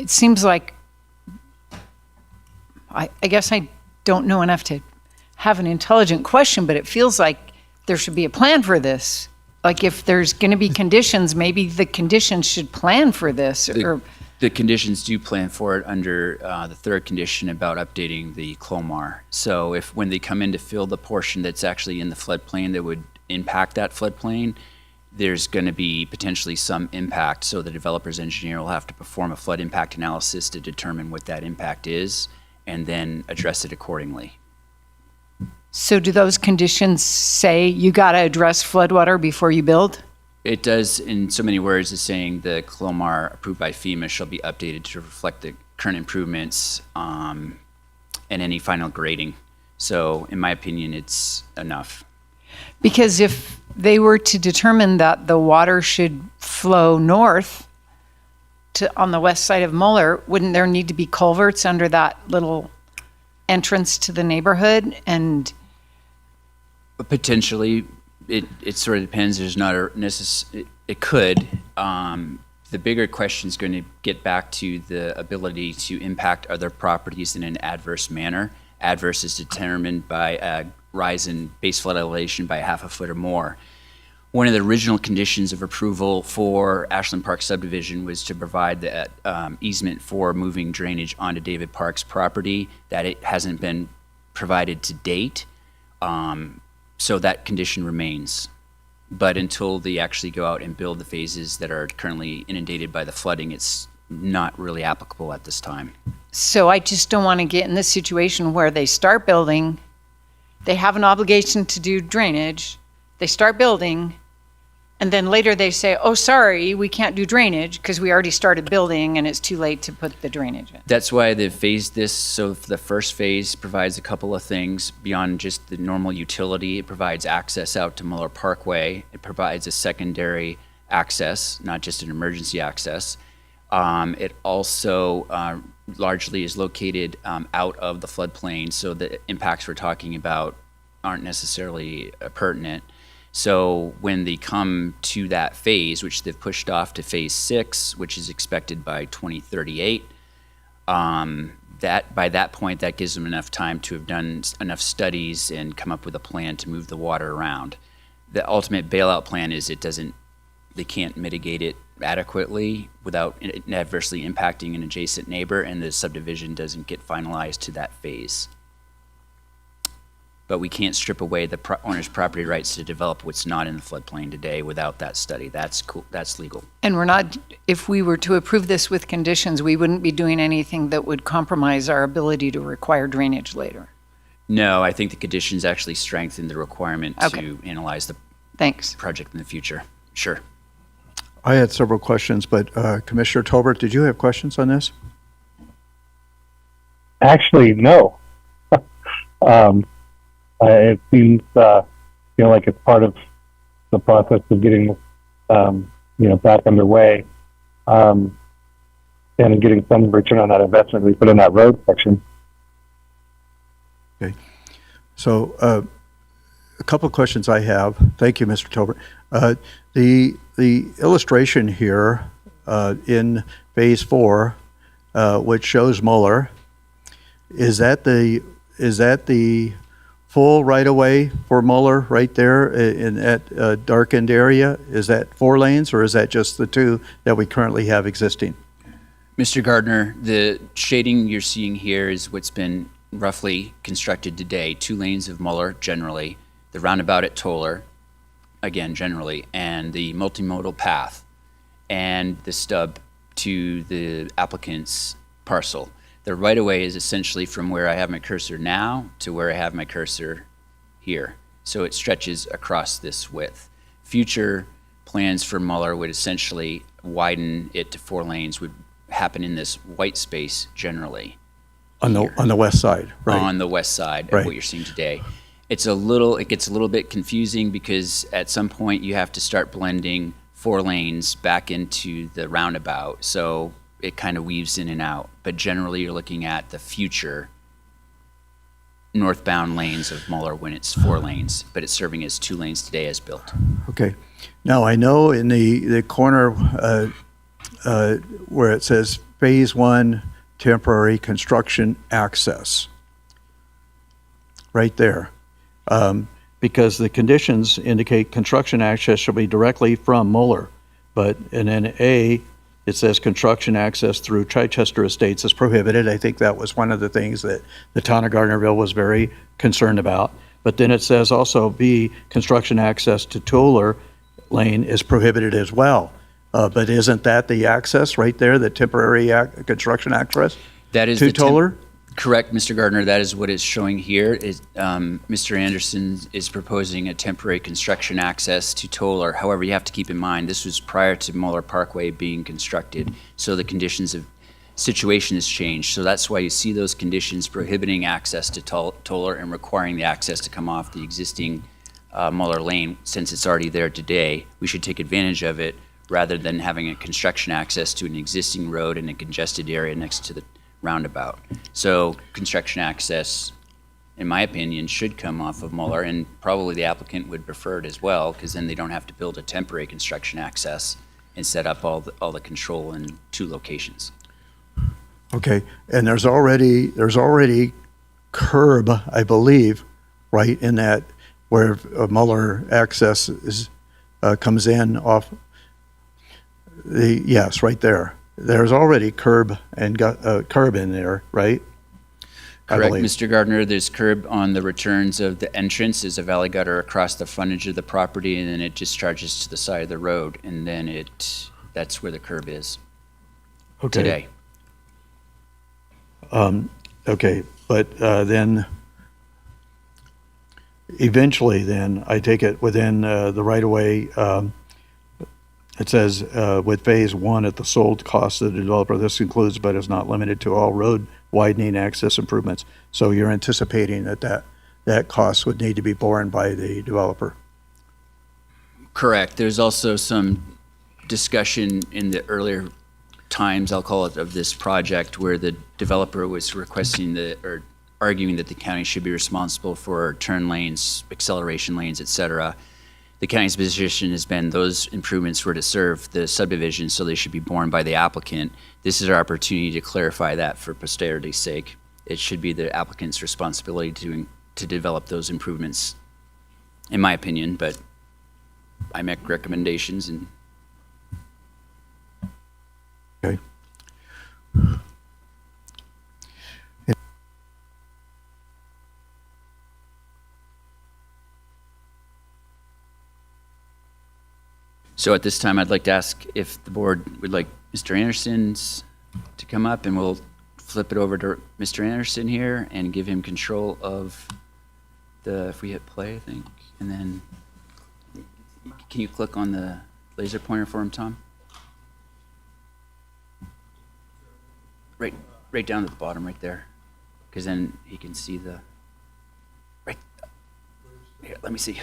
seems like, I guess I don't know enough to have an intelligent question, but it feels like there should be a plan for this. Like if there's going to be conditions, maybe the conditions should plan for this. The conditions do plan for it under the third condition about updating the Clomar. So if when they come in to fill the portion that's actually in the floodplain that would impact that floodplain, there's going to be potentially some impact. So the developer's engineer will have to perform a flood impact analysis to determine what that impact is and then address it accordingly. So do those conditions say you got to address floodwater before you build? It does, in so many words, is saying the Clomar approved by FEMA shall be updated to reflect the current improvements and any final grading. So in my opinion, it's enough. Because if they were to determine that the water should flow north on the west side of Muller, wouldn't there need to be culverts under that little entrance to the neighborhood? And potentially, it sort of depends. There's not a it could. The bigger question is going to get back to the ability to impact other properties in an adverse manner. Adverse is determined by a rise in base flood elevation by 1/2 foot or more. One of the original conditions of approval for Ashland Park subdivision was to provide the easement for moving drainage onto David Park's property. That it hasn't been provided to date. So that condition remains. But until they actually go out and build the phases that are currently inundated by the flooding, it's not really applicable at this time. so I just don't want to get in this situation where they start building, they have an obligation to do drainage, they start building, and then later they say, oh, sorry, we can't do drainage because we already started building and it's too late to put the drainage in. That's why they've phased this. So the first phase provides a couple of things beyond just the normal utility. It provides access out to Muller Parkway. It provides a secondary access, not just an emergency access. It also largely is located out of the floodplain, so the impacts we're talking about aren't necessarily pertinent. So when they come to that phase, which they've pushed off to phase 6, which is expected by 2038, that by that point, that gives them enough time to have done enough studies and come up with a plan to move the water around. The ultimate bailout plan is they can't mitigate it adequately without it adversely impacting an adjacent neighbor, and the subdivision doesn't get finalized to that phase. But we can't strip away the owner's property rights to develop what's not in the floodplain today without that study. That's cool. That's legal. And we're not, if we were to approve this with conditions, we wouldn't be doing anything that would compromise our ability to require drainage later. No, I think the conditions actually strengthen the requirement to analyze the project in the future. Sure. I had several questions, but Commissioner Tolbert, did you have questions on this? Actually, no. It seems, like it's part of the process of getting, back underway, and getting some return on that investment we put in that road section. Okay. So a couple of questions I have. Thank you, Mr. Tolbert. The illustration here in phase 4, which shows Muller, is that the full right-of-way for Muller right there in that darkened area? Is that 4 lanes, or is that just the 2 that we currently have existing? Mr. Gardner, the shading you're seeing here is what's been roughly constructed today. 2 lanes of Muller, generally, the roundabout at Toller, again, generally, and the multimodal path, and the stub to the applicant's parcel. The right-of-way is essentially from where I have my cursor now to where I have my cursor here. So it stretches across this width. Future plans for Muller would essentially widen it to 4 lanes, would happen in this white space generally. On the west side, right? On the west side Right. of what you're seeing today. It gets a little bit confusing because at some point you have to start blending 4 lanes back into the roundabout. So it kind of weaves in and out. But generally you're looking at the future northbound lanes of Muller when it's 4 lanes, but it's serving as 2 lanes today as built. Okay. Now, I know in the corner where it says Phase 1 temporary construction access, right there, because the conditions indicate construction access shall be directly from Muller, but in an A, it says construction access through Chichester Estates is prohibited. I think that was one of the things that the town of Gardnerville was very concerned about. But then it says also B, construction access to Toller Lane is prohibited as well. But isn't that the access right there, the temporary construction access That is to the Toller? Correct, Mr. Gardner. That is what it's showing here. Mr. Anderson is proposing a temporary construction access to Toller. However, you have to keep in mind, this was prior to Muller Parkway being constructed, so the conditions of situation has changed. So that's why you see those conditions prohibiting access to Toller and requiring the access to come off the existing Muller Lane. Since it's already there today, we should take advantage of it rather than having a construction access to an existing road in a congested area next to the roundabout. So construction access, in my opinion, should come off of Muller, and probably the applicant would prefer it as well, because then they don't have to build a temporary construction access and set up all the control in two locations. Okay, and there's already curb, I believe, right in that where Muller access is comes in off the, yes, right there. There's already curb and curb in there, right? I Correct, believe. Mr. Gardner. There's curb on the returns of the entrance. There's a valley gutter across the frontage of the property, and then it discharges to the side of the road, and then that's where the curb is today. Okay, but then eventually then, I take it within the right-of-way, it says with phase one at the sold cost of the developer, this includes but is not limited to all road widening access improvements. So you're anticipating that cost would need to be borne by the developer? Correct. There's also some discussion in the earlier times, I'll call it, of this project where the developer was requesting or arguing that the county should be responsible for turn lanes, acceleration lanes, et cetera. The county's position has been those improvements were to serve the subdivision, so they should be borne by the applicant. This is our opportunity to clarify that for posterity's sake. It should be the applicant's responsibility to develop those improvements, in my opinion, but I make recommendations and Okay. so at this time, I'd like to ask if the board would like Mr. Anderson's to come up, and we'll flip it over to Mr. Anderson here and give him control of if we hit play, I think, and then can you click on the laser pointer for him, Tom? Right down at the bottom right there, because then he can see right here. Let me see.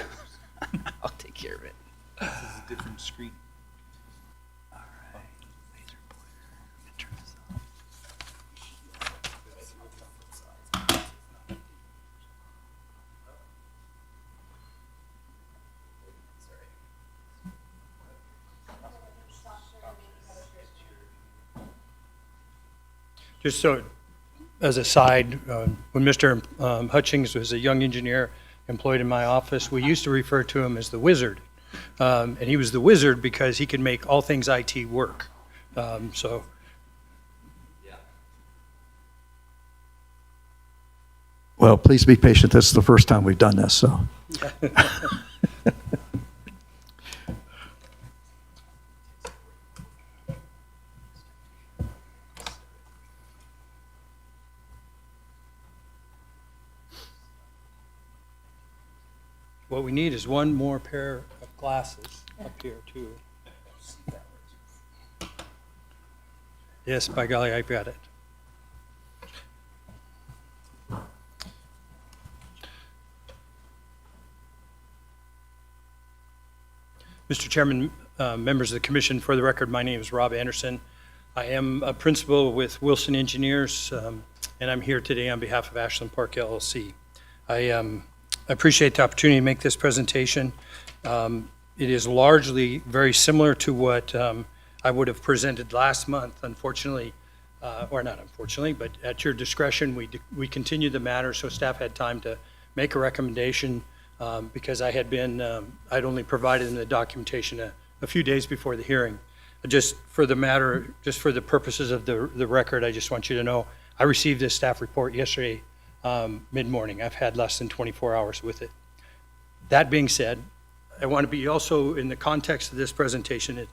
I'll take care of it. This is a different screen. All right. Laser pointer. Turn this off. Just so, as a side, when Mr. Hutchings was a young engineer employed in my office, we used to refer to him as the wizard. And he was the wizard because he could make all things IT work. So Well, please be patient. This is the first time we've done this, so. what we need is one more pair of glasses up here too. Yes, by golly, I've got it. Mr. Chairman, members of the commission, for the record, my name is Rob Anderson. I am a principal with Wilson Engineers, and I'm here today on behalf of Ashland Park LLC. I appreciate the opportunity to make this presentation. It is largely very similar to what I would have presented last month. Unfortunately, or not unfortunately, but at your discretion, we continued the matter, so staff had time to make a recommendation because I had been, I'd only provided them the documentation a few days before the hearing. just for the purposes of the record, I just want you to know, I received this staff report yesterday, mid-morning. I've had less than 24 hours with it. That being said, I want to be also, in the context of this presentation,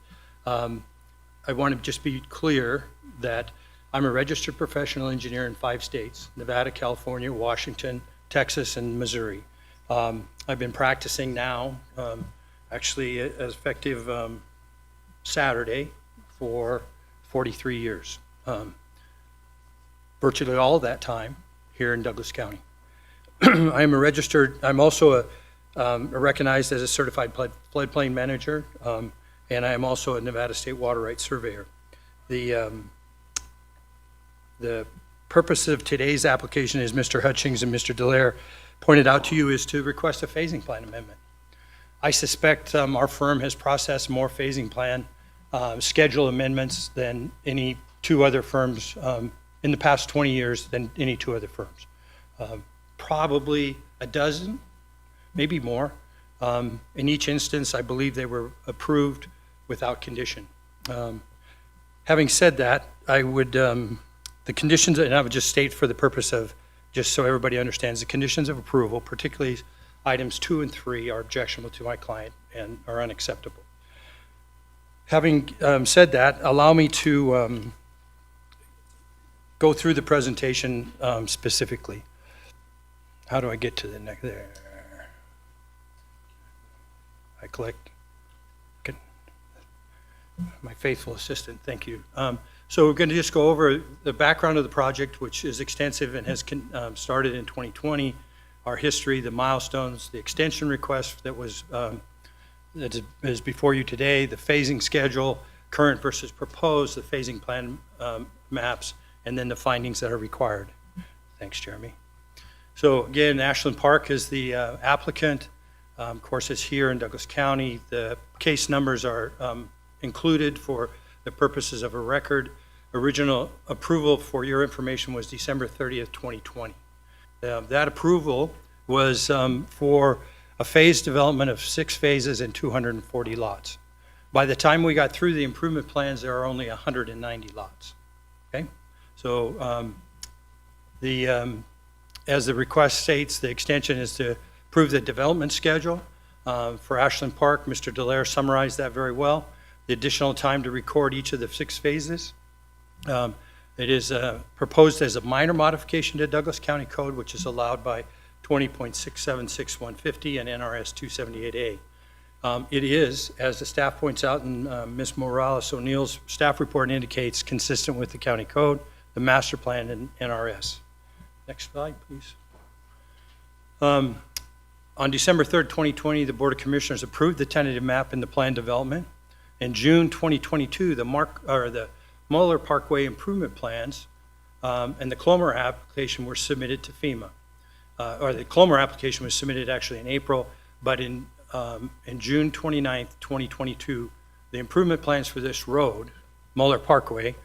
I want to just be clear that I'm a registered professional engineer in 5 states, Nevada, California, Washington, Texas, and Missouri. I've been practicing now, actually as effective Saturday, for 43 years. Virtually all of that time here in Douglas County. I'm also recognized as a certified floodplain manager, and I am also a Nevada State Water Rights Surveyor. The purpose of today's application, as Mr. Hutchings and Mr. Dallaire pointed out to you, is to request a phasing plan amendment. I suspect our firm has processed more phasing plan schedule amendments than any 2 other firms in the past 20 years than any 2 other firms. Probably a dozen, maybe more. In each instance, I believe they were approved without condition. Having said that, I would, the conditions, and I would just state for the purpose of, just so everybody understands, the conditions of approval, particularly items 2 and 3, are objectionable to my client and are unacceptable. Having said that, allow me to go through the presentation specifically. How do I get to the next there? I clicked. Okay. My faithful assistant, thank you. So we're going to just go over the background of the project, which is extensive and has started in 2020, our history, the milestones, the extension request that was that is before you today, the phasing schedule, current versus proposed, the phasing plan maps, and then the findings that are required. Thanks, Jeremy. So again, Ashland Park is the applicant. Of course, it's here in Douglas County. The case numbers are included for the purposes of a record. Original approval, for your information, was December 30th, 2020. That approval was for a phased development of 6 phases and 240 lots. By the time we got through the improvement plans, there are only 190 lots. Okay, so as the request states, the extension is to approve the development schedule for Ashland Park. Mr. Dallaire summarized that very well. The additional time to record each of the 6 phases. It is proposed as a minor modification to Douglas County Code, which is allowed by 20.676150 and NRS 278A. It is, as the staff points out, and Ms. Morales O'Neill's staff report indicates, consistent with the county code, the master plan, and NRS. Next slide, please. On December 3rd, 2020, the Board of Commissioners approved the tentative map and the plan development. In June 2022, the Muller Parkway improvement plans and the Clomar application were submitted to FEMA. Or the Clomar application was submitted actually in April, but in June 29th, 2022, the improvement plans for this road, Muller Parkway,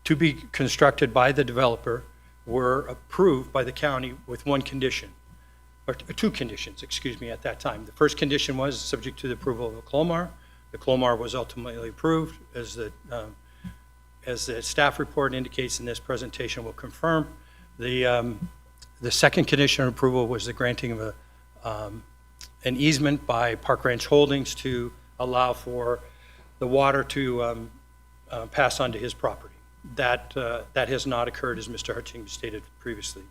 to be constructed by the developer, were approved by the county with 1 condition, or 2 conditions, excuse me, at that time. The first condition was subject to the approval of the Clomar. The Clomar was ultimately approved, as the staff report indicates in this presentation will confirm. The second condition of approval was the granting of an easement by Park Ranch Holdings to allow for the water to pass onto his property. That has not occurred, as Mr. Hutchings stated previously.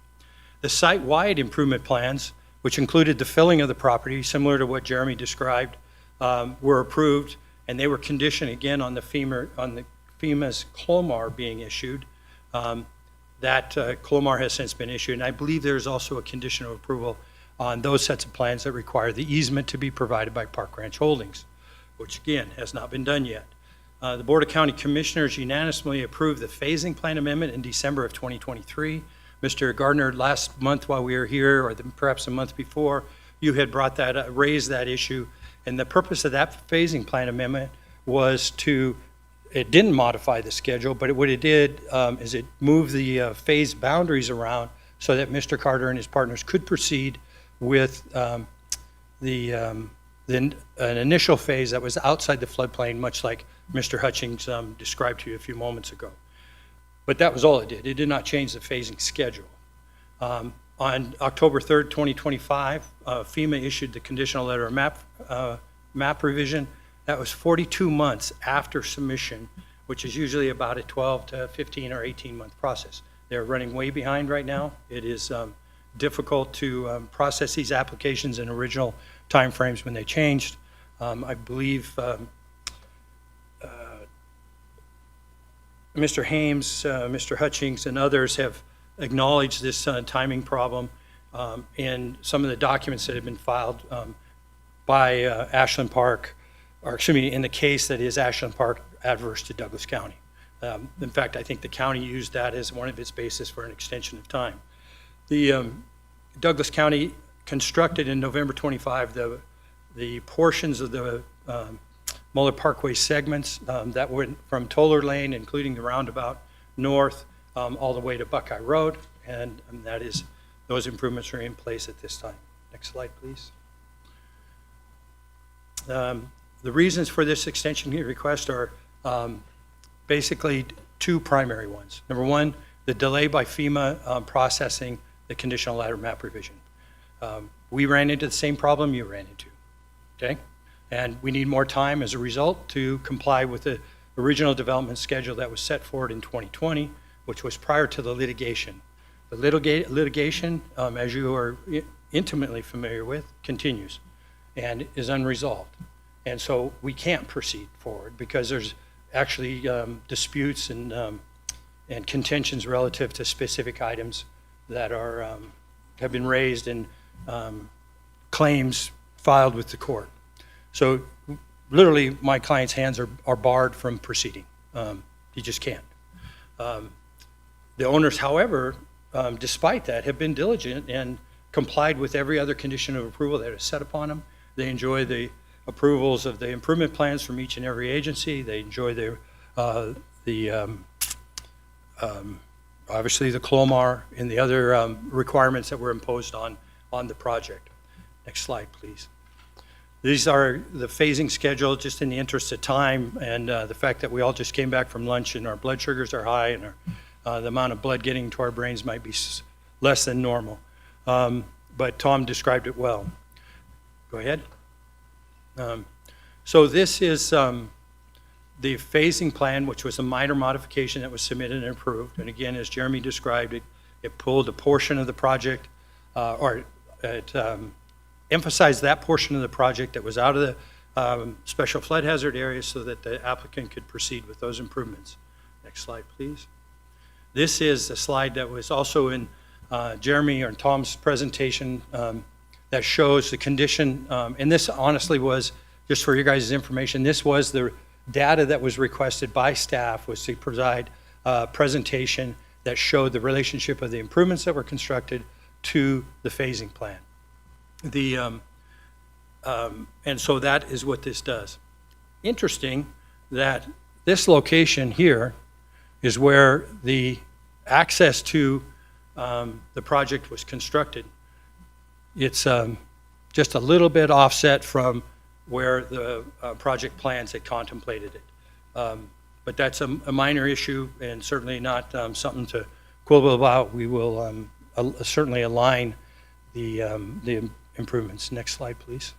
The site-wide improvement plans, which included the filling of the property, similar to what Jeremy described, were approved, and they were conditioned again on the FEMA's Clomar being issued. That Clomar has since been issued, and I believe there's also a condition of approval on those sets of plans that require the easement to be provided by Park Ranch Holdings, which again has not been done yet. The Board of County Commissioners unanimously approved the phasing plan amendment in December of 2023. Mr. Gardner, last month while we were here, or perhaps a month before, you had brought that, raised that issue, and the purpose of that phasing plan amendment was to, it didn't modify the schedule, but what it did is it moved the phase boundaries around so that Mr. Carter and his partners could proceed with an initial phase that was outside the floodplain, much like Mr. Hutchings described to you a few moments ago. But that was all it did. It did not change the phasing schedule. On October 3rd, 2025, FEMA issued the conditional letter of map revision. That was 42 months after submission, which is usually about a 12 to 15 or 18-month process. They're running way behind right now. It is difficult to process these applications in original timeframes when they changed. I believe Mr. Hames, Mr. Hutchings, and others have acknowledged this timing problem in some of the documents that have been filed by Ashland Park, or excuse me, in the case that is Ashland Park adverse to Douglas County. In fact, I think the county used that as one of its basis for an extension of time. The Douglas County constructed in November 25 the portions of the Muller Parkway segments that went from Toller Lane, including the roundabout north, all the way to Buckeye Road, and those improvements are in place at this time. Next slide, please. The reasons for this extension request are basically two primary ones. Number one, the delay by FEMA processing the conditional letter map revision. We ran into the same problem you ran into, okay? And we need more time as a result to comply with the original development schedule that was set forward in 2020, which was prior to the litigation. The litigation, as you are intimately familiar with, continues and is unresolved. And so we can't proceed forward because there's actually disputes and contentions relative to specific items that have been raised in claims filed with the court. So literally, my client's hands are barred from proceeding. You just can't. The owners, however, despite that, have been diligent and complied with every other condition of approval that is set upon them. They enjoy the approvals of the improvement plans from each and every agency. They enjoy obviously the CLOMAR and the other requirements that were imposed on the project. Next slide, please. These are the phasing schedule, just in the interest of time and the fact that we all just came back from lunch and our blood sugars are high and the amount of blood getting to our brains might be less than normal. But Tom described it well. Go ahead. So this is the phasing plan, which was a minor modification that was submitted and approved. And again, as Jeremy described it, it pulled a portion of the project, or it emphasized that portion of the project that was out of the special flood hazard area so that the applicant could proceed with those improvements. Next slide, please. This is a slide that was also in Jeremy or Tom's presentation that shows the condition, and this honestly was, just for your guys' information, this was the data that was requested by staff, was to provide a presentation that showed the relationship of the improvements that were constructed to the phasing plan. And so that is what this does. Interesting that this location here is where the access to the project was constructed. It's just a little bit offset from where the project plans had contemplated it. But that's a minor issue and certainly not something to quibble about. We will certainly align the improvements. Next slide, please.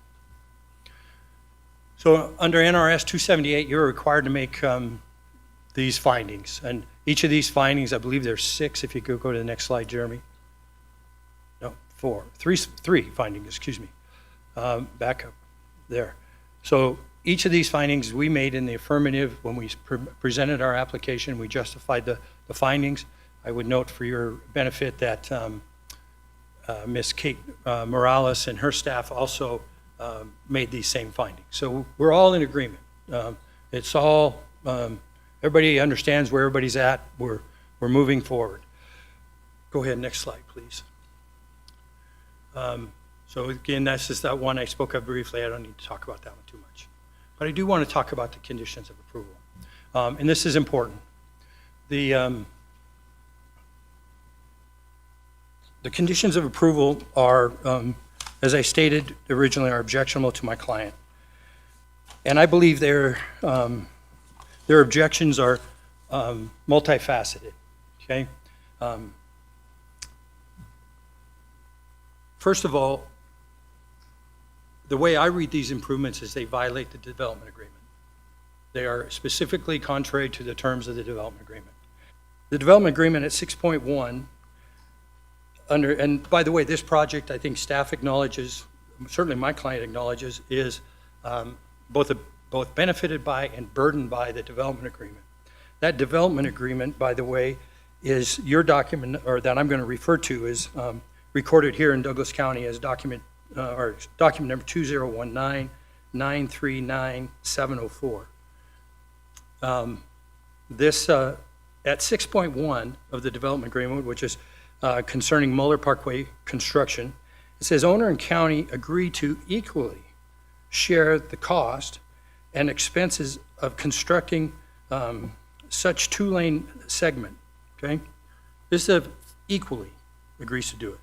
So under NRS 278, you're required to make these findings. And each of these findings, I believe there's 6, if you could go to the next slide, Jeremy. No, 4. 3 findings, excuse me. Back up there. So each of these findings we made in the affirmative when we presented our application. We justified the findings. I would note for your benefit that Ms. Kate Morales and her staff also made these same findings. So we're all in agreement. It's all, everybody understands where everybody's at. We're moving forward. Go ahead, next slide, please. So again, that's just that one I spoke of briefly. I don't need to talk about that one too much. But I do want to talk about the conditions of approval. And this is important. The conditions of approval are, as I stated originally, are objectionable to my client. And I believe they're their objections are multifaceted, okay? First of all, the way I read these improvements is they violate the development agreement. They are specifically contrary to the terms of the development agreement. The development agreement at 6.1, and by the way, this project, I think staff acknowledges, certainly my client acknowledges, is both benefited by and burdened by the development agreement. That development agreement, by the way, is your document, or that I'm going to refer to, is recorded here in Douglas County as document number 2019-939704. This at 6.1 of the development agreement, which is concerning Muller Parkway construction, it says owner and county agree to equally share the cost and expenses of constructing such two-lane segment, okay? This is equally agrees to do it.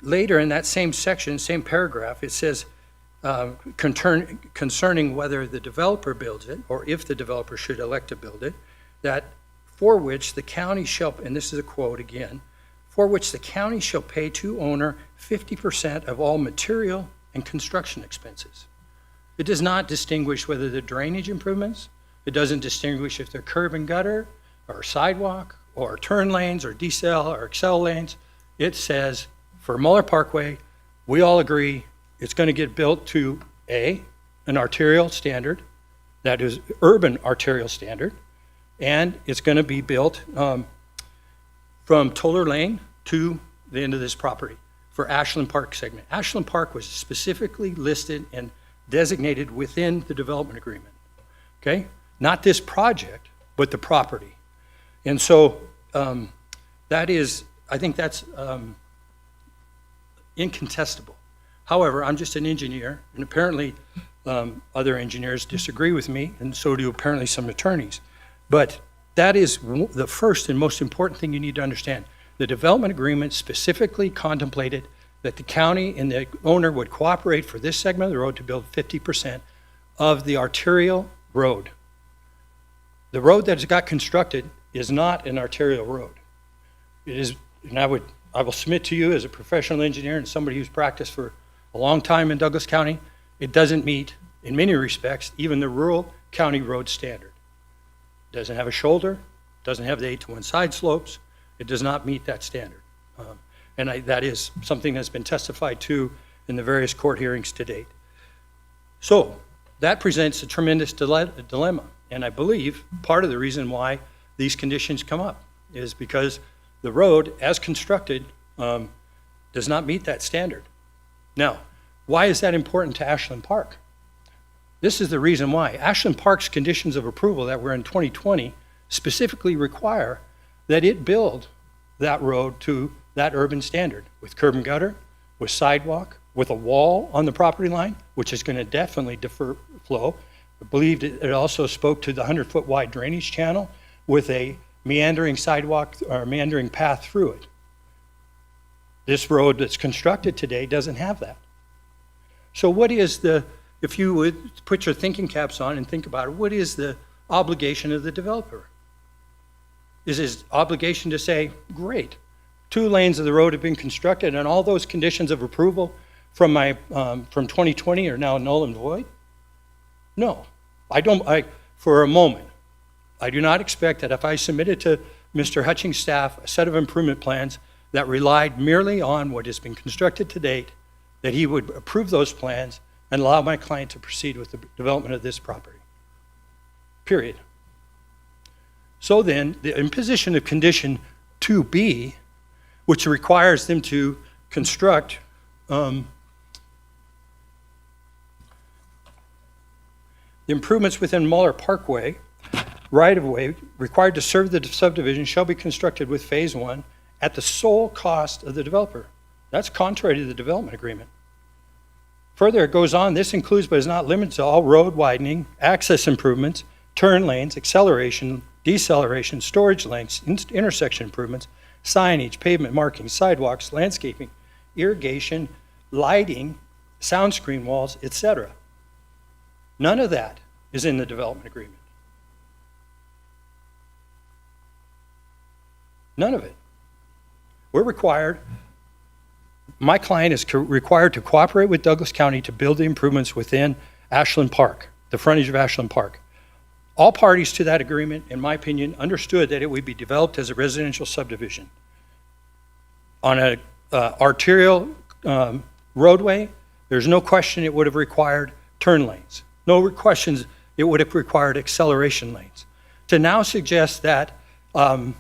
Later in that same section, same paragraph, it says concerning whether the developer builds it, or if the developer should elect to build it, that for which the county shall, and this is a quote again, for which the county shall pay to owner 50% of all material and construction expenses. It does not distinguish whether they're drainage improvements. It doesn't distinguish if they're curb and gutter, or sidewalk, or turn lanes, or decel, or accel lanes. It says, for Muller Parkway, we all agree it's going to get built to an arterial standard, that is urban arterial standard, and it's going to be built from Toller Lane to the end of this property for Ashland Park segment. Ashland Park was specifically listed and designated within the development agreement, okay? Not this project, but the property. And so that is, I think that's incontestable. However, I'm just an engineer, and apparently other engineers disagree with me, and so do apparently some attorneys. But that is the first and most important thing you need to understand. The development agreement specifically contemplated that the county and the owner would cooperate for this segment of the road to build 50% of the arterial road. The road that got constructed is not an arterial road. It is, and I will submit to you as a professional engineer and somebody who's practiced for a long time in Douglas County, it doesn't meet, in many respects, even the rural county road standard. It doesn't have a shoulder, doesn't have the 8-to-1 side slopes. It does not meet that standard. That is something that's been testified to in the various court hearings to date. So that presents a tremendous dilemma. And I believe part of the reason why these conditions come up is because the road, as constructed, does not meet that standard. Now, why is that important to Ashland Park? This is the reason why. Ashland Park's conditions of approval that were in 2020 specifically require that it build that road to that urban standard with curb and gutter, with sidewalk, with a wall on the property line, which is going to definitely defer flow. I believe it also spoke to the 100-foot wide drainage channel with a meandering sidewalk or meandering path through it. This road that's constructed today doesn't have that. So what is the, if you would put your thinking caps on and think about it, what is the obligation of the developer? Is his obligation to say, great, 2 lanes of the road have been constructed and all those conditions of approval from 2020 are now null and void? No, for a moment, I do not expect that if I submitted to Mr. Hutchings' staff a set of improvement plans that relied merely on what has been constructed to date, that he would approve those plans and allow my client to proceed with the development of this property. Period. So then, the imposition of condition 2B, which requires them to construct the improvements within Muller Parkway, right-of-way required to serve the subdivision shall be constructed with phase 1 at the sole cost of the developer. That's contrary to the development agreement. Further, it goes on, this includes but is not limited to all road widening, access improvements, turn lanes, acceleration, deceleration, storage lengths, intersection improvements, signage, pavement markings, sidewalks, landscaping, irrigation, lighting, sound screen walls, etc. None of that is in the development agreement. None of it. We're required, my client is required to cooperate with Douglas County to build the improvements within Ashland Park, the frontage of Ashland Park. All parties to that agreement, in my opinion, understood that it would be developed as a residential subdivision. On an arterial roadway, there's no question it would have required turn lanes. No questions it would have required acceleration lanes. To now suggest that, and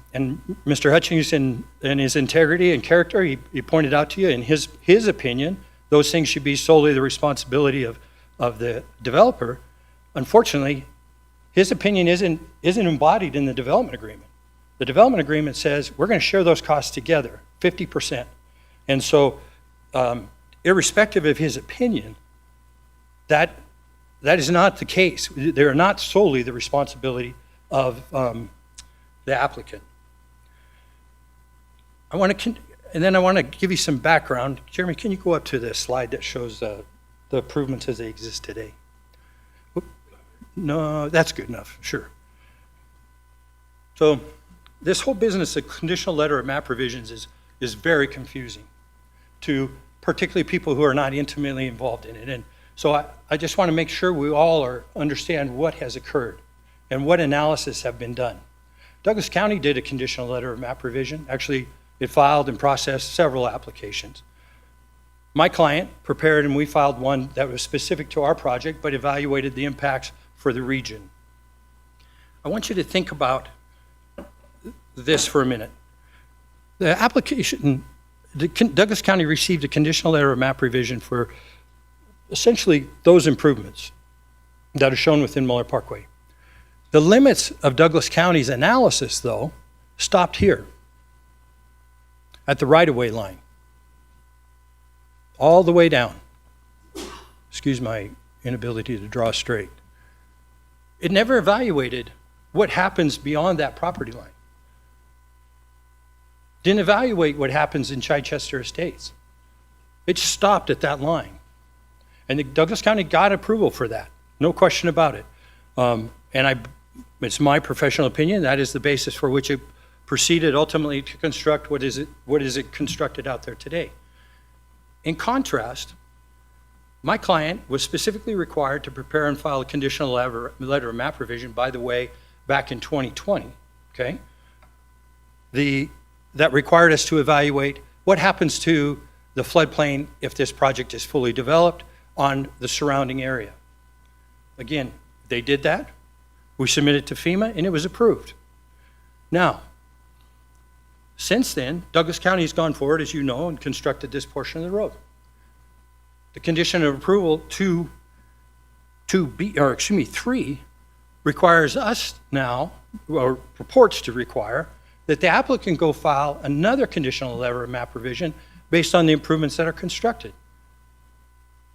Mr. Hutchings in his integrity and character, he pointed out to you in his opinion, those things should be solely the responsibility of the developer. Unfortunately, his opinion isn't embodied in the development agreement. The development agreement says we're going to share those costs together, 50%. And so, irrespective of his opinion, that is not the case. They're not solely the responsibility of the applicant. I want to give you some background. Jeremy, can you go up to the slide that shows the improvements as they exist today? No, that's good enough, sure. So this whole business of conditional letter of map revisions is very confusing to particularly people who are not intimately involved in it. And so I just want to make sure we all understand what has occurred and what analysis have been done. Douglas County did a conditional letter of map revision. Actually, it filed and processed several applications. My client prepared and we filed one that was specific to our project but evaluated the impacts for the region. I want you to think about this for a minute. The application, Douglas County received a conditional letter of map revision for essentially those improvements that are shown within Muller Parkway. The limits of Douglas County's analysis, though, stopped here at the right-of-way line, all the way down. Excuse my inability to draw straight. It never evaluated what happens beyond that property line. Didn't evaluate what happens in Chichester Estates. It stopped at that line. And Douglas County got approval for that, no question about it. It's my professional opinion, that is the basis for which it proceeded ultimately to construct what is it constructed out there today. In contrast, my client was specifically required to prepare and file a conditional letter of map revision, by the way, back in 2020, okay? That required us to evaluate what happens to the floodplain if this project is fully developed on the surrounding area. Again, they did that. We submitted to FEMA and it was approved. Now, since then, Douglas County has gone forward, as you know, and constructed this portion of the road. The condition of approval 3 requires us now, or purports to require, that the applicant go file another conditional letter of map revision based on the improvements that are constructed.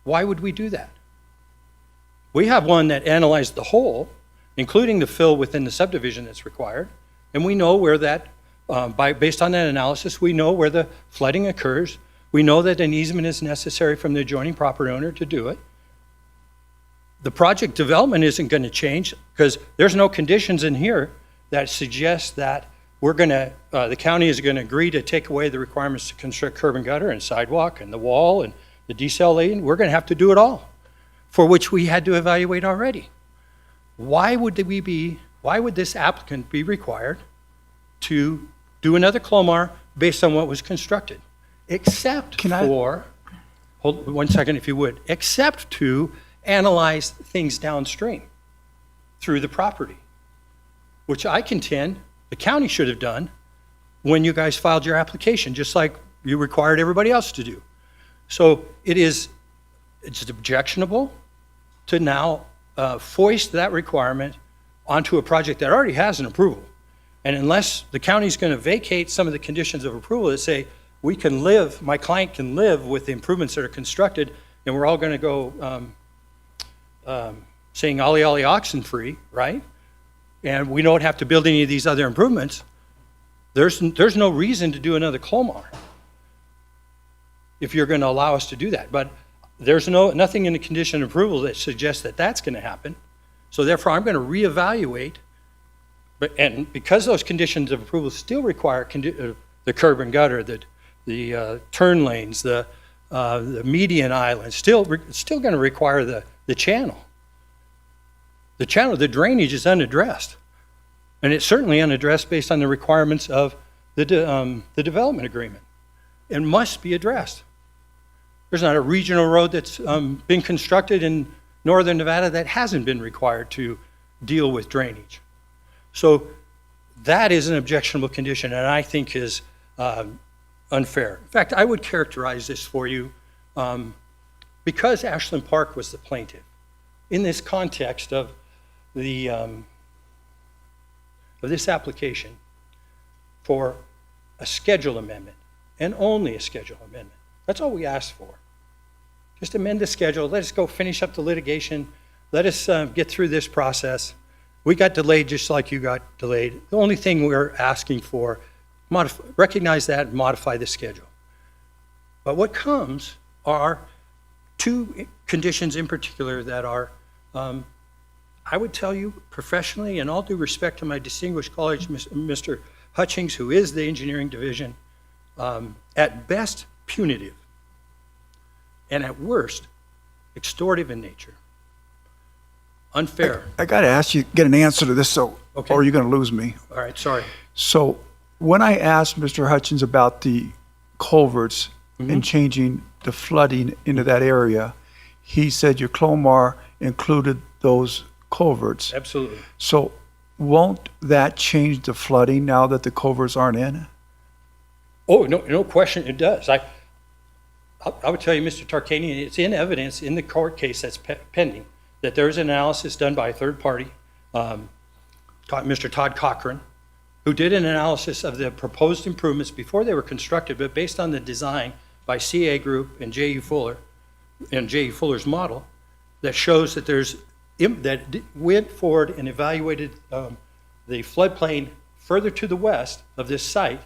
Why would we do that? We have one that analyzed the whole, including the fill within the subdivision that's required, and we know where that, based on that analysis, we know where the flooding occurs. We know that an easement is necessary from the adjoining property owner to do it. The project development isn't going to change because there's no conditions in here that suggest that the county is going to agree to take away the requirements to construct curb and gutter and sidewalk and the wall and the decel lane. We're going to have to do it all, for which we had to evaluate already. Why would this applicant be required to do another CLOMAR based on what was constructed? Except hold one second if you would, except to analyze things downstream through the property, which I contend the county should have done when you guys filed your application, just like you required everybody else to do. So it's objectionable to now foist that requirement onto a project that already has an approval. And unless the county's going to vacate some of the conditions of approval that say my client can live with the improvements that are constructed, and we're all going to go saying ollie ollie oxen free, right? And we don't have to build any of these other improvements, there's no reason to do another CLOMAR if you're going to allow us to do that. But there's nothing in the condition of approval that suggests that that's going to happen. So therefore, I'm going to reevaluate And because those conditions of approval still require the curb and gutter, the turn lanes, the median island, still going to require the channel. The drainage is unaddressed. And it's certainly unaddressed based on the requirements of the development agreement and must be addressed. There's not a regional road that's been constructed in northern Nevada that hasn't been required to deal with drainage. So that is an objectionable condition, and I think is unfair. In fact, I would characterize this for you because Ashland Park was the plaintiff. In this context of the of this application for a schedule amendment, and only a schedule amendment. That's all we asked for. Just amend the schedule. Let us go finish up the litigation. Let us get through this process. We got delayed just like you got delayed. The only thing we're asking for, recognize that and modify the schedule. But what comes are two conditions in particular that are, I would tell you professionally, and all due respect to my distinguished colleague, Mr. Hutchings, who is the engineering division, at best punitive, and at worst extortive in nature. Unfair. I got to ask you, get an answer to this, so, Okay. or you're going to lose me. All right, sorry. So when I asked Mr. Hutchins about the culverts and changing the flooding into that area, he said your Clomar included those culverts. Absolutely. So won't that change the flooding now that the culverts aren't in? Oh, no question, it does. I would tell you, Mr. Tarkanian, it's in evidence in the court case that's pending that there's an analysis done by a third party, Mr. Todd Cochran, who did an analysis of the proposed improvements before they were constructed, but based on the design by CA Group and J.E. Fuller, and J.E. Fuller's model, that shows that that went forward and evaluated the floodplain further to the west of this site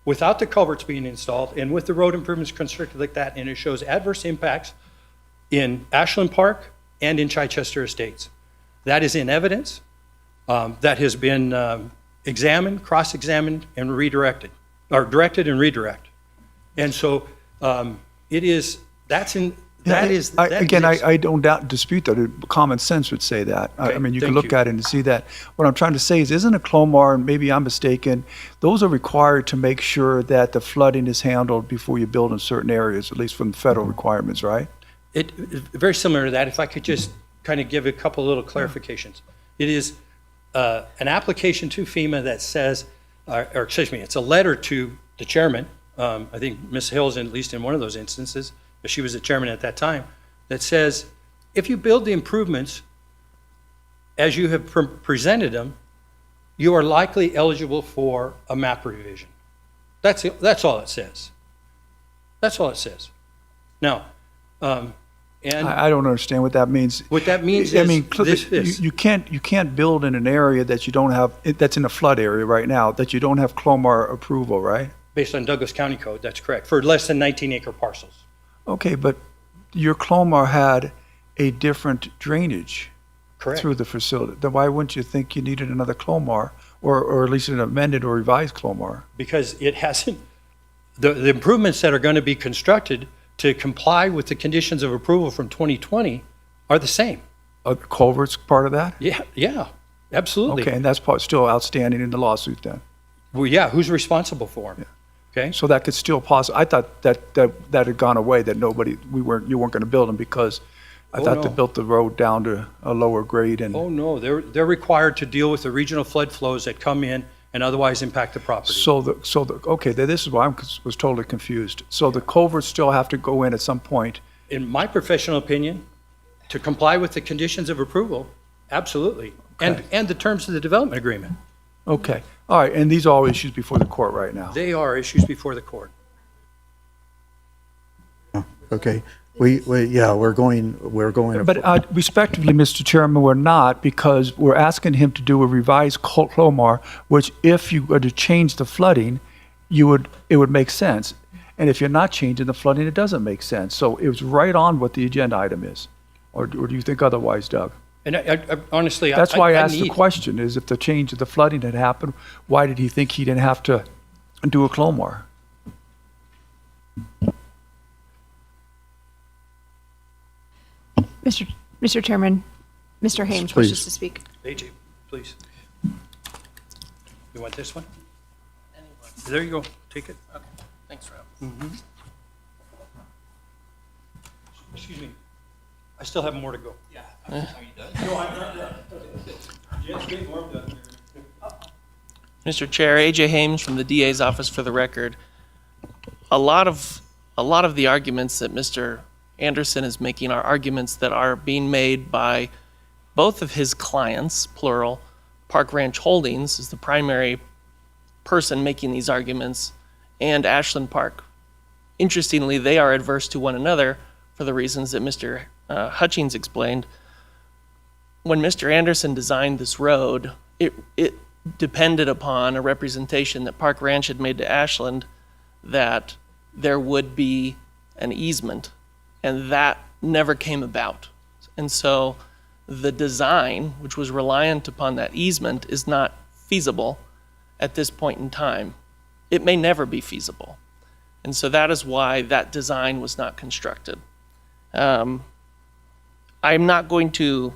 without the culverts being installed and with the road improvements constructed like that, and it shows adverse impacts in Ashland Park and in Chichester Estates. That is in evidence. That has been examined, cross-examined, and redirected, or directed and redirect. And so it is, that's in, that is. that Again, exists. I don't dispute that. Common sense would say that. I mean, you can thank look you. at it and see that. What I'm trying to say is, isn't a Clomar, and maybe I'm mistaken, those are required to make sure that the flooding is handled before you build in certain areas, at least from the federal requirements, right? It very similar to that. If I could just kind of give a couple little clarifications. It is an application to FEMA that says, or excuse me, it's a letter to the chairman. I think Ms. Hills, at least in one of those instances, but she was the chairman at that time, that says, if you build the improvements as you have presented them, you are likely eligible for a map revision. That's all it says. That's all it says. Now, and I don't understand what that means. what that means I is mean, this. you can't build in an area that you don't have, that's in a flood area right now, that you don't have Clomar approval, right? Based on Douglas County Code, that's correct, for less than 19-acre parcels. Okay, but your Clomar had a different drainage Correct. through the facility. Then why wouldn't you think you needed another Clomar, or at least an amended or revised Clomar? Because it hasn't, the improvements that are going to be constructed to comply with the conditions of approval from 2020 are the same. Are the culverts part of that? Yeah, absolutely. Okay, and that's still outstanding in the lawsuit then? Well, yeah, who's responsible for them? Okay. So that could still I thought that had gone away, that you weren't going to build them because I Oh, thought they no. built the road down to a lower grade and. Oh, no, they're required to deal with the regional flood flows that come in and otherwise impact the property. Okay, this is why I was totally confused. So the culverts still have to go in at some point. In my professional opinion, to comply with the conditions of approval, absolutely. And the terms of the development agreement. Okay, all right, and these are all issues before the court right now. They are issues before the court. Okay, we're going. But respectively, Mr. Chairman, we're not, because we're asking him to do a revised Clomar, which if you were to change the flooding, it would make sense. And if you're not changing the flooding, it doesn't make sense. So it was right on what the agenda item is. Or do you think otherwise, Doug? And I honestly, That's why I asked the need- question, is if the change of the flooding had happened, why did he think he didn't have to do a Clomar? Mr. Chairman, Mr. Hames Please. wishes to speak. AJ, please. You want this one? There you go. Take it. Okay, thanks, Rob. Excuse me. I still have more to go. Yeah. Are you done? No, I'm not done. Yes, get more done. Mr. Chair, AJ Hames from the DA's office for the record. A lot of the arguments that Mr. Anderson is making are arguments that are being made by both of his clients, plural. Park Ranch Holdings is the primary person making these arguments, and Ashland Park. Interestingly, they are adverse to one another for the reasons that Mr. Hutchings explained. When Mr. Anderson designed this road, it depended upon a representation that Park Ranch had made to Ashland that there would be an easement, and that never came about. And so the design, which was reliant upon that easement, is not feasible at this point in time. It may never be feasible. And so that is why that design was not constructed. I'm not going to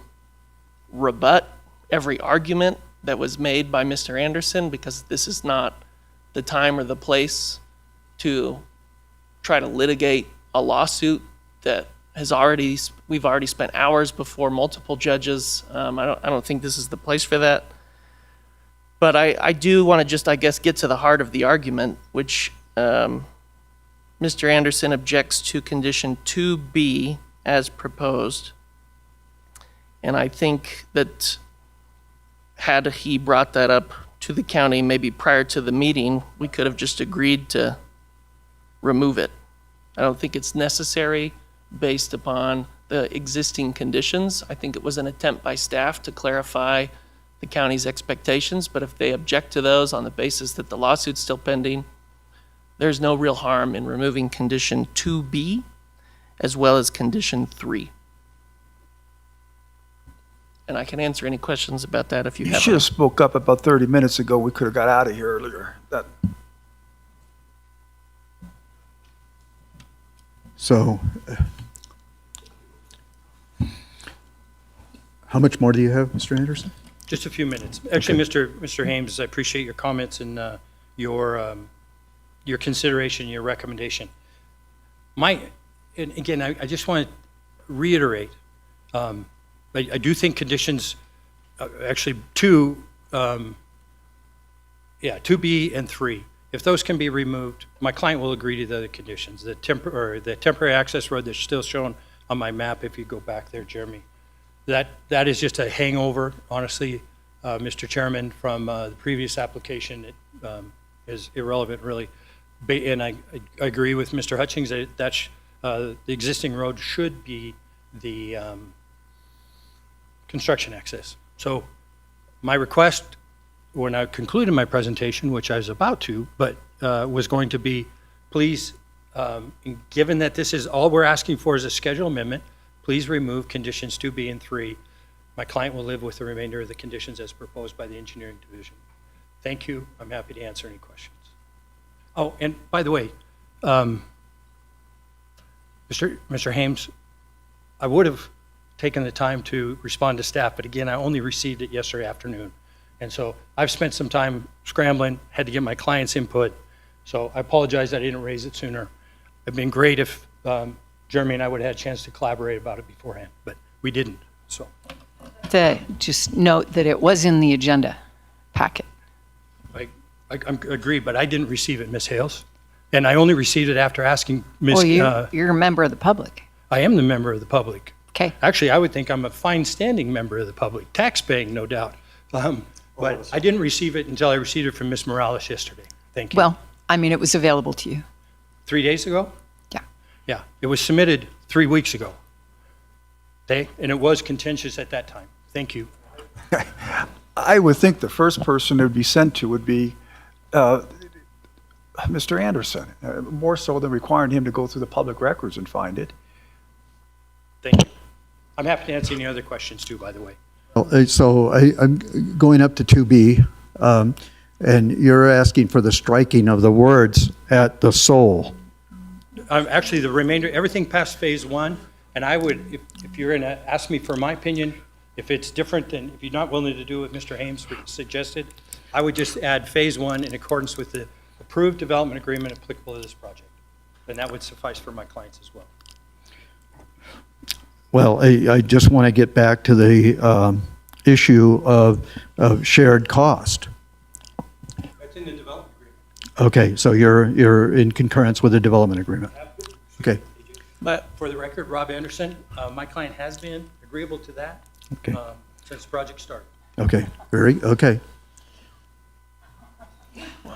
rebut every argument that was made by Mr. Anderson, because this is not the time or the place to try to litigate a lawsuit that we've already spent hours before multiple judges. I don't think this is the place for that. But I do want to just, I guess, get to the heart of the argument, which Mr. Anderson objects to condition 2B as proposed. And I think that had he brought that up to the county maybe prior to the meeting, we could have just agreed to remove it. I don't think it's necessary based upon the existing conditions. I think it was an attempt by staff to clarify the county's expectations, but if they object to those on the basis that the lawsuit's still pending, there's no real harm in removing condition 2B as well as condition 3. And I can answer any questions about that if you You have should them. have spoke up about 30 minutes ago. We could have got out of here earlier. So, how much more do you have, Mr. Anderson? Just a few minutes. Actually, Mr. Hames, I appreciate your comments and your consideration, your recommendation. And again, I just want to reiterate, I do think conditions, actually 2B and 3, if those can be removed, my client will agree to the other conditions. The temporary access road that's still shown on my map, if you go back there, Jeremy, that is just a hangover, honestly, Mr. Chairman, from the previous application. It is irrelevant, really. And I agree with Mr. Hutchings that the existing road should be the construction access. So my request, when I concluded my presentation, which I was about to, but was going to be, please, given that this is all we're asking for is a schedule amendment, please remove conditions 2B and 3. My client will live with the remainder of the conditions as proposed by the engineering division. Thank you. I'm happy to answer any questions. Oh, and by the way, Mr. Hames, I would have taken the time to respond to staff, but again, I only received it yesterday afternoon. And so I've spent some time scrambling, had to get my client's input. So I apologize that I didn't raise it sooner. It'd been great if Jeremy and I would have had a chance to collaborate about it beforehand, but we didn't, so. To just note that it was in the agenda packet. I agree, but I didn't receive it, Ms. Hales. And I only received it after asking Ms. Well, you're a member of the public. I am the member of the public. Okay. Actually, I would think I'm a fine standing member of the public, tax-paying, no doubt. But I didn't receive it until I received it from Ms. Morales yesterday. Thank you. Well, I mean, it was available to you. 3 days ago? Yeah. Yeah, it was submitted 3 weeks ago. Okay, and it was contentious at that time. Thank you. I would think the first person it would be sent to would be Mr. Anderson, more so than requiring him to go through the public records and find it. Thank you. I'm happy to answer any other questions too, by the way. So I'm going up to 2B, and you're asking for the striking of the words "at the Soul." Actually, the remainder, everything past phase one, and I would, if you're going to ask me for my opinion, if it's different than, if you're not willing to do what Mr. Hames suggested, I would just add phase one in accordance with the approved development agreement applicable to this project. And that would suffice for my clients as well. Well, I just want to get back to the issue of shared cost. That's in the development agreement. Okay, so you're in concurrence with the development agreement. Okay. But for the record, Rob Anderson, my client has been agreeable to that since the project started. Okay. Okay.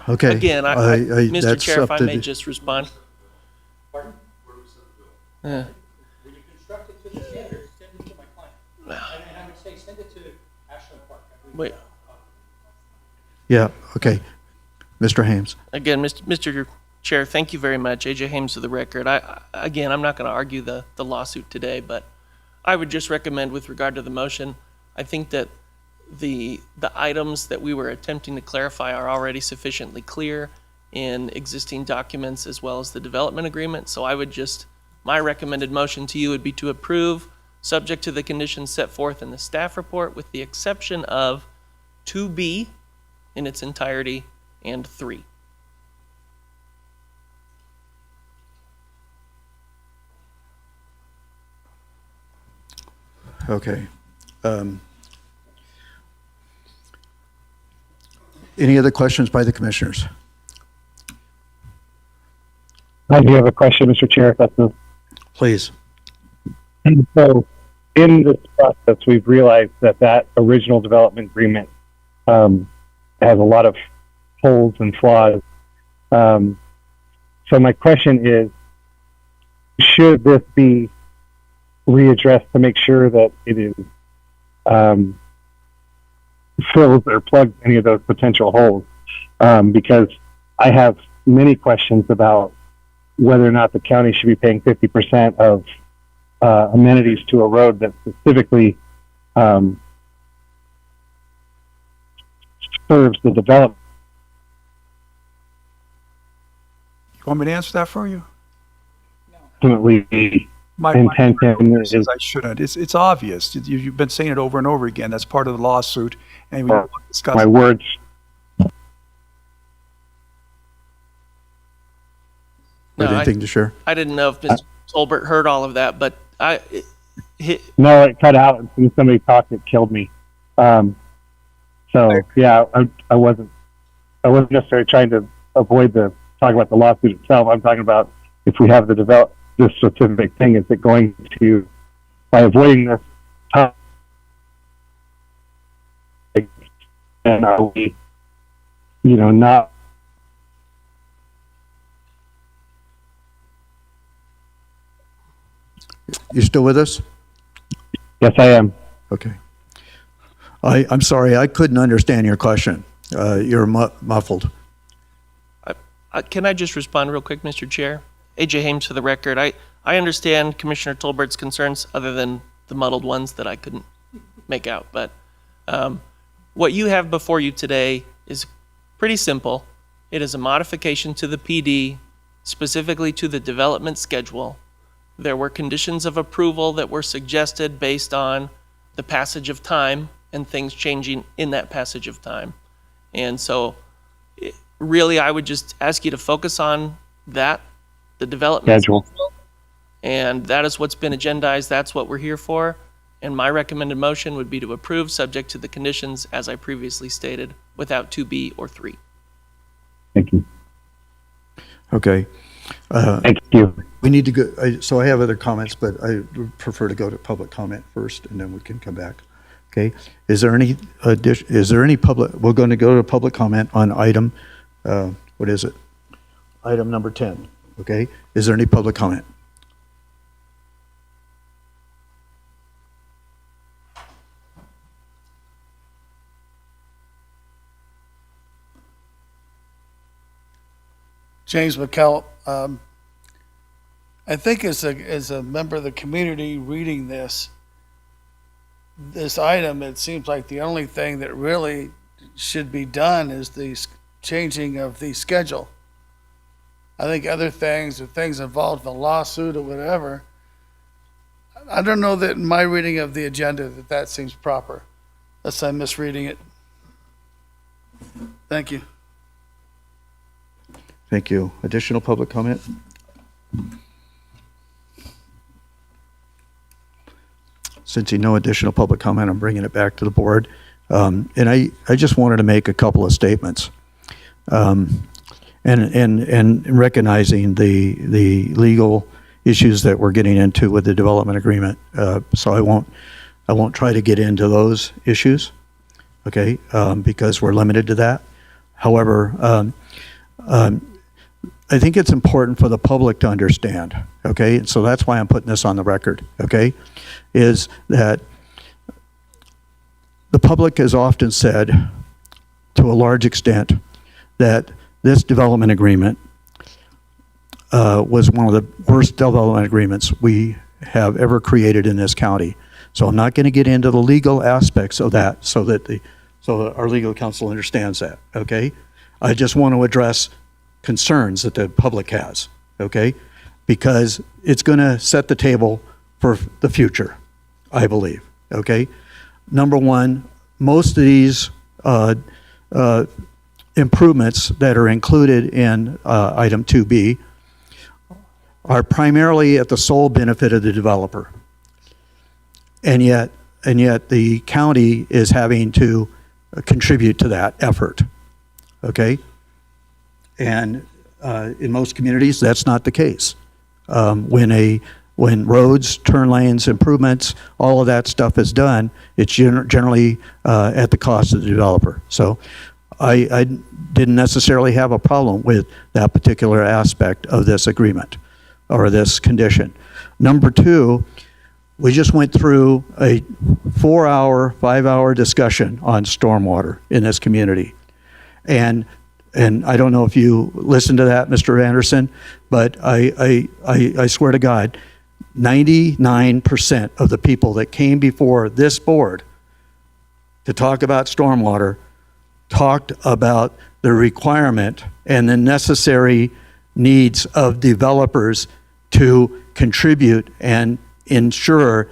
Again, Mr. that's Chair, up if I to may the- just respond. Pardon? Yeah. When you construct it to the standards, send it to my client. And I would say send it to Ashland Park. Wait. Yeah, okay. Mr. Hames. Again, Mr. Chair, thank you very much. AJ Hames for the record. Again, I'm not going to argue the lawsuit today, but I would just recommend with regard to the motion, I think that the items that we were attempting to clarify are already sufficiently clear in existing documents as well as the development agreement. So I would just, my recommended motion to you would be to approve, subject to the conditions set forth in the staff report, with the exception of 2B in its entirety and 3. Okay. Any other questions by the commissioners? I do have a question, Mr. Chair, if that's no. Please. And so, in this process, we've realized that original development agreement has a lot of holes and flaws. So my question is, should this be readdressed to make sure that it is fills or plugs any of those potential holes? Because I have many questions about whether or not the county should be paying 50% of amenities to a road that specifically serves the development. You want me to answer that for you? Ultimately, My intention is is I shouldn't. It's obvious. You've been saying it over and over again. That's part of the lawsuit, and we discuss. my words. Anything to share? I didn't know if Mr. Tolbert heard all of that, but No, it cut out. As soon as somebody talked, it killed me. So yeah, I wasn't necessarily trying to avoid the talk about the lawsuit itself. I'm talking about if we have this specific thing, is it going to, by avoiding this topic, and are we, not. You still with us? Yes, I am. Okay. I'm sorry, I couldn't understand your question. You're muffled. Can I just respond real quick, Mr. Chair? AJ Hames for the record. I understand Commissioner Tolbert's concerns, other than the muddled ones that I couldn't make out. But what you have before you today is pretty simple. It is a modification to the PD, specifically to the development schedule. There were conditions of approval that were suggested based on the passage of time and things changing in that passage of time. And so really, I would just ask you to focus on that, the development schedule. And that is what's been agendized. That's what we're here for. And my recommended motion would be to approve, subject to the conditions as I previously stated, without 2B or 3. Thank you. Okay. Thank you. We need to go, so I have other comments, but I would prefer to go to public comment first, and then we can come back. Okay. Is there any public, we're going to go to public comment on item, what is it? Item number 10. Okay. Is there any public comment? James McCall, I think as a member of the community reading this, this item, it seems like the only thing that really should be done is the changing of the schedule. I think other things, if things involved in a lawsuit or whatever, I don't know that in my reading of the agenda that seems proper, unless I'm misreading it. Thank you. Thank you. Additional public comment? Since no additional public comment, I'm bringing it back to the board. And I just wanted to make a couple of statements. And recognizing the legal issues that we're getting into with the development agreement. So I won't try to get into those issues, okay, because we're limited to that. However, I think it's important for the public to understand, okay? And so that's why I'm putting this on the record, okay? Is that the public has often said, to a large extent, that this development agreement was one of the worst development agreements we have ever created in this county. So I'm not going to get into the legal aspects of that so that our legal counsel understands that, okay? I just want to address concerns that the public has, okay? Because it's going to set the table for the future, I believe, okay? Number one, most of these improvements that are included in item 2B are primarily at the sole benefit of the developer. And yet the county is having to contribute to that effort, okay? And in most communities, that's not the case. When roads, turn lanes, improvements, all of that stuff is done, it's generally at the cost of the developer. So I didn't necessarily have a problem with that particular aspect of this agreement or this condition. Number two, we just went through a 4-hour, 5-hour discussion on stormwater in this community. And I don't know if you listened to that, Mr. Anderson, but I swear to God, 99% of the people that came before this board to talk about stormwater talked about the requirement and the necessary needs of developers to contribute and ensure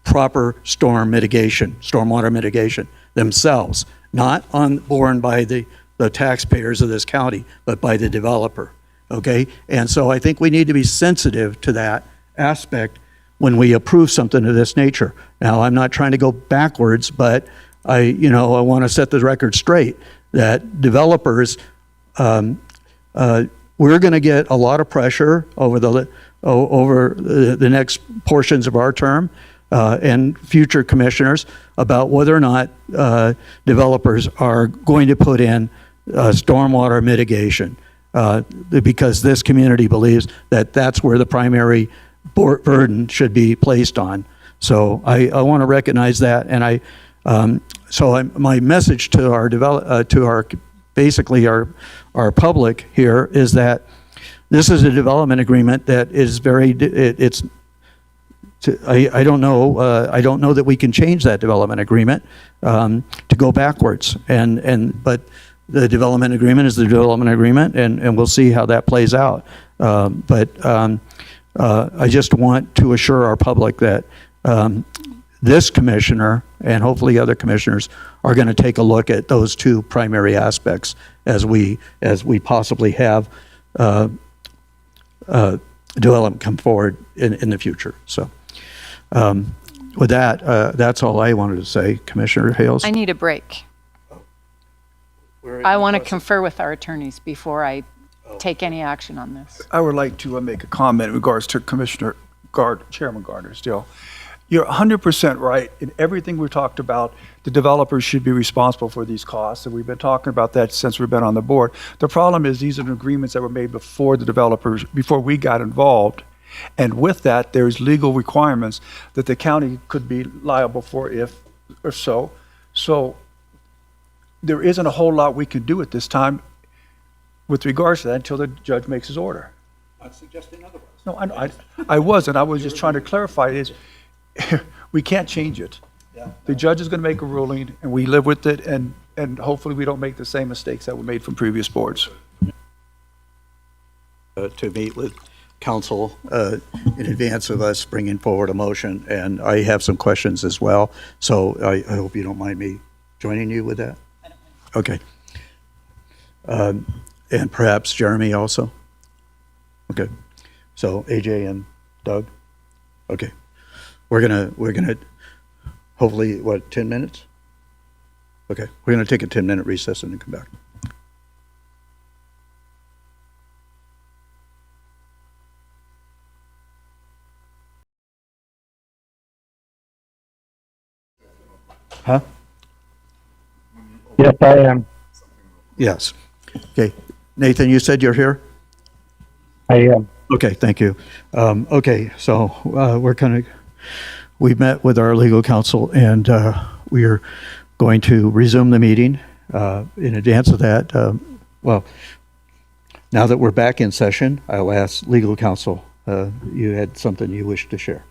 proper stormwater mitigation themselves, not borne by the taxpayers of this county, but by the developer, okay? And so I think we need to be sensitive to that aspect when we approve something of this nature. Now, I'm not trying to go backwards, but I want to set the record straight that developers, we're going to get a lot of pressure over the next portions of our term and future commissioners about whether or not developers are going to put in stormwater mitigation because this community believes that that's where the primary burden should be placed on. So I want to recognize that, and my message to our basically our public here is that this is a development agreement that is I don't know that we can change that development agreement to go backwards, but the development agreement is the development agreement, and we'll see how that plays out. But I just want to assure our public that this commissioner and hopefully other commissioners are going to take a look at those two primary aspects as we possibly have development come forward in the future. So with that, that's all I wanted to say. Commissioner Hales? I need a break. I want to confer with our attorneys before I take any action on this. I would like to make a comment in regards to Chairman Gardner still. You're 100% right in everything we talked about. The developers should be responsible for these costs, and we've been talking about that since we've been on the board. The problem is these are agreements that were made before before we got involved, and with that, there's legal requirements that the county could be liable for if so. So there isn't a whole lot we can do at this time with regards to that until the judge makes his order. I'm suggesting otherwise. No, I wasn't. I was just trying to clarify is we can't change it. The judge is going to make a ruling, and we live with it, and hopefully we don't make the same mistakes that were made from previous boards. To meet with council in advance of us bringing forward a motion, and I have some questions as well, so I hope you don't mind me joining you with that. Okay. And perhaps Jeremy also? Okay. So AJ and Doug? Okay. We're gonna hopefully, 10 minutes? Okay, we're gonna take a 10-minute recess and then come back. Huh? Yes, I am. Yes. Okay. Nathan, you said you're here? I am. Okay, thank you. Okay, so we've met with our legal counsel, and we are going to resume the meeting. In advance of that, well, now that we're back in session, I'll ask legal counsel, you had something you wish to share.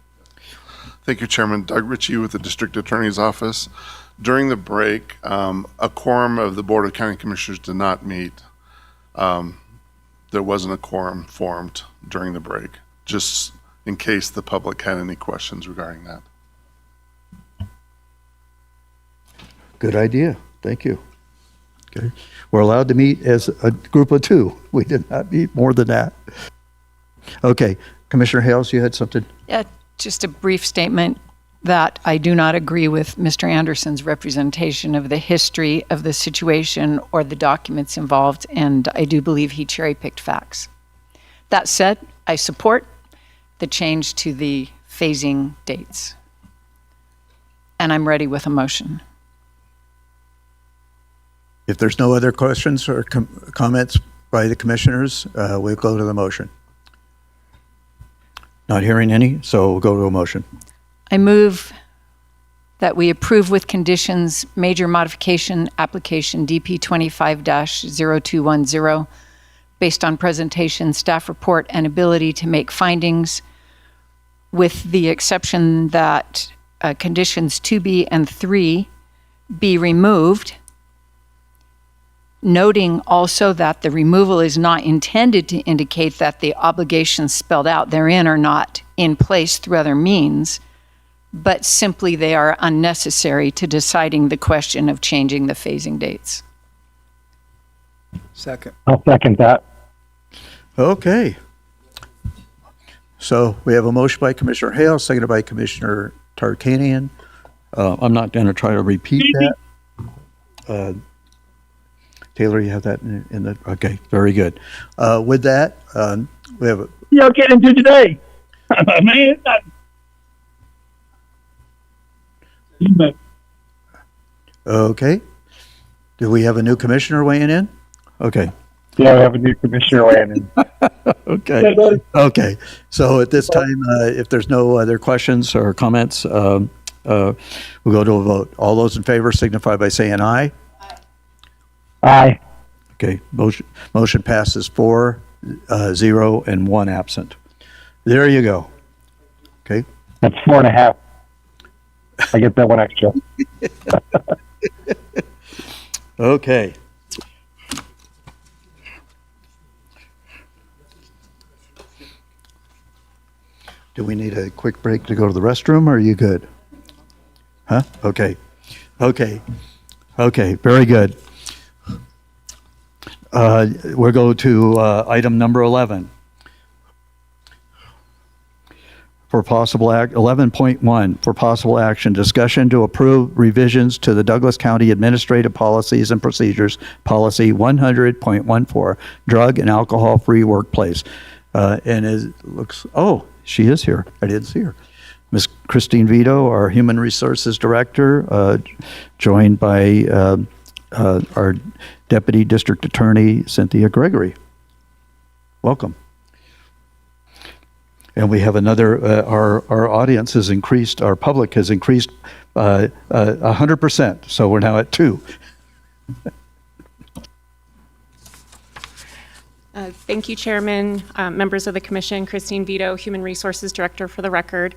Thank you, Chairman. Doug Ritchie with the District Attorney's Office. During the break, a quorum of the Board of County Commissioners did not meet. There wasn't a quorum formed during the break, just in case the public had any questions regarding that. Good idea. Thank you. Okay. We're allowed to meet as a group of two. We did not meet more than that. Okay. Commissioner Hales, you had something? Yeah, just a brief statement that I do not agree with Mr. Anderson's representation of the history of the situation or the documents involved, and I do believe he cherry-picked facts. That said, I support the change to the phasing dates, and I'm ready with a motion. If there's no other questions or comments by the commissioners, we'll go to the motion. Not hearing any, so we'll go to a motion. I move that we approve with conditions major modification application DP 25-0210 based on presentation, staff report, and ability to make findings, with the exception that conditions 2B and 3 be removed, noting also that the removal is not intended to indicate that the obligations spelled out therein are not in place through other means, but simply they are unnecessary to deciding the question of changing the phasing dates. Second. I'll second that. Okay. So we have a motion by Commissioner Hale, seconded by Commissioner Tarkanian. I'm not going to try to repeat that. Taylor, you have that in the, okay, very good. With that, we have a. Y'all getting to today? Man, Okay. Do we have a new commissioner weighing in? Okay. Yeah, we have a new commissioner weighing in. Okay. Okay. So at this time, if there's no other questions or comments, we'll go to a vote. All those in favor signify by saying aye. Aye. Okay. Motion passes 4-0 and 1 absent. There you go. Okay. That's 4.5. I get that one extra. Okay. Do we need a quick break to go to the restroom, or are you good? Huh? Okay. Okay. Okay, very good. We'll go to item number 11. For possible 11.1, for possible action, discussion to approve revisions to the Douglas County Administrative Policies and Procedures, Policy 100.14, Drug and Alcohol-Free Workplace. And it looks, oh, she is here. I didn't see her. Ms. Christine Vito, our Human Resources Director, joined by our Deputy District Attorney, Cynthia Gregory. Welcome. And we have another, our audience has increased, our public has increased 100%, so we're now at 2. Thank you, Chairman, members of the Commission. Christine Vito, Human Resources Director for the record.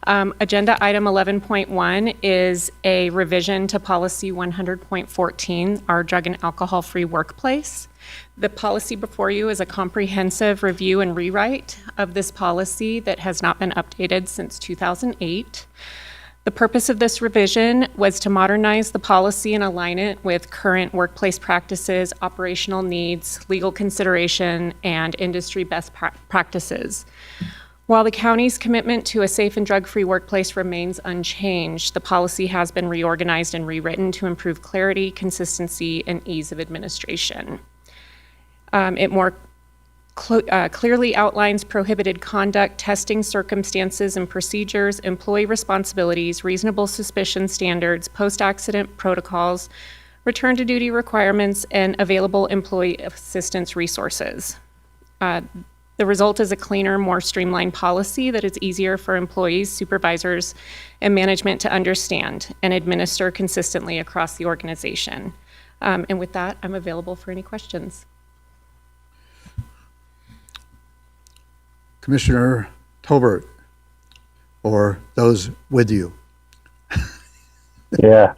Agenda item 11.1 is a revision to policy 100.14, our drug and alcohol-free workplace. The policy before you is a comprehensive review and rewrite of this policy that has not been updated since 2008. The purpose of this revision was to modernize the policy and align it with current workplace practices, operational needs, legal consideration, and industry best practices. While the county's commitment to a safe and drug-free workplace remains unchanged, the policy has been reorganized and rewritten to improve clarity, consistency, and ease of administration. It more clearly outlines prohibited conduct, testing circumstances and procedures, employee responsibilities, reasonable suspicion standards, post-accident protocols, return to duty requirements, and available employee assistance resources. The result is a cleaner, more streamlined policy that is easier for employees, supervisors, and management to understand and administer consistently across the organization. And with that, I'm available for any questions. Commissioner Tolbert, or those with you. Yeah,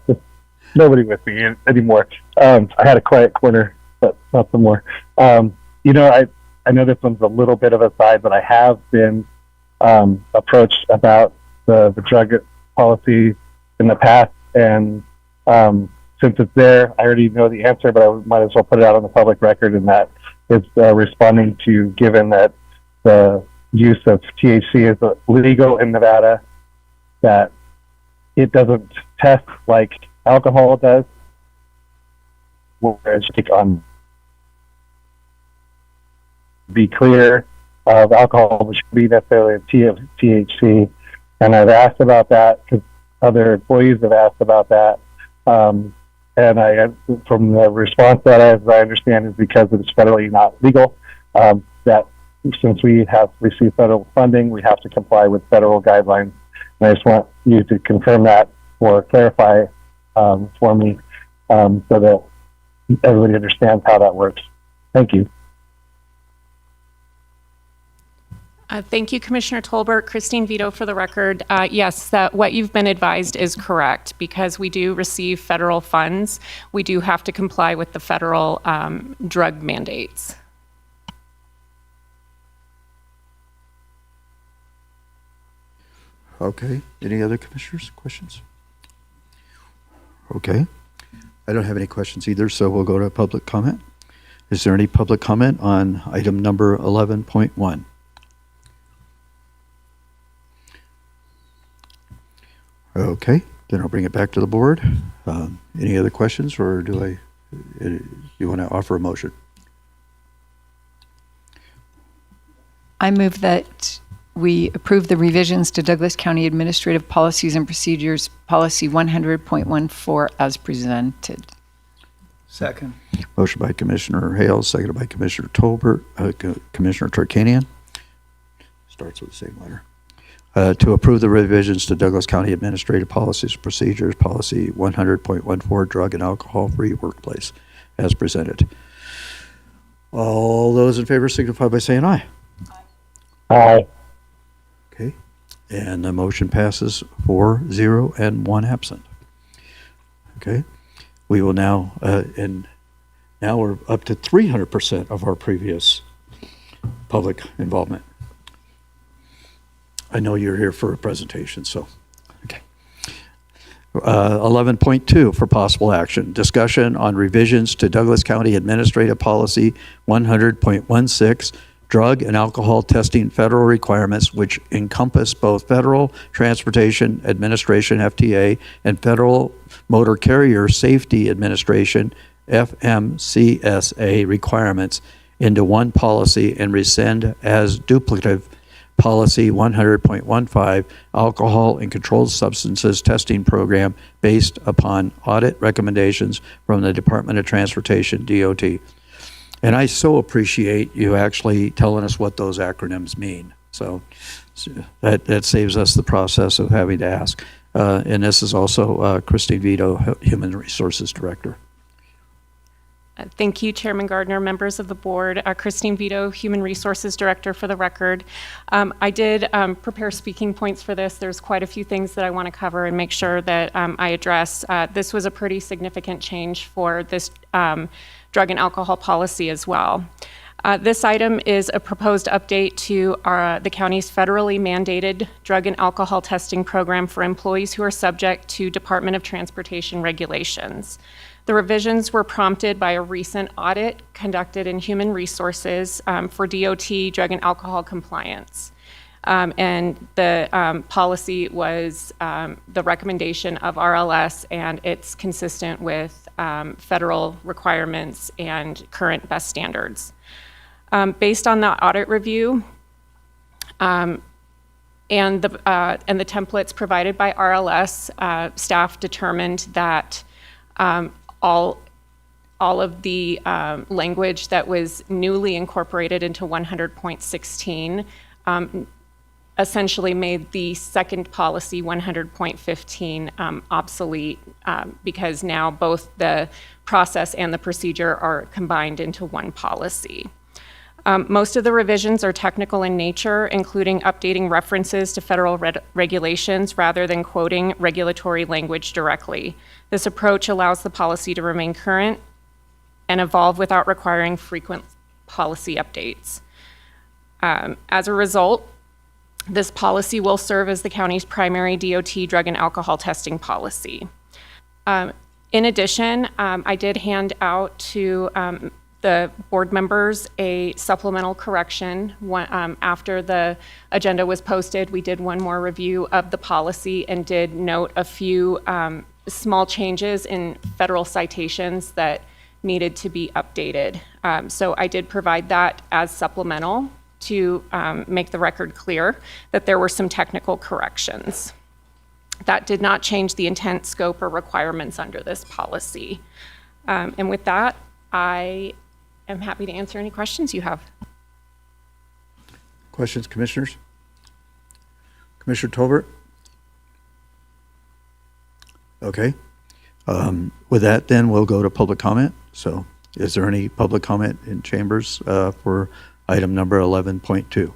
nobody with me anymore. I had a quiet corner, but not some more. You know, I know this one's a little bit of a side, but I have been approached about the drug policy in the past, and since it's there, I already know the answer, but I might as well put it out on the public record, and that is responding to, given that the use of THC is legal in Nevada, that it doesn't test like alcohol does. Whereas on be clear of alcohol, which could be necessarily THC. And I've asked about that because other employees have asked about that. And from the response that as I understand is because it's federally not legal, that since we have received federal funding, we have to comply with federal guidelines. And I just want you to confirm that or clarify for me so that everybody understands how that works. Thank you. Thank you, Commissioner Tolbert. Christine Vito for the record. Yes, that what you've been advised is correct. Because we do receive federal funds, we do have to comply with the federal drug mandates. Okay, any other commissioners, questions? Okay, I don't have any questions either, so we'll go to public comment. Is there any public comment on item number 11.1? Okay, then I'll bring it back to the board. Any other questions, or do you want to offer a motion? I move that we approve the revisions to Douglas County Administrative Policies and Procedures, Policy 100.14 as presented. Second. Motion by Commissioner Hales, seconded by Commissioner Tolbert, Commissioner Tarkanian. Starts with the same letter. To approve the revisions to Douglas County Administrative Policies and Procedures, Policy 100.14, Drug and Alcohol-Free Workplace, as presented. All those in favor signify by saying aye. Aye. Okay, and the motion passes 4-0 and 1 absent. Okay, we will now, and now we're up to 300% of our previous public involvement. I know you're here for a presentation, so, okay. 11.2 for possible action, discussion on revisions to Douglas County Administrative Policy 100.16, drug and alcohol testing federal requirements, which encompass both Federal Transportation Administration, FTA, and Federal Motor Carrier Safety Administration, FMCSA, requirements into one policy and rescind as duplicative Policy 100.15, Alcohol and Controlled Substances Testing Program based upon audit recommendations from the Department of Transportation, DOT. And I so appreciate you actually telling us what those acronyms mean. So that saves us the process of having to ask. And this is also Christine Vito, Human Resources Director. Thank you, Chairman Gardner, members of the board. Christine Vito, Human Resources Director for the record. I did prepare speaking points for this. There's quite a few things that I want to cover and make sure that I address. This was a pretty significant change for this drug and alcohol policy as well. This item is a proposed update to the county's federally mandated drug and alcohol testing program for employees who are subject to Department of Transportation regulations. The revisions were prompted by a recent audit conducted in Human Resources for DOT drug and alcohol compliance. And the policy was the recommendation of RLS, and it's consistent with federal requirements and current best standards. Based on the audit review and the templates provided by RLS, staff determined that all of the language that was newly incorporated into 100.16 essentially made the second policy, 100.15, obsolete because now both the process and the procedure are combined into one policy. Most of the revisions are technical in nature, including updating references to federal regulations rather than quoting regulatory language directly. This approach allows the policy to remain current and evolve without requiring frequent policy updates. As a result, this policy will serve as the county's primary DOT drug and alcohol testing policy. In addition, I did hand out to the board members a supplemental correction. After the agenda was posted, we did one more review of the policy and did note a few small changes in federal citations that needed to be updated. So I did provide that as supplemental to make the record clear that there were some technical corrections. That did not change the intent, scope, or requirements under this policy. And with that, I am happy to answer any questions you have. Questions, commissioners? Commissioner Tolbert? Okay. With that, then we'll go to public comment. So is there any public comment in chambers for item number 11.2?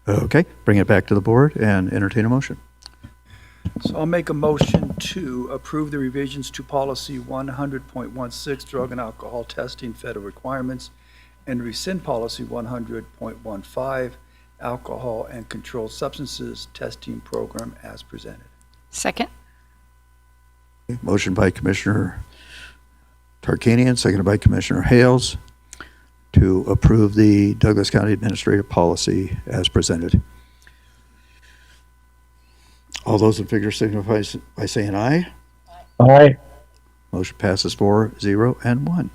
Okay, bring it back to the board and entertain a motion. So I'll make a motion to approve the revisions to policy 100.16, drug and alcohol testing federal requirements, and rescind policy 100.15, alcohol and controlled substances testing program as presented. Second. Motion by Commissioner Tarkanian, seconded by Commissioner Hales to approve the Douglas County Administrative Policy as presented. All those in favor signify by saying aye. Aye. Motion passes 4-0 and 1.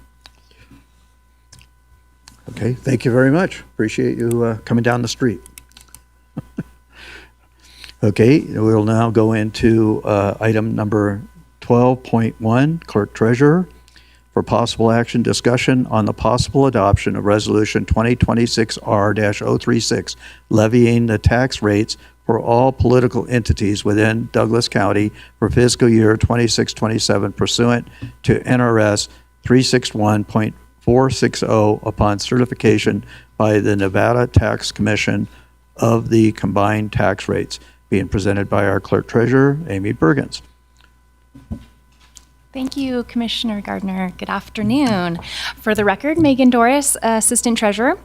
Okay, thank you very much. Appreciate you coming down the street. Okay, we'll now go into item number 12.1, Clerk Treasurer, for possible action discussion on the possible adoption of Resolution 2026R-036, levying the tax rates for all political entities within Douglas County for fiscal year 26-27 pursuant to NRS 361.460 upon certification by the Nevada Tax Commission of the combined tax rates, being presented by our Clerk Treasurer, Amy Bergens. Thank you, Commissioner Gardner. Good afternoon. For the record, Megan Doris, Assistant Treasurer.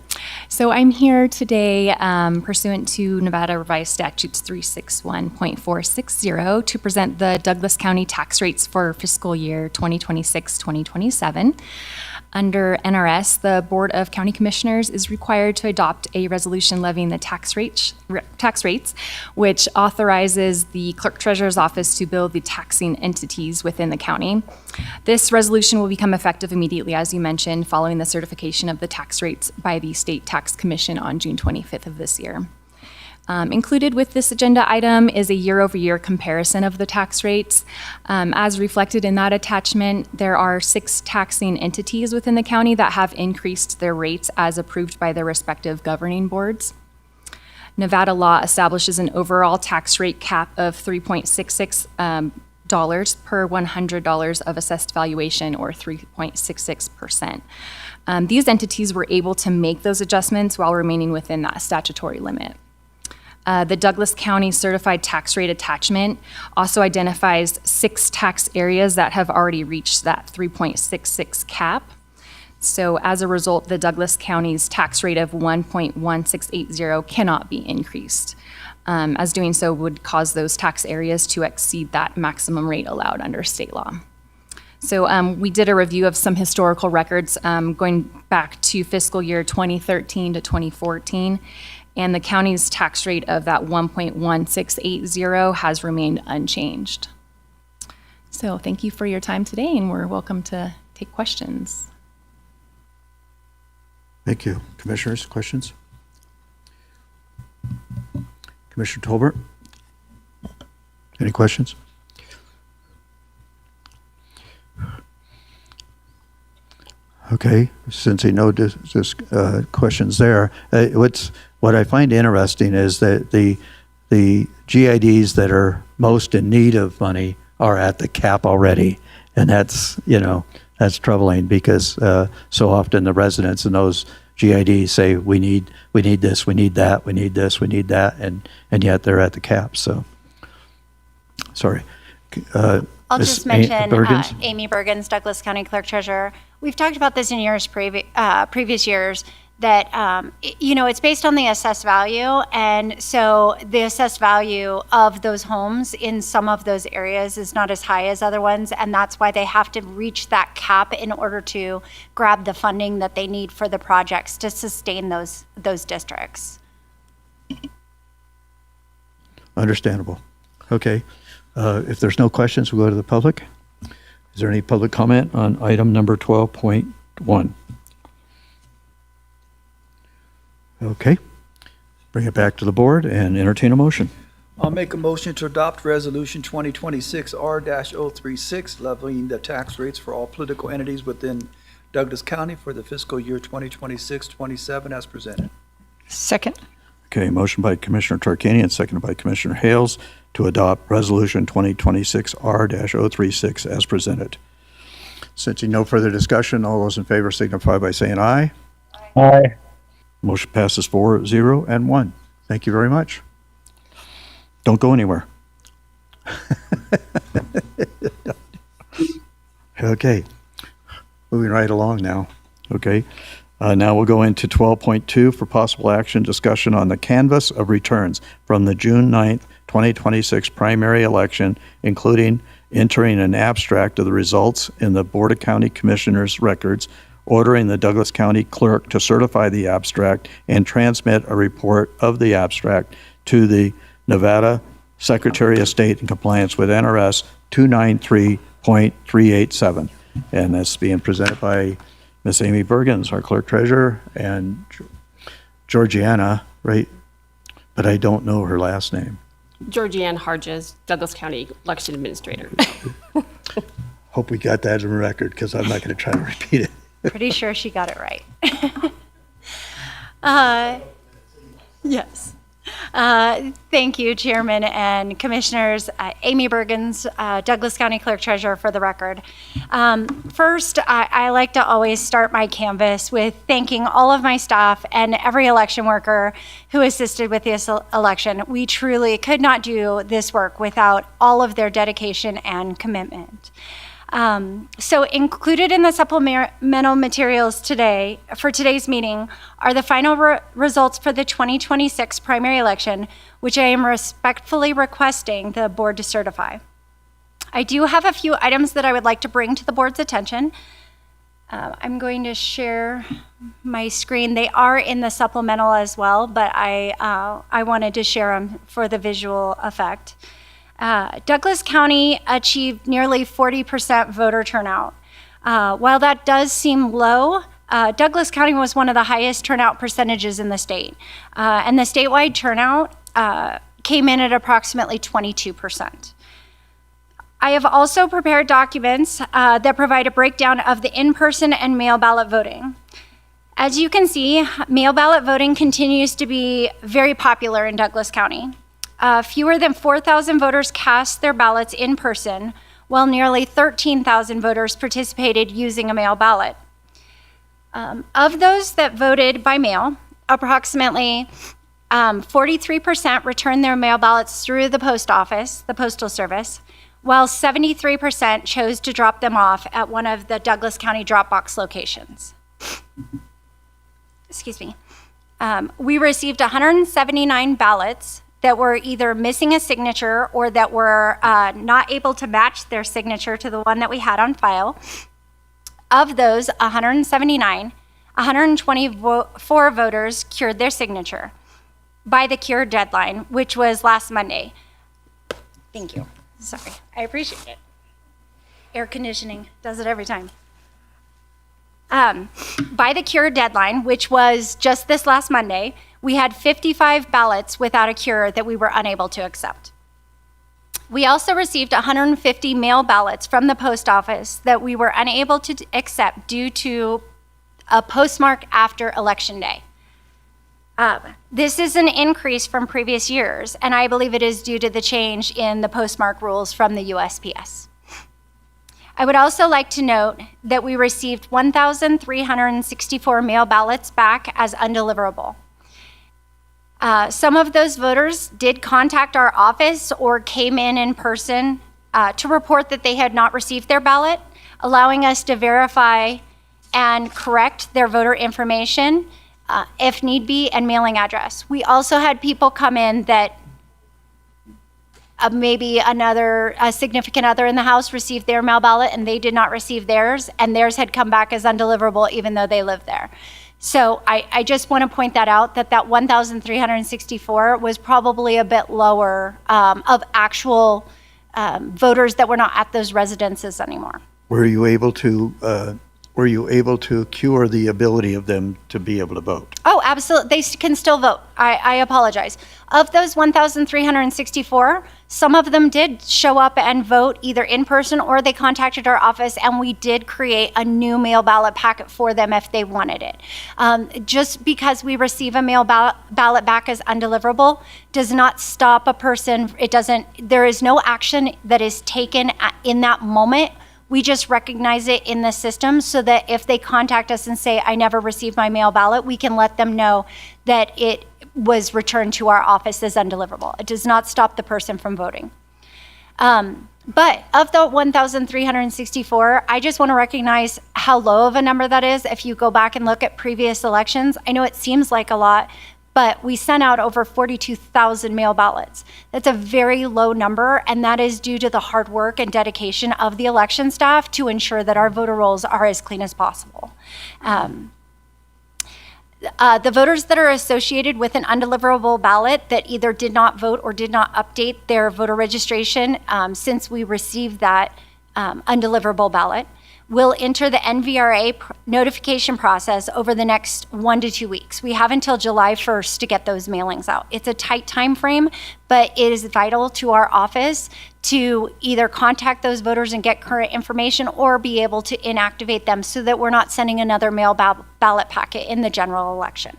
So I'm here today pursuant to Nevada Revised Statutes 361.460 to present the Douglas County tax rates for fiscal year 2026-2027. Under NRS, the Board of County Commissioners is required to adopt a resolution levying the tax rates, which authorizes the Clerk Treasurer's Office to bill the taxing entities within the county. This resolution will become effective immediately, as you mentioned, following the certification of the tax rates by the State Tax Commission on June 25th of this year. Included with this agenda item is a year-over-year comparison of the tax rates. As reflected in that attachment, there are 6 taxing entities within the county that have increased their rates as approved by their respective governing boards. Nevada law establishes an overall tax rate cap of 3.66 per $100 of assessed valuation, or 3.66%. These entities were able to make those adjustments while remaining within that statutory limit. The Douglas County Certified Tax Rate Attachment also identifies 6 tax areas that have already reached that 3.66 cap. So as a result, the Douglas County's tax rate of 1.1680 cannot be increased, as doing so would cause those tax areas to exceed that maximum rate allowed under state law. So we did a review of some historical records going back to fiscal year 2013 to 2014, and the county's tax rate of that 1.1680 has remained unchanged. So thank you for your time today, and we're welcome to take questions. Thank you. Commissioners, questions? Commissioner Tolbert? Any questions? Okay, since no questions there, what I find interesting is that the GIDs that are most in need of money are at the cap already, and that's troubling because so often the residents in those GIDs say we need this, we need that, we need this, we need that, and yet they're at the cap. So, sorry. I'll Ms. just mention Bergens? Amy Bergens, Douglas County Clerk Treasurer. We've talked about this in previous years, that it's based on the assessed value, and so the assessed value of those homes in some of those areas is not as high as other ones, and that's why they have to reach that cap in order to grab the funding that they need for the projects to sustain those districts. Understandable. Okay. If there's no questions, we'll go to the public. Is there any public comment on item number 12.1? Okay. Bring it back to the board and entertain a motion. I'll make a motion to adopt Resolution 2026 R-036, leveling the tax rates for all political entities within Douglas County for the fiscal year 2026-27 as presented. Second. Okay, motion by Commissioner Tarkanian, seconded by Commissioner Hales to adopt Resolution 2026 R-036 as presented. Since no further discussion, all those in favor signify by saying aye. Aye. Motion passes 4-0 and 1. Thank you very much. Don't go anywhere. Okay, moving right along now. Okay, now we'll go into 12.2 for possible action discussion on the canvass of returns from the June 9th, 2026 primary election, including entering an abstract of the results in the Board of County Commissioners records, ordering the Douglas County Clerk to certify the abstract and transmit a report of the abstract to the Nevada Secretary of State in compliance with NRS 293.387. And that's being presented by Miss Amy Bergens, our Clerk Treasurer, and Georgiana, right? But I don't know her last name. Georgianne Harges, Douglas County Election Administrator. Hope we got that in the record, because I'm not going to try to repeat it. Pretty sure she got it right. Yes. Thank you, Chairman and Commissioners. Amy Bergens, Douglas County Clerk Treasurer, for the record. First, I like to always start my canvass with thanking all of my staff and every election worker who assisted with this election. We truly could not do this work without all of their dedication and commitment. So included in the supplemental materials today, for today's meeting, are the final results for the 2026 primary election, which I am respectfully requesting the board to certify. I do have a few items that I would like to bring to the board's attention. I'm going to share my screen. They are in the supplemental as well, but I wanted to share them for the visual effect. Douglas County achieved nearly 40% voter turnout. While that does seem low, Douglas County was one of the highest turnout percentages in the state. And the statewide turnout came in at approximately 22%. I have also prepared documents that provide a breakdown of the in-person and mail ballot voting. As you can see, mail ballot voting continues to be very popular in Douglas County. fewer than 4,000 voters cast their ballots in person, while nearly 13,000 voters participated using a mail ballot. Of those that voted by mail, approximately 43% returned their mail ballots through the post office, the Postal Service, while 73% chose to drop them off at one of the Douglas County drop box locations. Excuse me. We received 179 ballots that were either missing a signature or that were not able to match their signature to the one that we had on file. Of those 179, 124 voters cured their signature by the cure deadline, which was last Monday. Thank you. Sorry, I appreciate it. Air conditioning does it every time. By the cure deadline, which was just this last Monday, we had 55 ballots without a cure that we were unable to accept. We also received 150 mail ballots from the post office that we were unable to accept due to a postmark after Election Day. This is an increase from previous years, and I believe it is due to the change in the postmark rules from the USPS. I would also like to note that we received 1,364 mail ballots back as undeliverable. Some of those voters did contact our office or came in person to report that they had not received their ballot, allowing us to verify and correct their voter information if need be, and mailing address. We also had people come in that maybe a significant other in the house received their mail ballot and they did not receive theirs, and theirs had come back as undeliverable even though they lived there. So I just want to point that out, that 1,364 was probably a bit lower of actual voters that were not at those residences anymore. Were you able to cure the ability of them to be able to vote? Oh, absolutely. They can still vote. I apologize. Of those 1,364, some of them did show up and vote either in person or they contacted our office, and we did create a new mail ballot packet for them if they wanted it. Just because we receive a mail ballot back as undeliverable does not stop a person. There is no action that is taken in that moment. We just recognize it in the system so that if they contact us and say, I never received my mail ballot, we can let them know that it was returned to our office as undeliverable. It does not stop the person from voting. But of the 1,364, I just want to recognize how low of a number that is. If you go back and look at previous elections, I know it seems like a lot, but we sent out over 42,000 mail ballots. That's a very low number, and that is due to the hard work and dedication of the election staff to ensure that our voter rolls are as clean as possible. The voters that are associated with an undeliverable ballot that either did not vote or did not update their voter registration since we received that undeliverable ballot will enter the NVRA notification process over the next 1 to 2 weeks. We have until July 1st to get those mailings out. It's a tight time frame, but it is vital to our office to either contact those voters and get current information or be able to inactivate them so that we're not sending another mail ballot packet in the general election.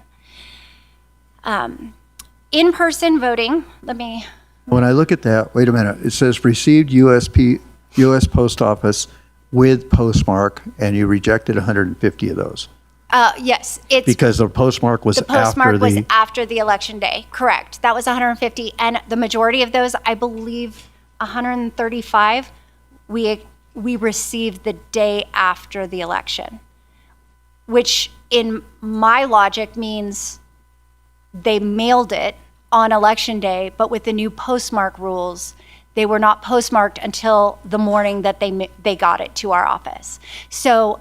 In-person voting, When I look at that, wait a minute, it says received U.S. Post Office with postmark, and you rejected 150 of those. Yes, it's because the postmark was after the election day. Correct. That was 150, and the majority of those, I believe, 135, we received the day after the election, which in my logic means they mailed it on election day, but with the new postmark rules, they were not postmarked until the morning that they got it to our office. So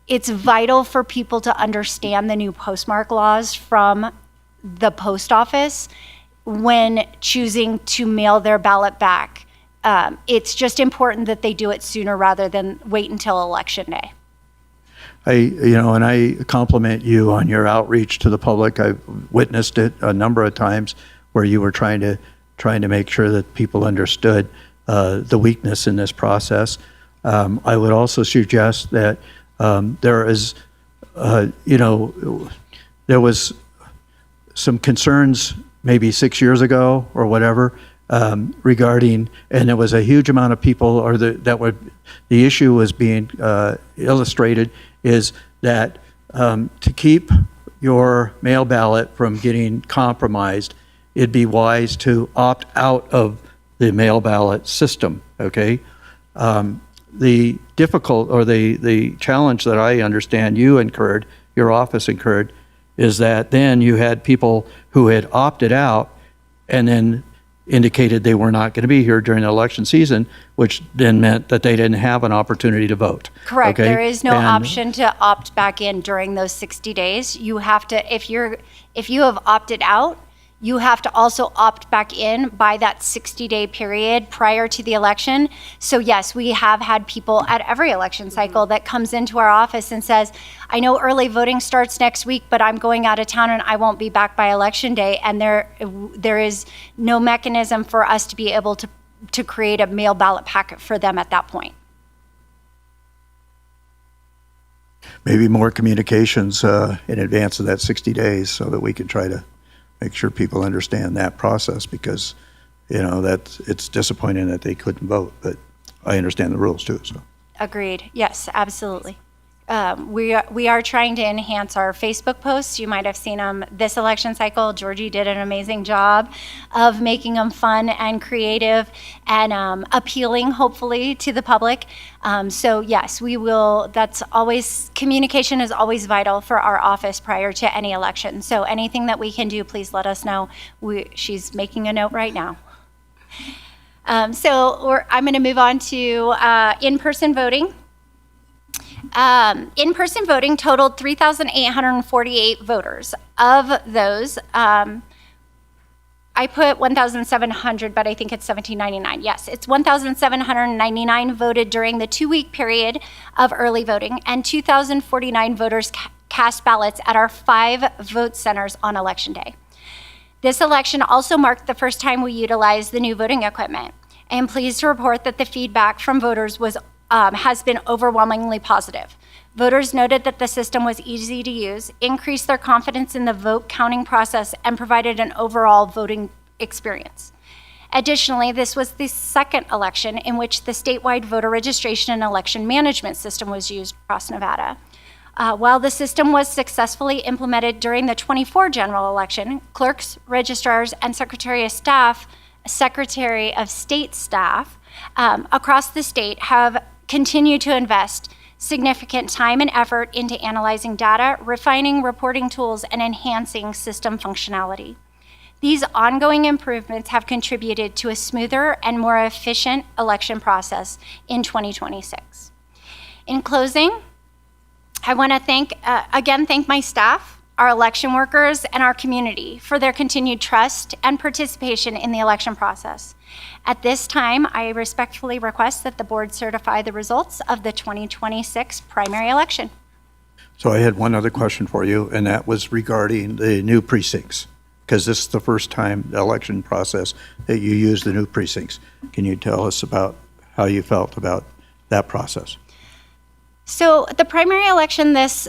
it's vital for people to understand the new postmark laws from the post office when choosing to mail their ballot back. It's just important that they do it sooner rather than wait until election day. And I compliment you on your outreach to the public. I've witnessed it a number of times where you were trying to make sure that people understood the weakness in this process. I would also suggest that there was some concerns maybe 6 years ago or whatever, regarding, and there was a huge amount of people, or the issue was being illustrated, is that to keep your mail ballot from getting compromised, it'd be wise to opt out of the mail ballot system, okay? The difficult, or the challenge that I understand you incurred, your office incurred, is that then you had people who had opted out and then indicated they were not going to be here during the election season, which then meant that they didn't have an opportunity to vote. Correct. Okay? There is no And- option to opt back in during those 60 days. You have to, if you have opted out, you have to also opt back in by that 60-day period prior to the election. So yes, we have had people at every election cycle that comes into our office and says, I know early voting starts next week, but I'm going out of town and I won't be back by election day. And there is no mechanism for us to be able to create a mail ballot packet for them at that point. Maybe more communications in advance of that 60 days so that we can try to make sure people understand that process, because, you know, it's disappointing that they couldn't vote, but I understand the rules too, so. Agreed. Yes, absolutely. We are trying to enhance our Facebook posts. You might have seen them this election cycle. Georgie did an amazing job of making them fun and creative and appealing, hopefully, to the public. So yes, we will. That's always, communication is always vital for our office prior to any election. So anything that we can do, please let us know. She's making a note right now. I'm going to move on to in-person voting. In-person voting totaled 3,848 voters. Of those, I put 1,700, but I think it's 1,799. Yes, it's 1,799 voted during the 2-week period of early voting, and 2,049 voters cast ballots at our 5 vote centers on Election Day. This election also marked the first time we utilized the new voting equipment. I am pleased to report that the feedback from voters has been overwhelmingly positive. Voters noted that the system was easy to use, increased their confidence in the vote counting process, and provided an overall voting experience. Additionally, this was the second election in which the statewide voter registration and election management system was used across Nevada. While the system was successfully implemented during the 24 general election, clerks, registrars, and Secretary of State staff across the state have continued to invest significant time and effort into analyzing data, refining reporting tools, and enhancing system functionality. These ongoing improvements have contributed to a smoother and more efficient election process in 2026. In closing, I want to thank my staff, our election workers, and our community for their continued trust and participation in the election process. At this time, I respectfully request that the board certify the results of the 2026 primary election. So I had one other question for you, and that was regarding the new precincts, because this is the first time the election process that you use the new precincts. Can you tell us about how you felt about that process? So the primary election this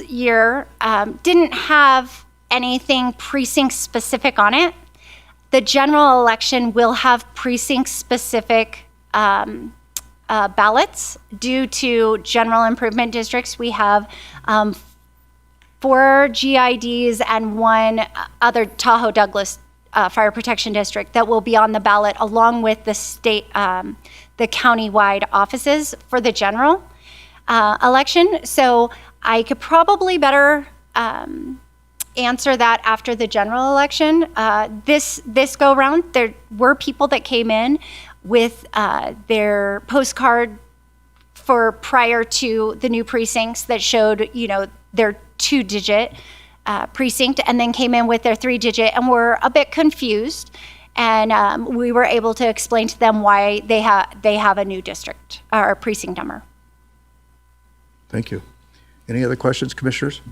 year didn't have anything precinct specific on it. The general election will have precinct specific ballots due to general improvement districts. We have 4 GIDs and 1 other Tahoe Douglas Fire Protection District that will be on the ballot, along with the state, the county-wide offices for the general election. So I could probably better answer that after the general election. This go round, there were people that came in with their postcard for prior to the new precincts that showed, their 2-digit precinct, and then came in with their 3-digit and were a bit confused. And we were able to explain to them why they have a new district or precinct number. Thank you. Any other questions, commissioners?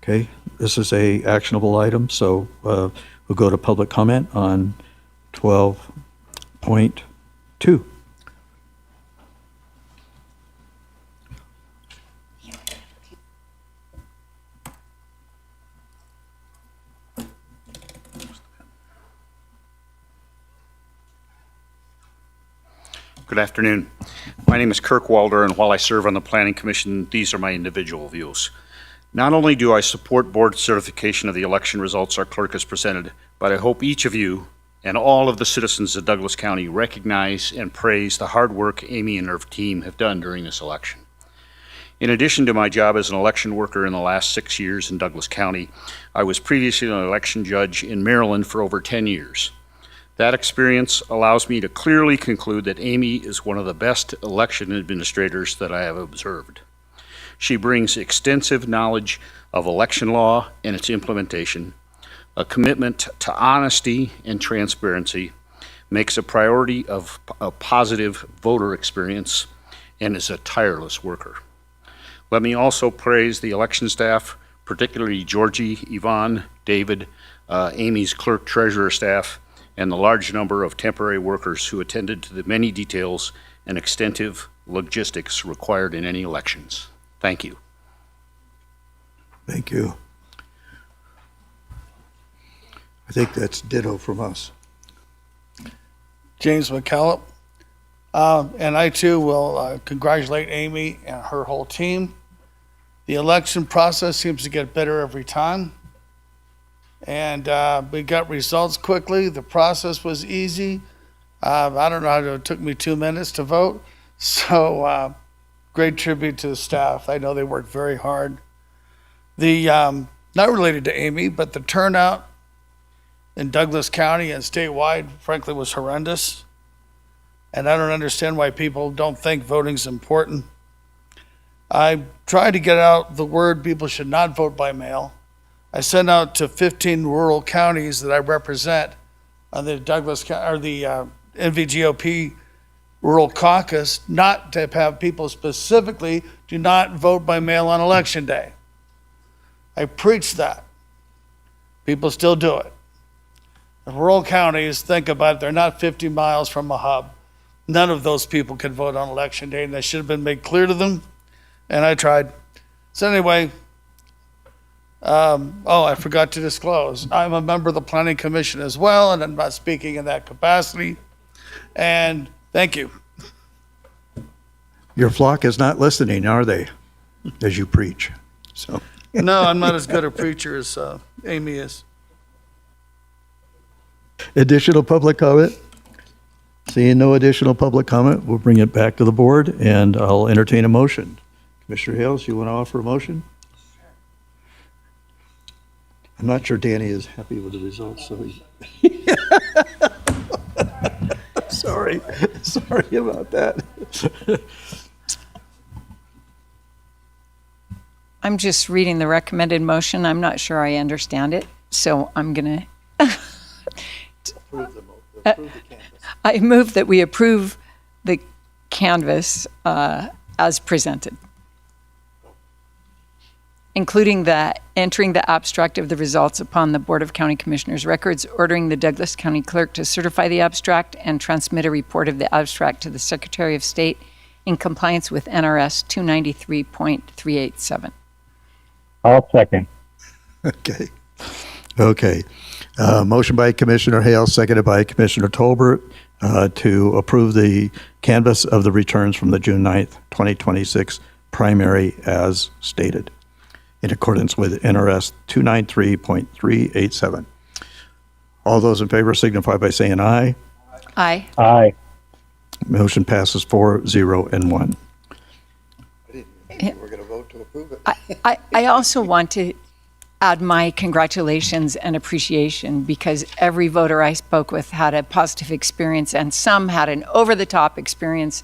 Okay, this is a actionable item, so we'll go to public comment on 12.2. Good afternoon. My name is Kirk Walder, and while I serve on the Planning Commission, these are my individual views. Not only do I support board certification of the election results our clerk has presented, but I hope each of you and all of the citizens of Douglas County recognize and praise the hard work Amy and her team have done during this election. In addition to my job as an election worker in the last 6 years in Douglas County, I was previously an election judge in Maryland for over 10 years. That experience allows me to clearly conclude that Amy is one of the best election administrators that I have observed. She brings extensive knowledge of election law and its implementation, a commitment to honesty and transparency, makes a priority of a positive voter experience, and is a tireless worker. Let me also praise the election staff, particularly Georgie, Yvonne, David, Amy's clerk treasurer staff, and the large number of temporary workers who attended to the many details and extensive logistics required in any elections. Thank you. Thank you. I think that's ditto from us. James McCallum. And I too will congratulate Amy and her whole team. The election process seems to get better every time. And we got results quickly. The process was easy. I don't know how it took me 2 minutes to vote. So great tribute to the staff. I know they worked very hard. The not related to Amy, but the turnout in Douglas County and statewide, frankly, was horrendous. And I don't understand why people don't think voting's important. I tried to get out the word people should not vote by mail. I sent out to 15 rural counties that I represent on the NVGOP Rural Caucus, not to have people specifically do not vote by mail on election day. I preached that. People still do it. The rural counties, think about it, they're not 50 miles from a hub. None of those people can vote on election day, and that should have been made clear to them, and I tried. So anyway, I forgot to disclose. I'm a member of the Planning Commission as well, and I'm not speaking in that capacity. And thank you. Your flock is not listening, are they, as you preach? So. No, I'm not as good a preacher as Amy is. Additional public comment? Seeing no additional public comment, we'll bring it back to the board, and I'll entertain a motion. Commissioner Hales, you want to offer a motion? I'm not sure Danny is happy with the results, so he... Sorry about that. I'm just reading the recommended motion. I'm not sure I understand it, so I'm going to... I move that we approve the canvas as presented, including entering the abstract of the results upon the Board of County Commissioners records, ordering the Douglas County Clerk to certify the abstract and transmit a report of the abstract to the Secretary of State in compliance with NRS 293.387. I'll second. Okay. Motion by Commissioner Hale, seconded by Commissioner Tolbert to approve the canvass of the returns from the June 9th, 2026 primary as stated in accordance with NRS 293.387. All those in favor signify by saying aye. Aye. Aye. Motion passes 4-0 and 1. We're going to vote to approve it. I also want to add my congratulations and appreciation, because every voter I spoke with had a positive experience, and some had an over-the-top experience,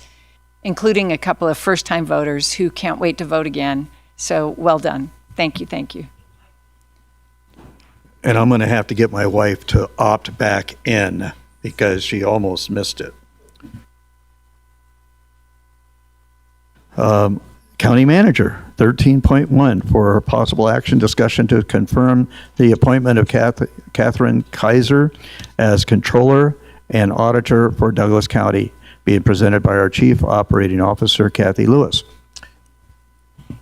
including a couple of first-time voters who can't wait to vote again. So well done. Thank you, thank you. And I'm going to have to get my wife to opt back in because she almost missed it. County Manager, 13.1, for possible action discussion to confirm the appointment of Catherine Kaiser as Controller and Auditor for Douglas County, being presented by our Chief Operating Officer, Kathy Lewis.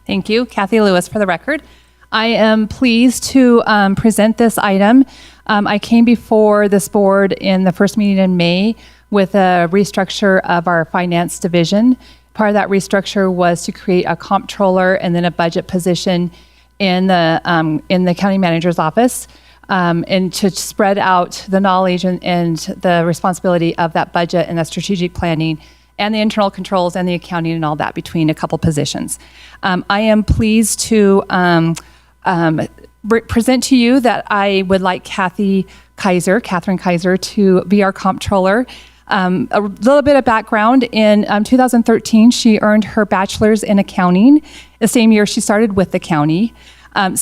Thank you. Kathy Lewis for the record. I am pleased to present this item. I came before this board in the first meeting in May with a restructure of our finance division. Part of that restructure was to create a comptroller and then a budget position in the county manager's office, and to spread out the knowledge and the responsibility of that budget and that strategic planning and the internal controls and the accounting and all that between a couple positions. I am pleased to present to you that I would like Catherine Kaiser, to be our comptroller. A little bit of background. In 2013, she earned her bachelor's in accounting, the same year she started with the county. I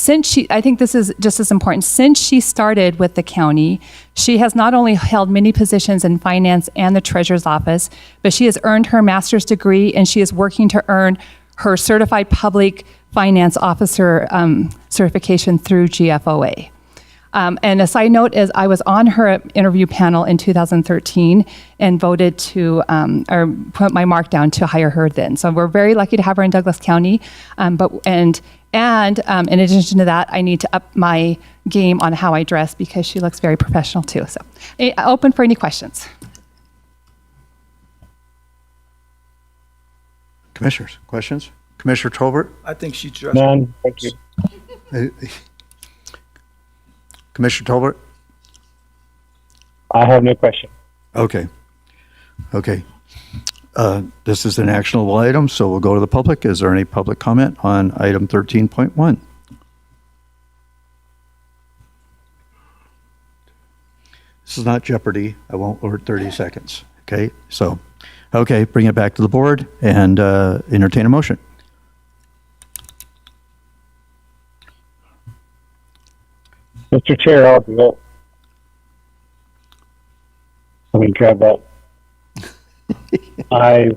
think this is just as important, since she started with the county, she has not only held many positions in finance and the treasurer's office, but she has earned her master's degree and she is working to earn her certified public finance officer certification through GFOA. And a side note is I was on her interview panel in 2013 and voted to, or put my mark down to hire her then. So we're very lucky to have her in Douglas County. And in addition to that, I need to up my game on how I dress because she looks very professional too. So open for any questions. Commissioners, questions? Commissioner Tolbert? I think she dressed. None. Thank you. Commissioner Tolbert? I have no question. Okay. This is an actionable item, so we'll go to the public. Is there any public comment on item 13.1? This is not Jeopardy. I won't over 30 seconds. Okay, bring it back to the board and entertain a motion. Mr. Chair, I'll do it. Let me grab that. I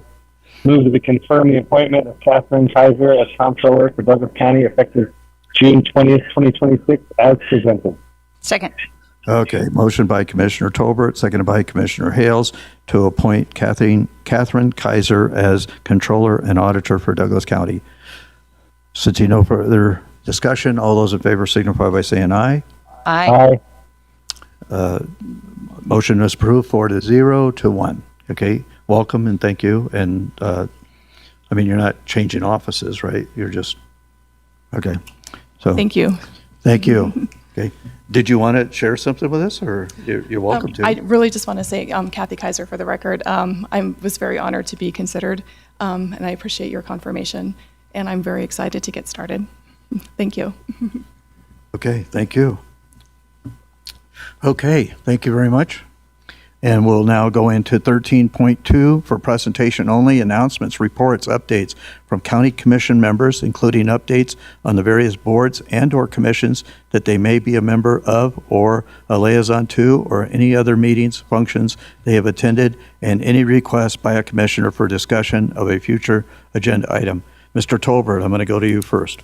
move to confirm the appointment of Catherine Kaiser as comptroller for Douglas County effective June 20th, 2026 as presented. Second. Okay, motion by Commissioner Tolbert, seconded by Commissioner Hales to appoint Catherine Kaiser as controller and auditor for Douglas County. Since no further discussion, all those in favor signify by saying aye. Aye. Motion is approved 4-0 to 1. Okay, welcome and thank you. And you're not changing offices, right? You're just, okay. So Thank you. Thank you. Okay. Did you want to share something with us, or you're welcome to? I really just want to say, Kathy Kaiser for the record, I was very honored to be considered, and I appreciate your confirmation, and I'm very excited to get started. Thank you. Okay, thank you. Okay, thank you very much. And we'll now go into 13.2 for presentation only, announcements, reports, updates from county commission members, including updates on the various boards and/or commissions that they may be a member of or a liaison to, or any other meetings, functions they have attended, and any request by a commissioner for discussion of a future agenda item. Mr. Tolbert, I'm going to go to you first.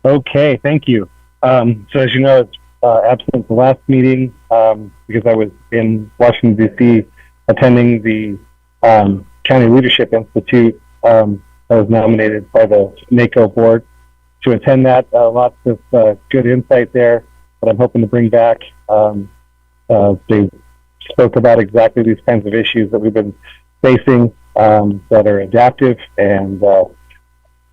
Okay, thank you. So as you know, it's absent the last meeting because I was in Washington, D.C. attending the County Leadership Institute that was nominated by the NACO board to attend that. Lots of good insight there that I'm hoping to bring back. They spoke about exactly these kinds of issues that we've been facing that are adaptive and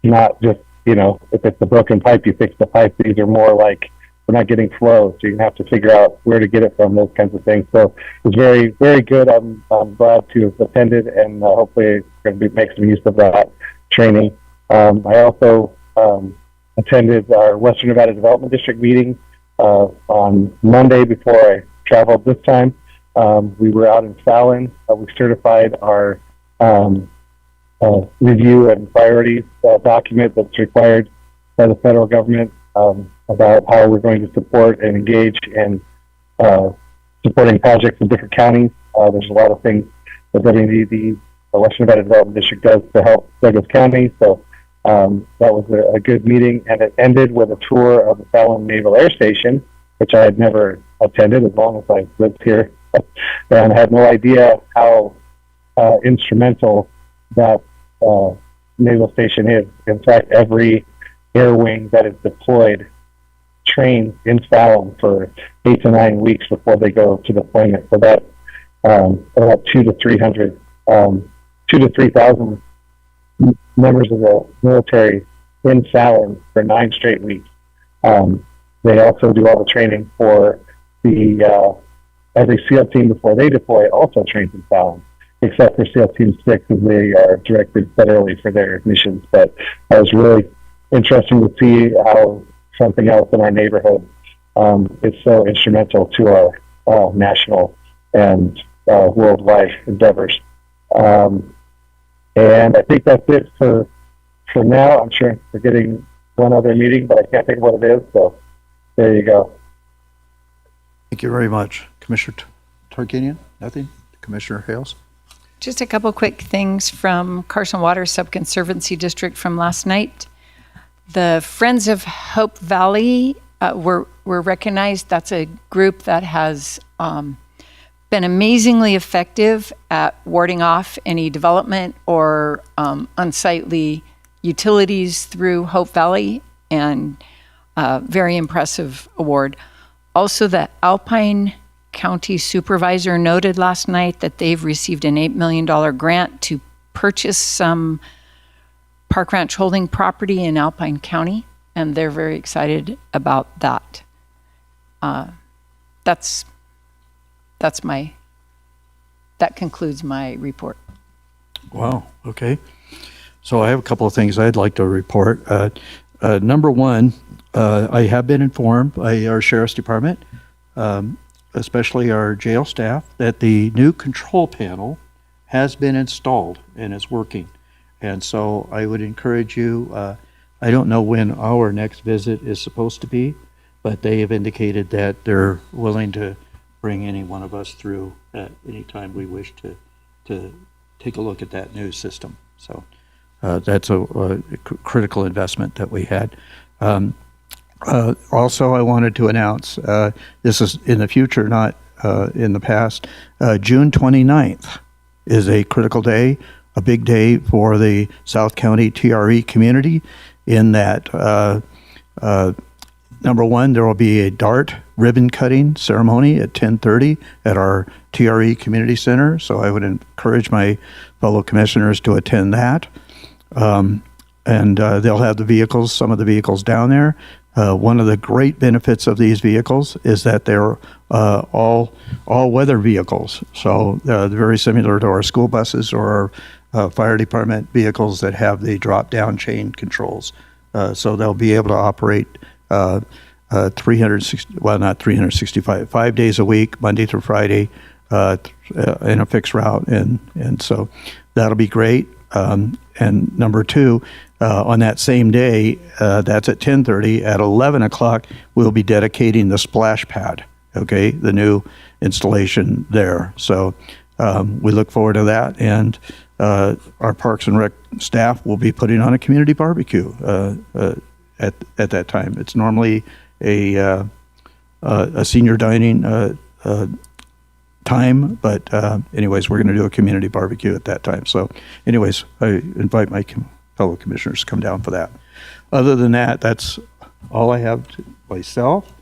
not just, if it's a broken pipe, you fix the pipe. These are more like we're not getting flow, so you have to figure out where to get it from, those kinds of things. So it was very, very good. I'm glad to have attended, and hopefully going to make some use of that training. I also attended our Western Nevada Development District meeting on Monday before I traveled this time. We were out in Fallon. We certified our review and priorities document that's required by the federal government about how we're going to support and engage in supporting projects in different counties. There's a lot of things that WNDD, the Western Nevada Development District, does to help Douglas County. So that was a good meeting, and it ended with a tour of the Fallon Naval Air Station, which I had never attended as long as I lived here, and had no idea how instrumental that naval station is. In fact, every air wing that is deployed trains in Fallon for 8 to 9 weeks before they go to deployment. So that about 200 to 3,000 members of the military in Fallon for 9 straight weeks. They also do all the training for the every SEAL team before they deploy also trains in Fallon, except for SEAL Team 6 as they are directed federally for their missions. But it was really interesting to see how something else in our neighborhood is so instrumental to our national and worldwide endeavors. And I think that's it for now. I'm sure we're getting one other meeting, but I can't think of what it is. So there you go. Thank you very much. Commissioner Tarkanian, nothing? Commissioner Hales? Just a couple quick things from Carson Water Subconservancy District from last night. The Friends of Hope Valley were recognized. That's a group that has been amazingly effective at warding off any development or unsightly utilities through Hope Valley, and very impressive award. Also, the Alpine County Supervisor noted last night that they've received an $8 million grant to purchase some Park Ranch holding property in Alpine County, and they're very excited about that. That concludes my report. Wow, okay. So I have a couple of things I'd like to report. Number one, I have been informed by our Sheriff's Department, especially our jail staff, that the new control panel has been installed and is working. And so I would encourage you, I don't know when our next visit is supposed to be, but they have indicated that they're willing to bring any one of us through at any time we wish to take a look at that new system. So that's a critical investment that we had. Also, I wanted to announce, this is in the future, not in the past, June 29th is a critical day, a big day for the South County TRE community, in that, number one, there will be a DART ribbon cutting ceremony at 10:30 at our TRE Community Center. So I would encourage my fellow commissioners to attend that. And they'll have the vehicles, some of the vehicles down there. One of the great benefits of these vehicles is that they're all-weather vehicles. So they're very similar to our school buses or our fire department vehicles that have the drop-down chain controls. So they'll be able to operate 5 days a week, Monday through Friday, in a fixed route. And so that'll be great. And number two, on that same day, that's at 10:30, at 11 o'clock, we'll be dedicating the splash pad, okay, the new installation there. So we look forward to that. And our Parks and Rec staff will be putting on a community barbecue at that time. It's normally a senior dining time, but anyways, we're going to do a community barbecue at that time. So anyways, I invite my fellow commissioners to come down for that. Other than that, that's all I have to myself.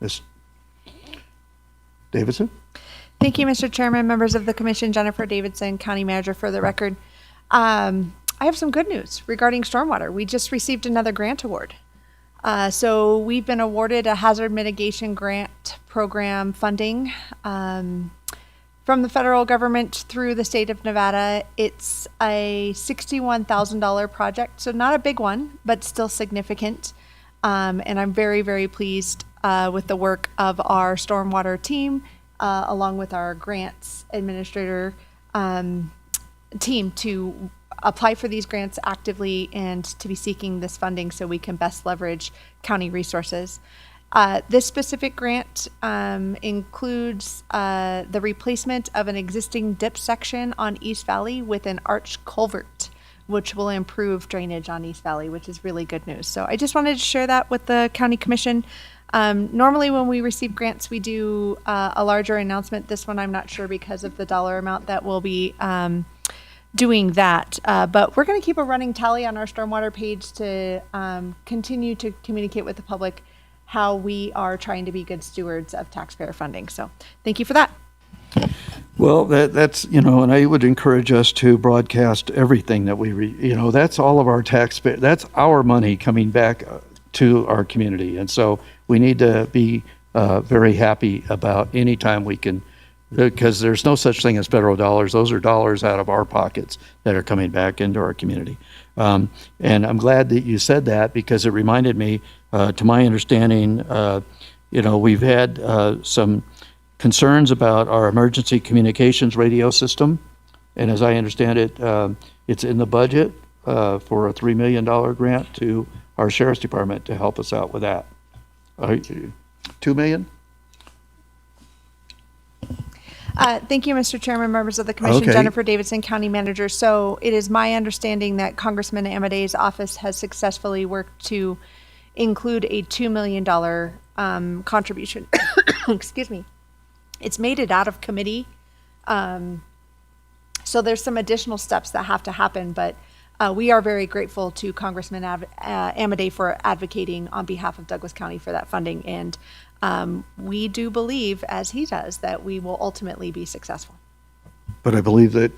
Ms. Davidson? Thank you, Mr. Chairman, members of the commission. Jennifer Davidson, County Manager, for the record. I have some good news regarding stormwater. We just received another grant award. So we've been awarded a hazard mitigation grant program funding from the federal government through the state of Nevada. It's a $61,000 project, so not a big one, but still significant. And I'm very, very pleased with the work of our stormwater team, along with our grants administrator team, to apply for these grants actively and to be seeking this funding so we can best leverage county resources. This specific grant includes the replacement of an existing dip section on East Valley with an arch culvert, which will improve drainage on East Valley, which is really good news. So I just wanted to share that with the county commission. Normally when we receive grants, we do a larger announcement. This one, I'm not sure because of the dollar amount that we'll be doing that. But we're going to keep a running tally on our stormwater page to continue to communicate with the public how we are trying to be good stewards of taxpayer funding. So thank you for that. Well, that's, and I would encourage us to broadcast everything that that's all of our taxpayer, that's our money coming back to our community. And so we need to be very happy about any time we can, because there's no such thing as federal dollars. Those are dollars out of our pockets that are coming back into our community. And I'm glad that you said that, because it reminded me, to my understanding, we've had some concerns about our emergency communications radio system. And as I understand it, it's in the budget for a $3 million grant to our sheriff's department to help us out with that. $2 million? Thank you, Mr. Chairman, members of the commission. Okay. Jennifer Davidson, County Manager. So it is my understanding that Congressman Amadei's office has successfully worked to include a $2 million contribution. Excuse me. It's made it out of committee. So there's some additional steps that have to happen, but we are very grateful to Congressman Amadei for advocating on behalf of Douglas County for that funding. And we do believe, as he does, that we will ultimately be successful. But I believe that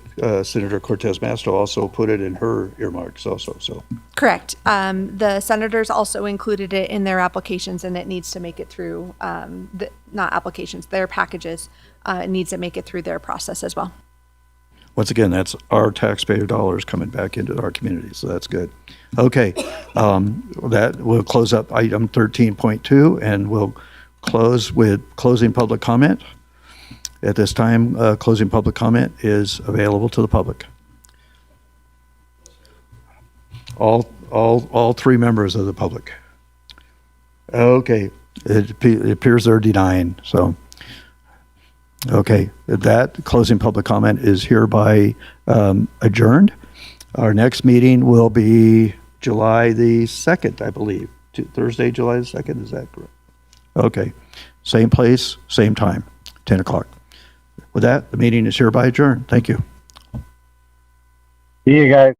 Senator Cortez Masto also put it in her earmarks also, so. Correct. The senators also included it in their applications, and it needs to make it through, not applications, their packages. It needs to make it through their process as well. Once again, that's our taxpayer dollars coming back into our community, so that's good. Okay, that will close up item 13.2, and we'll close with closing public comment. At this time, closing public comment is available to the public. All three members of the public. Okay, it appears they're denying, so. Okay, that closing public comment is hereby adjourned. Our next meeting will be July the 2nd, I believe. Thursday, July the 2nd, is that correct? Okay, same place, same time, 10 o'clock. With that, the meeting is hereby adjourned. Thank you. See you guys.